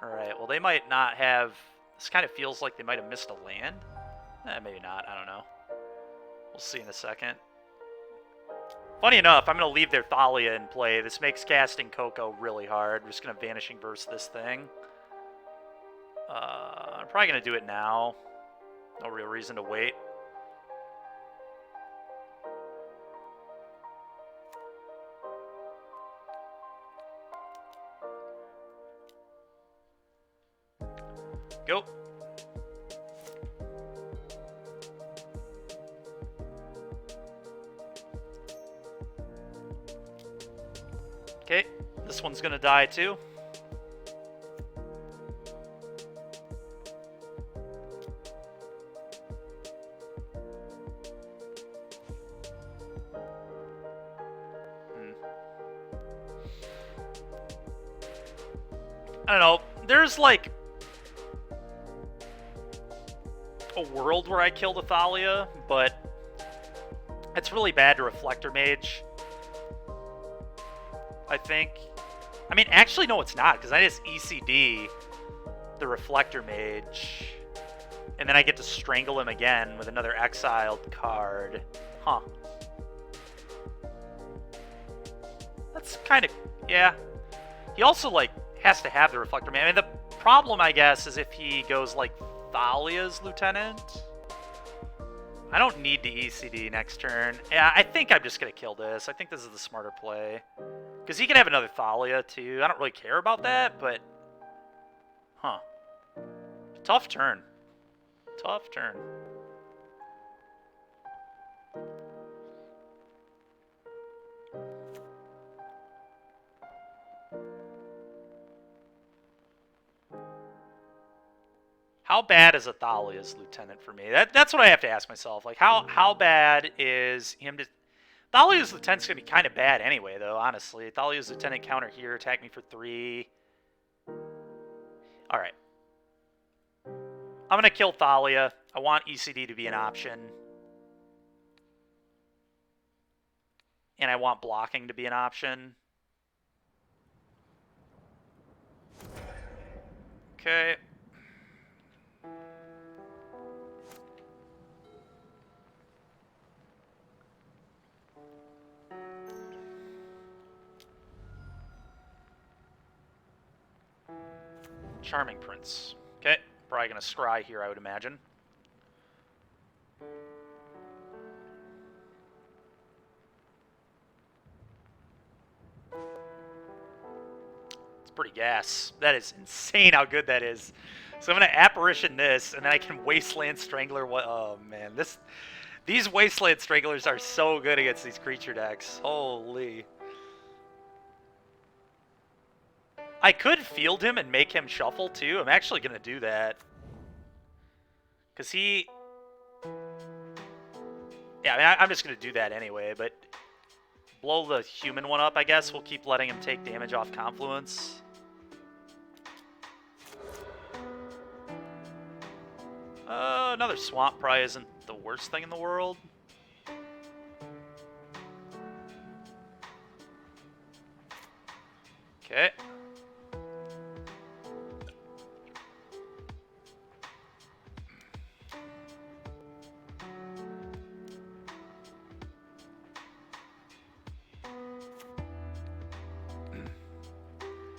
Alright, well, they might not have... This kind of feels like they might have missed a land. Maybe not. I don't know. We'll see in a second. Funny enough, I'm going to leave their Thalia in play. This makes casting Coco really hard. We're just going to Vanishing Verse this thing. I'm probably going to do it now. No real reason to wait. Go. Okay, this one's gonna die too. I don't know. There's like a world where I kill the Thalia, but it's really bad to Reflector Mage, I think. I mean, actually, no, it's not, because I just ECD the Reflector Mage, and then I get to strangle him again with another exiled card. Huh. That's kind of... yeah. He also, like, has to have the Reflector Mage. I mean, the problem, I guess, is if he goes, like, Thalia's Lieutenant. I don't need to ECD next turn. Yeah, I think I'm just going to kill this. I think this is the smarter play. Because he can have another Thalia, too. I don't really care about that, but... huh. Tough turn. Tough turn. How bad is Athalia's lieutenant for me? That's what I have to ask myself. Like, how bad is him to... Thalia's lieutenant's going to be kind of bad anyway, though, honestly. Thalia's lieutenant counter here, attack me for 3. Alright. I'm going to kill Thalia. I want ECD to be an option. And I want blocking to be an option. Okay. Charming Prince. Okay. Probably going to scry here, I would imagine. It's pretty gas. That is insane how good that is. So I'm going to Apparition this, and then I can Wasteland Strangler. Oh, man. These Wasteland Stranglers are so good against these creature decks. Holy. I could field him and make him shuffle, too. I'm actually going to do that. Because he... Yeah, I mean, I'm just going to do that anyway, but... Blow the human one up, I guess. We'll keep letting him take damage off Confluence. Another Swamp probably isn't the worst thing in the world. Okay.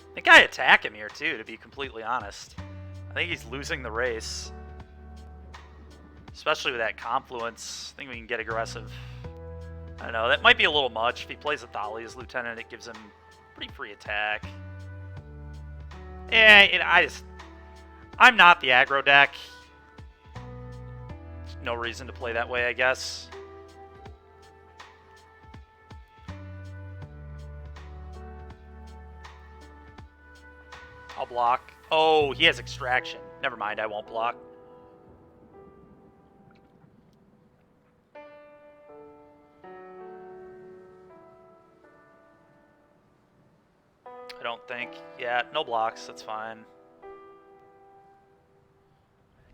I think I attack him here, too, to be completely honest. I think he's losing the race. Especially with that Confluence. I think we can get aggressive. I don't know, that might be a little much. If he plays Athalia's Lieutenant, it gives him pretty free attack. Yeah, I'm not the aggro deck. There's no reason to play that way, I guess. I'll block. Oh, he has Extraction. Never mind, I won't block. I don't think. Yeah, no blocks. That's fine.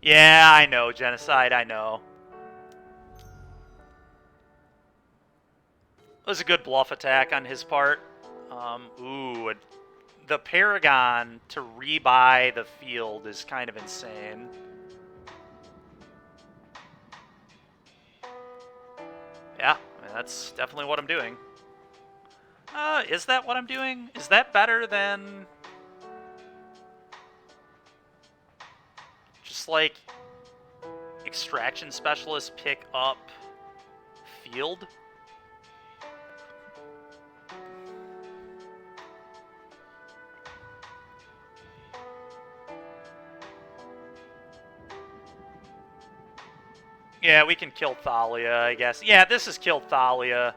Yeah, I know, Genocide. I know. It was a good bluff attack on his part. Ooh, the Paragon to rebuy the field is kind of insane. Yeah, I mean, that's definitely what I'm doing. Is that what I'm doing? Is that better than... just like... Extraction Specialist pick up field? Yeah, we can kill Thalia, I guess. Yeah, this is kill Thalia.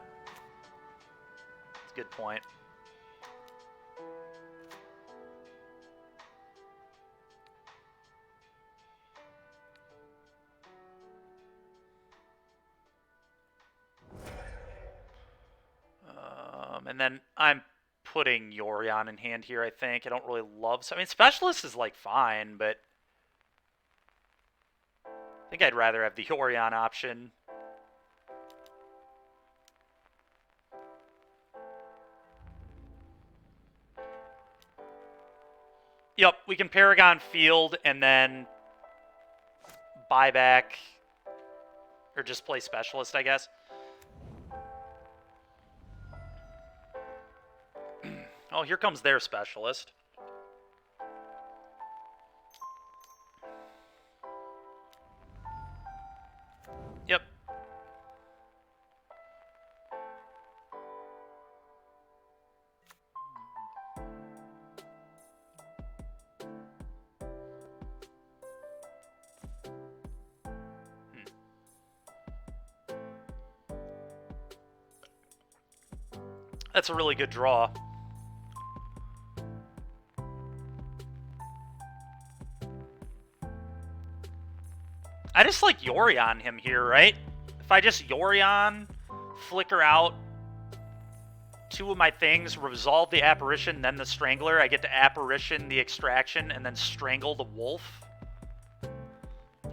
That's a good point. And then I'm putting Yorion in hand here, I think. I don't really love... I mean, Specialist is, like, fine, but... I think I'd rather have the Yorion option. Yep, we can Paragon Field and then buy back... or just play Specialist, I guess. Oh, here comes their Specialist. Yep. That's a really good draw. I just like Yorion him here, right? If I just Yorion, flicker out 2 of my things, resolve the Apparition, then the Strangler, I get to Apparition the Extraction, and then Strangle the Wolf.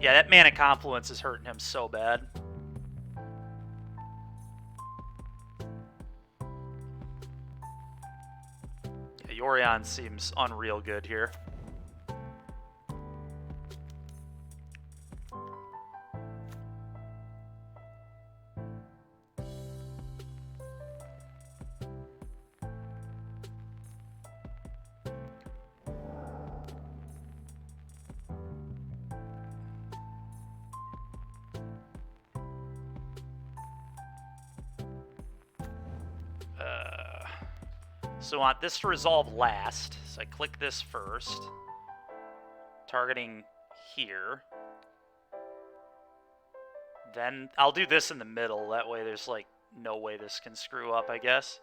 Yeah, that Mana Confluence is hurting him so bad. Yeah, Yorion seems unreal good here. So I want this to resolve last. So I click this first. Targeting here. Then I'll do this in the middle. That way there's like no way this can screw up, I guess.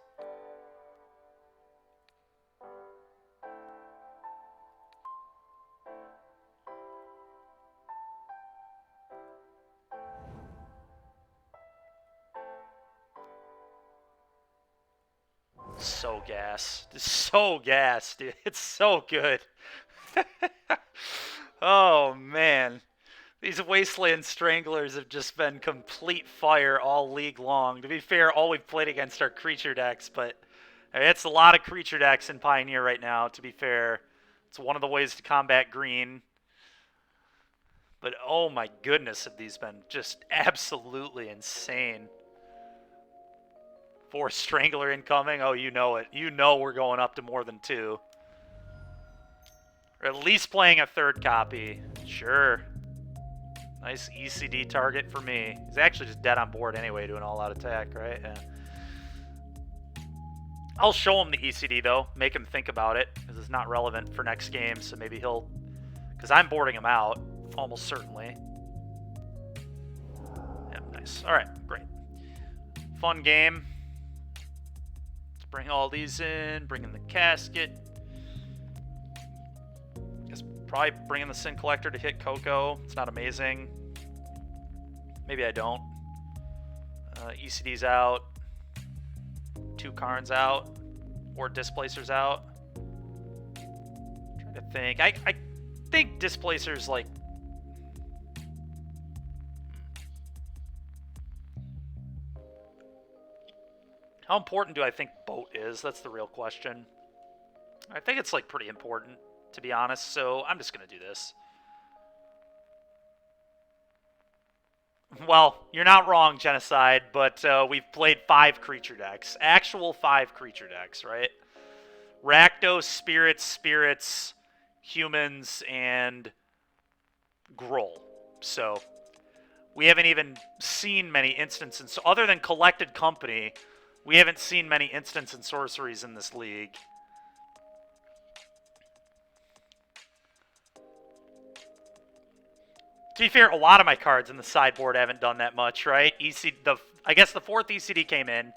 So gas. So gas, dude. It's so good. Oh, man. These Wasteland Stranglers have just been complete fire all league long. To be fair, all we've played against are creature decks, but it's a lot of creature decks in Pioneer right now, to be fair. It's one of the ways to combat green. But oh my goodness, have these been just absolutely insane. 4 Strangler incoming. Oh, you know it. You know we're going up to more than 2. Or at least playing a 3rd copy. Sure. Nice ECD target for me. He's actually just dead on board anyway, doing all-out attack, right? Yeah. I'll show him the ECD, though. Make him think about it, because it's not relevant for next game, so maybe he'll... Because I'm boarding him out, almost certainly. Yeah, nice. All right, great. Fun game. Bring all these in, bring in the casket. Guess probably bring in the Sin Collector to hit Coco. It's not amazing. Maybe I don't. ECD's out. 2 Karns out. Or Displacer's out. Trying to think. I think Displacer's like... How important do I think Boat is? That's the real question. I think it's like pretty important, to be honest, so I'm just going to do this. Well, you're not wrong, Genocide, but we've played 5 creature decks. Actual 5 creature decks, right? Rakdos, Spirits, Humans, and Gruul. So, we haven't even seen many instances. So other than Collected Company... We haven't seen many instants and sorceries in this league. To be fair, a lot of my cards in the sideboard haven't done that much, right? I guess the 4th ECD came in,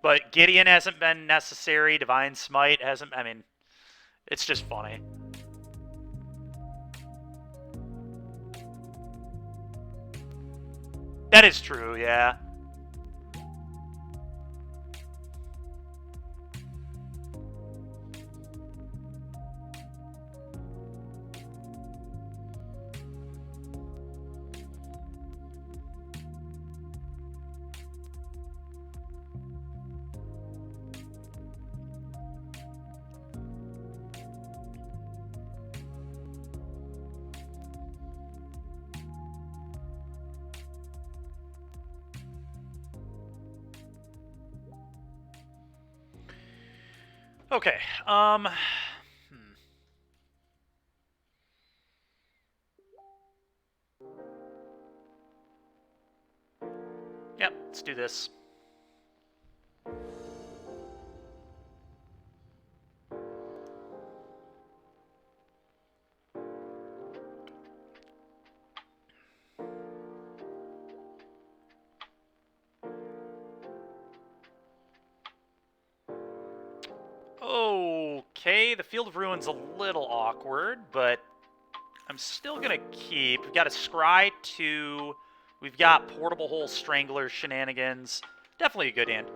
but Gideon hasn't been necessary. Divine Smite hasn't... I mean, it's just funny. That is true, yeah. Okay, Yep, let's do this. Okay, the Field of Ruin's a little awkward, but I'm still going to keep. We've got a Scry 2. We've got Portable Hole Strangler shenanigans. Definitely a good hand.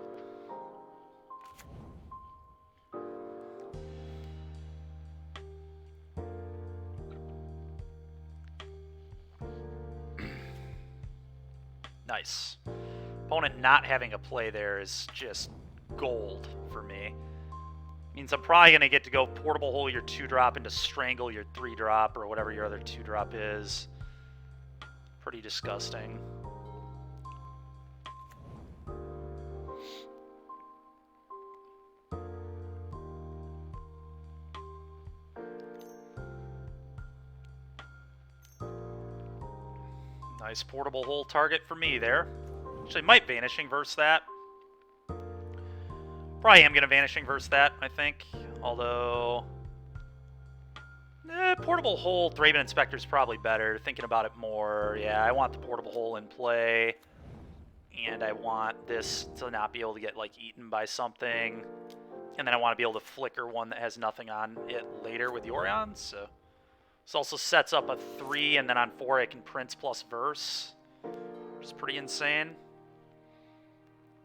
Nice. Opponent not having a play there is just gold for me. Means I'm probably going to get to go Portable Hole your 2-drop into Strangle your 3-drop or whatever your other 2-drop is. Pretty disgusting. Nice Portable Hole target for me there. Actually, might Vanishing verse that. Probably am going to Vanishing verse that, I think. Although... Portable Hole, Thraben Inspector is probably better. Thinking about it more, yeah, I want the Portable Hole in play. And I want this to not be able to get, like, eaten by something. And then I want to be able to flicker one that has nothing on it later with Yorion, so... This also sets up a 3, and then on 4 I can Prince plus Verse, which is pretty insane.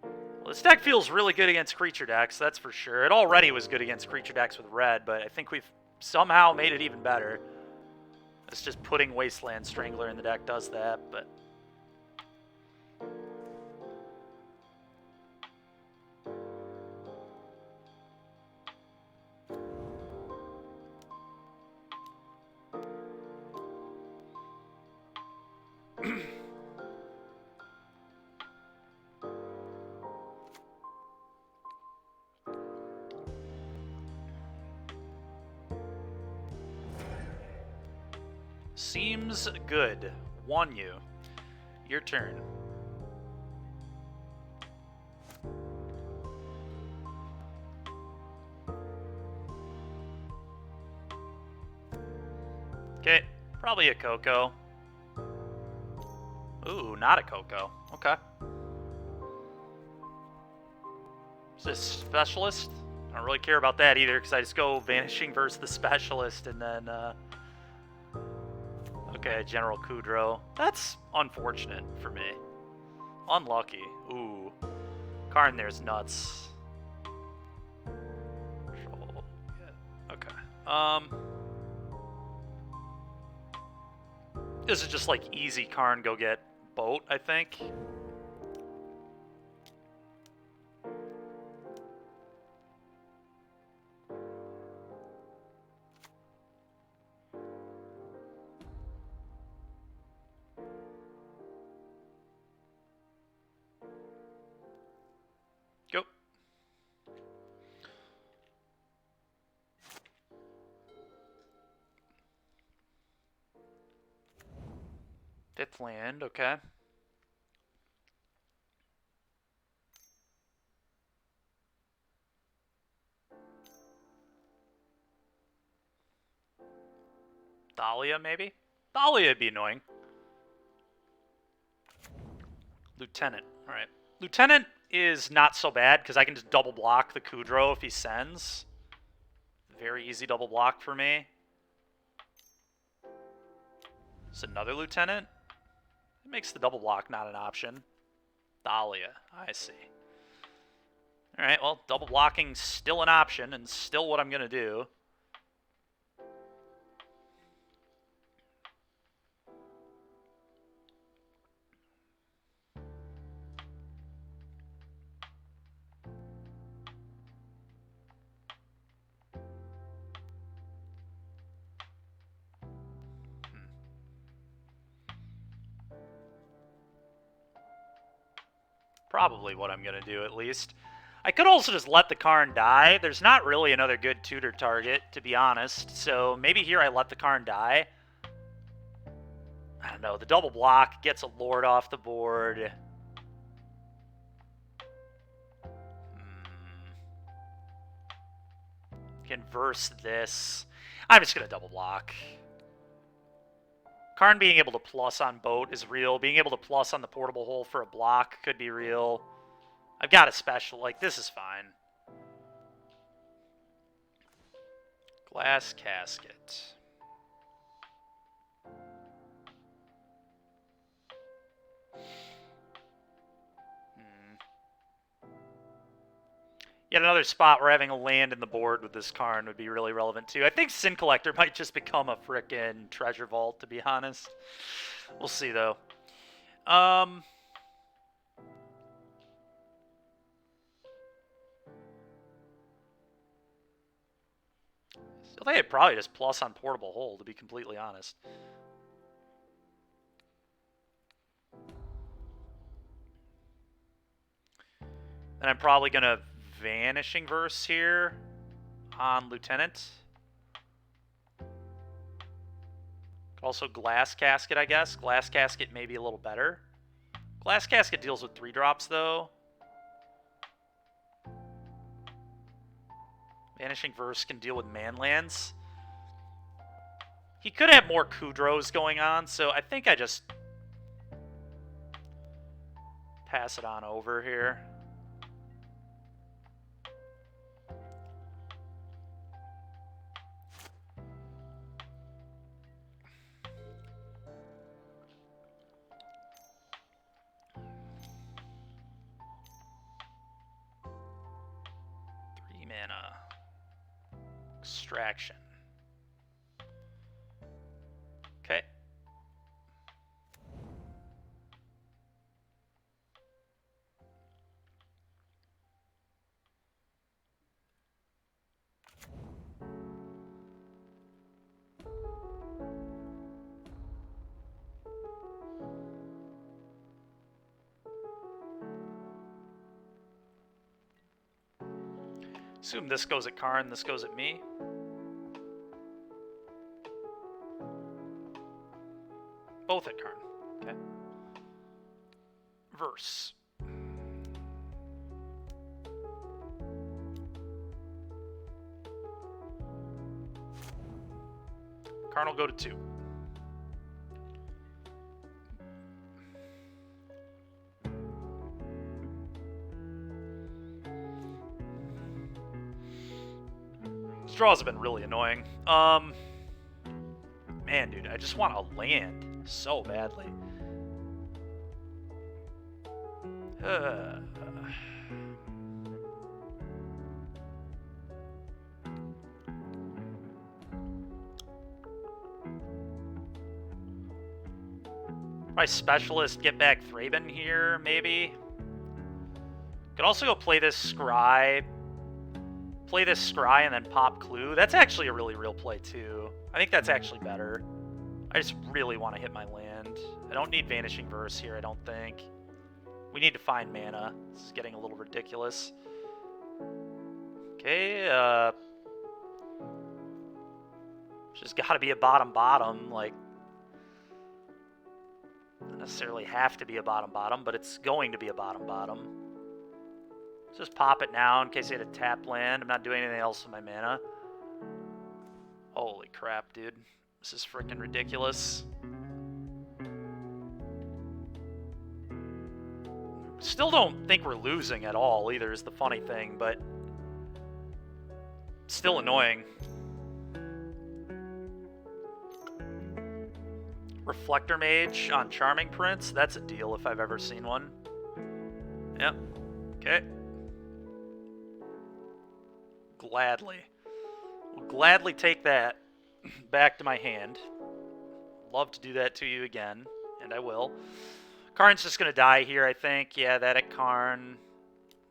Well, this deck feels really good against creature decks, that's for sure. It already was good against creature decks with red, but I think we've somehow made it even better. It's just putting Wasteland Strangler in the deck does that, but... Seems good. Won you. Your turn. Okay, probably a Coco. Ooh, not a Coco. Okay. Is this Specialist? I don't really care about that either, because I just go Vanishing versus the Specialist, and then, okay, General Kudrow. That's unfortunate for me. Unlucky. Ooh. Karn there's nuts. Control. Yeah. Okay. This is just like easy Karn go get boat, I think. Go. Fifth land, okay. Thalia, maybe? Thalia would be annoying. Lieutenant, alright. Lieutenant is not so bad, because I can just double block the Kudrow if he sends. Very easy double block for me. It's another Lieutenant? It makes the double block not an option. Thalia, I see. Alright, well, double blocking still an option, and still what I'm going to do. Probably what I'm going to do, at least. I could also just let the Karn die. There's not really another good tutor target, to be honest. So maybe here I let the Karn die. I don't know. The double block gets a Lord off the board. Can verse this. I'm just going to double block. Karn being able to plus on boat is real. Being able to plus on the Portable Hole for a block could be real. I've got a special. Like, this is fine. Glass Casket. Yet another spot where having a land in the board with this Karn would be really relevant too. I think Sin Collector might just become a frickin' treasure vault, to be honest. We'll see though. Still think I'd probably just plus on Portable Hole, to be completely honest. And I'm probably gonna Vanishing Verse here on Lieutenant. Also Glass Casket, I guess. Glass Casket may be a little better. Glass Casket deals with 3-drops, though. Vanishing Verse can deal with manlands. He could have more Kudros going on, so I think I just pass it on over here. Extraction. Okay. Assume this goes at Karn, this goes at me. Both at Karn. Okay. Verse. Karn will go to 2. These draws have been really annoying. Man, dude, I just want a land so badly. My Specialist, get back Thraben here, maybe. Could also go play this Scry. Play this Scry and then pop Clue. That's actually a really real play, too. I think that's actually better. I just really want to hit my land. I don't need Vanishing Verse here, I don't think. We need to find mana. This is getting a little ridiculous. Okay, just gotta be a bottom, like... Not necessarily have to be a bottom, but it's going to be a bottom. Let's just pop it now in case I hit a tap land. I'm not doing anything else with my mana. Holy crap, dude. This is freaking ridiculous. Still don't think we're losing at all either is the funny thing, but still annoying. Reflector Mage on Charming Prince. That's a deal if I've ever seen one. Yep. Okay. Gladly. Will gladly take that back to my hand. Love to do that to you again, and I will. Karn's just going to die here, I think. Yeah, that at Karn.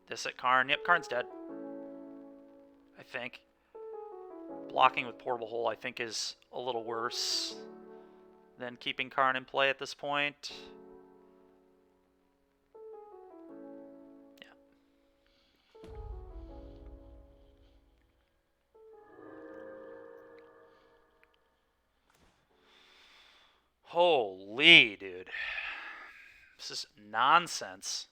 This at Karn. Yep, Karn's dead. I think. Blocking with Portable Hole, I think, is a little worse than keeping Karn in play at this point. Yeah. Holy, dude. This is nonsense.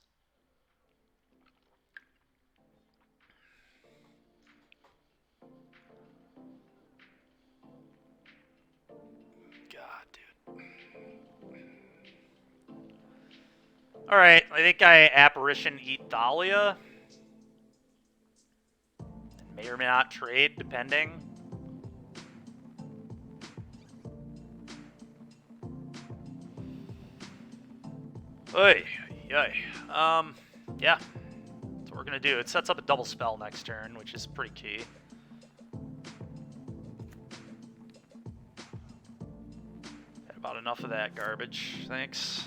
Alright, I think I Apparition eat Thalia. May or may not trade, depending. Oy, yay. Yeah. That's what we're gonna do. It sets up a double spell next turn, which is pretty key. Had about enough of that garbage. Thanks.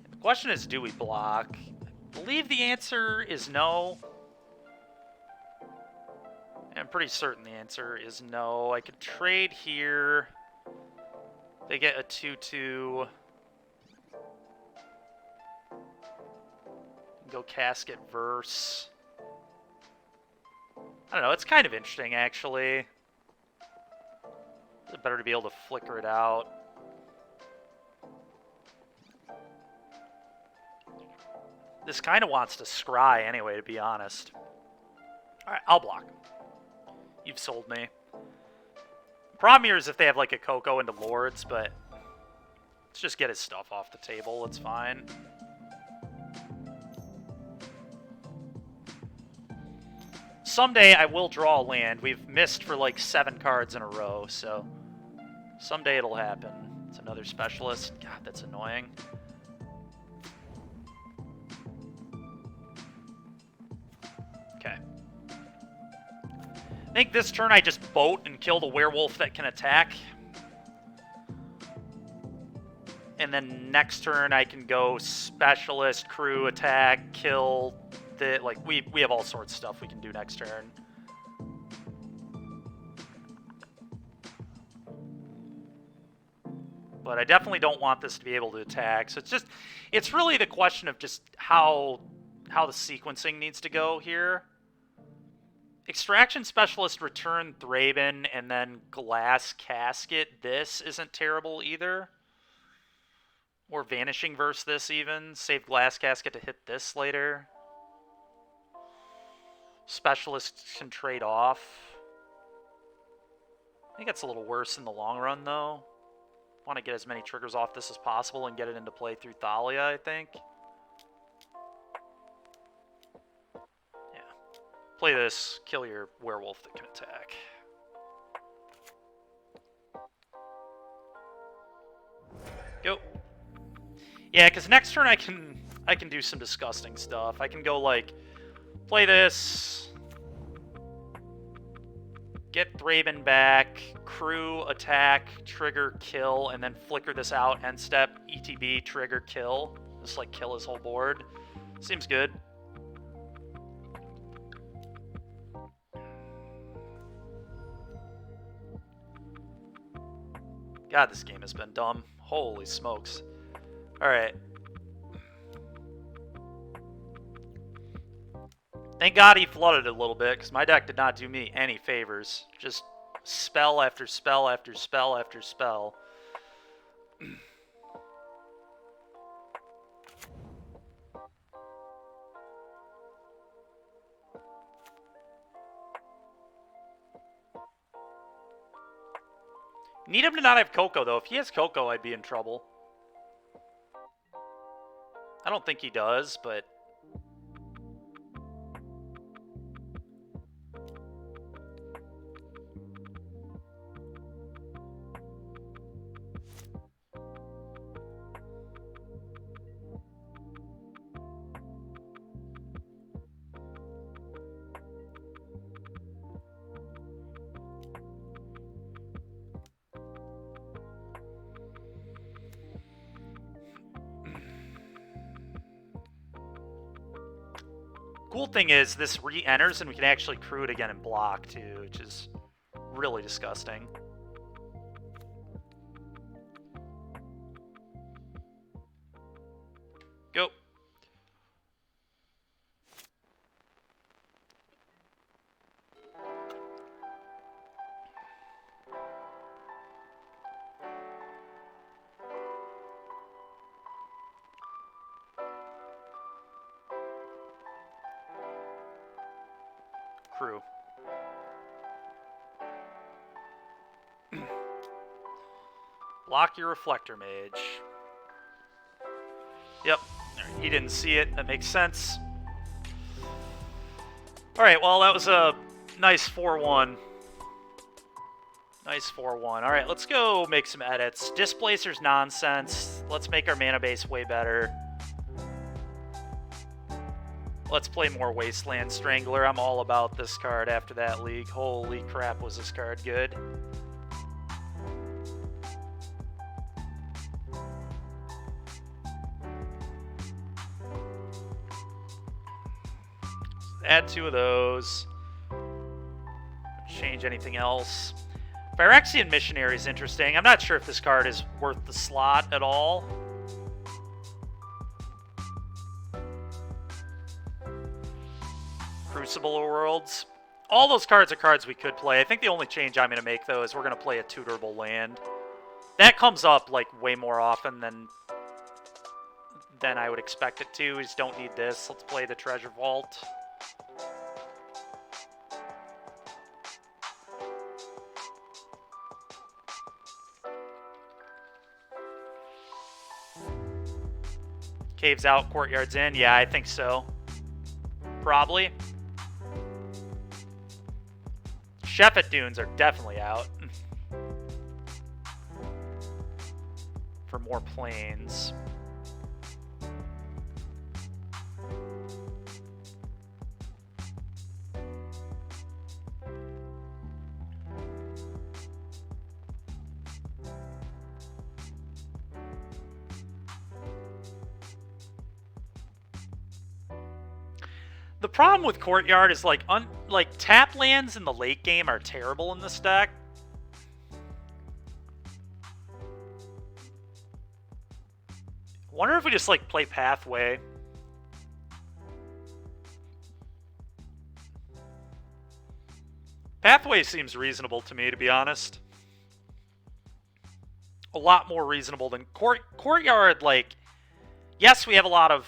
The question is, do we block? I believe the answer is no. I'm pretty certain the answer is no. I could trade here. They get a 2/2. Go Casket Verse. I don't know. It's kind of interesting, actually. It's better to be able to flicker it out. This kind of wants to scry anyway, to be honest. Alright, I'll block. You've sold me. Problem here is if they have like a Coco into Lords, but let's just get his stuff off the table. It's fine. Someday I will draw a land. We've missed for like 7 cards in a row, so someday it'll happen. It's another specialist. God, that's annoying. Okay. I think this turn I just boat and kill the werewolf that can attack. And then next turn I can go specialist, crew, attack, kill. Like we have all sorts of stuff we can do next turn. But I definitely don't want this to be able to attack. So it's really the question of just how the sequencing needs to go here. Extraction Specialist, return Thraben, and then Glass Casket. This isn't terrible either. Or Vanishing Verse this even. Save Glass Casket to hit this later. Specialists can trade off. I think that's a little worse in the long run, though. Want to get as many triggers off this as possible and get it into play through Thalia, I think. Yeah. Play this, kill your werewolf that can attack. Go. Yeah, because next turn I can do some disgusting stuff. I can go like play this, get Thraben back, crew, attack, trigger, kill, and then flicker this out, end step, ETB, trigger, kill. Just like kill his whole board. Seems good. God, this game has been dumb. Holy smokes. Alright. Thank God he flooded a little bit, because my deck did not do me any favors. Just spell after spell after spell after spell. Need him to not have Coco, though. If he has Coco, I'd be in trouble. I don't think he does, but... Cool thing is this re-enters and we can actually crew it again and block too, which is really disgusting. Go. Crew. Block your Reflector Mage. Yep. He didn't see it. That makes sense. Alright, well, that was a nice 4-1. Nice 4-1. Alright, let's go make some edits. Displacer's nonsense. Let's make our mana base way better. Let's play more Wasteland Strangler. I'm all about this card after that league. Holy crap, was this card good. Add 2 of those. Change anything else. Phyrexian Missionary is interesting. I'm not sure if this card is worth the slot at all. Crucible of Worlds. All those cards are cards we could play. I think the only change I'm going to make, though, is we're going to play a tutorable land. That comes up, like, way more often than I would expect it to. We just don't need this. Let's play the Treasure Vault. Caves out, Courtyard's in. Yeah, I think so. Probably. Shephet Dunes are definitely out. For more planes. The problem with Courtyard is like tap lands in the late game are terrible in this deck. Wonder if we just like play Pathway. Pathway seems reasonable to me, to be honest. A lot more reasonable than Courtyard. Like, yes, we have a lot of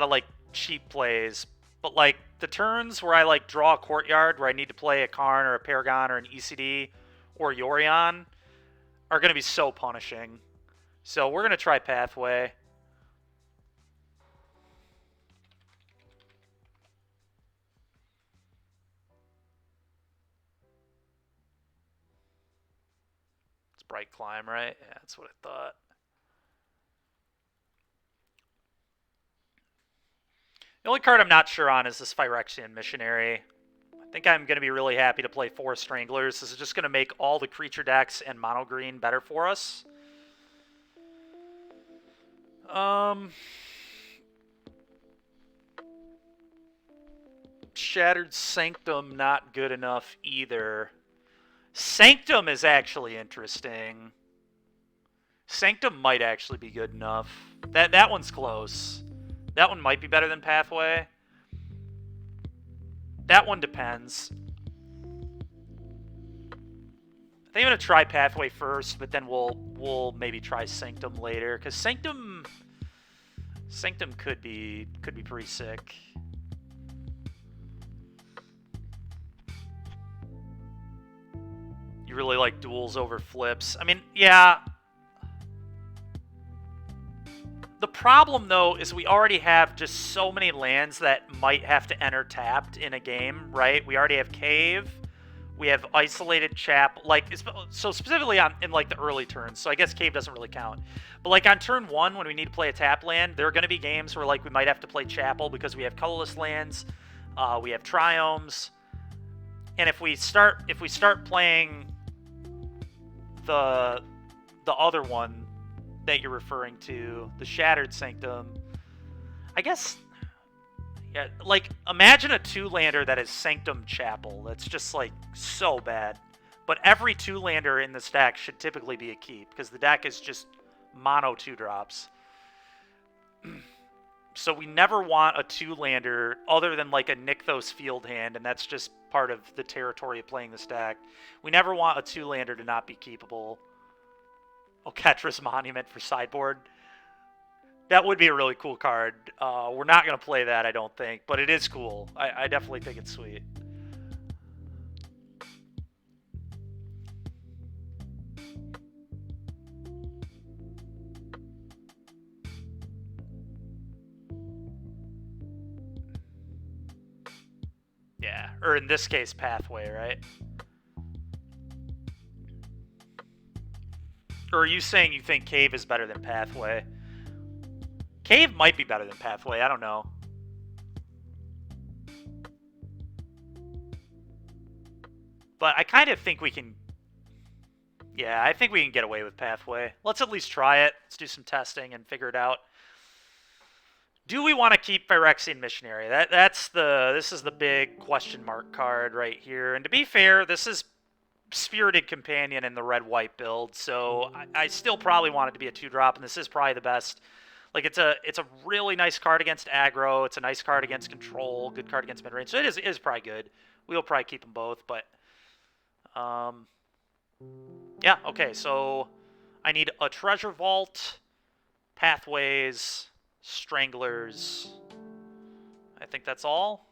like cheap plays. But, like, the turns where I, like, draw a Courtyard, where I need to play a Karn or a Paragon or an ECD or Yorion, are going to be so punishing. So we're going to try Pathway. It's Bright Climb, right? Yeah, that's what I thought. The only card I'm not sure on is this Phyrexian Missionary. I think I'm going to be really happy to play 4 Stranglers. This is just going to make all the creature decks and mono green better for us. Shattered Sanctum, not good enough either. Sanctum is actually interesting. Sanctum might actually be good enough. That one's close. That one might be better than Pathway. That one depends. I think I'm gonna try Pathway first, but then we'll maybe try Sanctum later, because Sanctum could be pretty sick. You really like duels over flips. I mean, yeah. The problem, though, is we already have just so many lands that might have to enter tapped in a game, right? We already have Cave. We have Isolated Chapel. Like, so specifically in, like, the early turns. So I guess Cave doesn't really count. But, like, on turn 1, when we need to play a tap land, there are going to be games where, like, we might have to play Chapel because we have colorless lands. We have Triomes. And if we start playing the other one that you're referring to, the Shattered Sanctum, I guess, yeah, like, imagine a 2-lander that is Sanctum Chapel. That's just, like, so bad. But every 2-lander in this deck should typically be a keep, because the deck is just mono 2-drops. So we never want a 2-lander other than, like, a Nykthos Field Hand, and that's just part of the territory of playing this deck. We never want a 2-lander to not be keepable. Oketra's Monument for sideboard. That would be a really cool card. We're not going to play that, I don't think, but it is cool. I definitely think it's sweet. Yeah, or in this case, Pathway, right? Or are you saying you think Cave is better than Pathway? Cave might be better than Pathway, I don't know. But I kind of think we can... Yeah, I think we can get away with Pathway. Let's at least try it. Let's do some testing and figure it out. Do we want to keep Phyrexian Missionary? This is the big question mark card right here. And to be fair, this is Spirited Companion in the red-white build, so I still probably want it to be a 2-drop, and this is probably the best. Like, it's a really nice card against aggro. It's a nice card against control. Good card against mid-range. So it is probably good. We'll probably keep them both, but... yeah, okay, so I need a Treasure Vault, Pathways, Stranglers. I think that's all.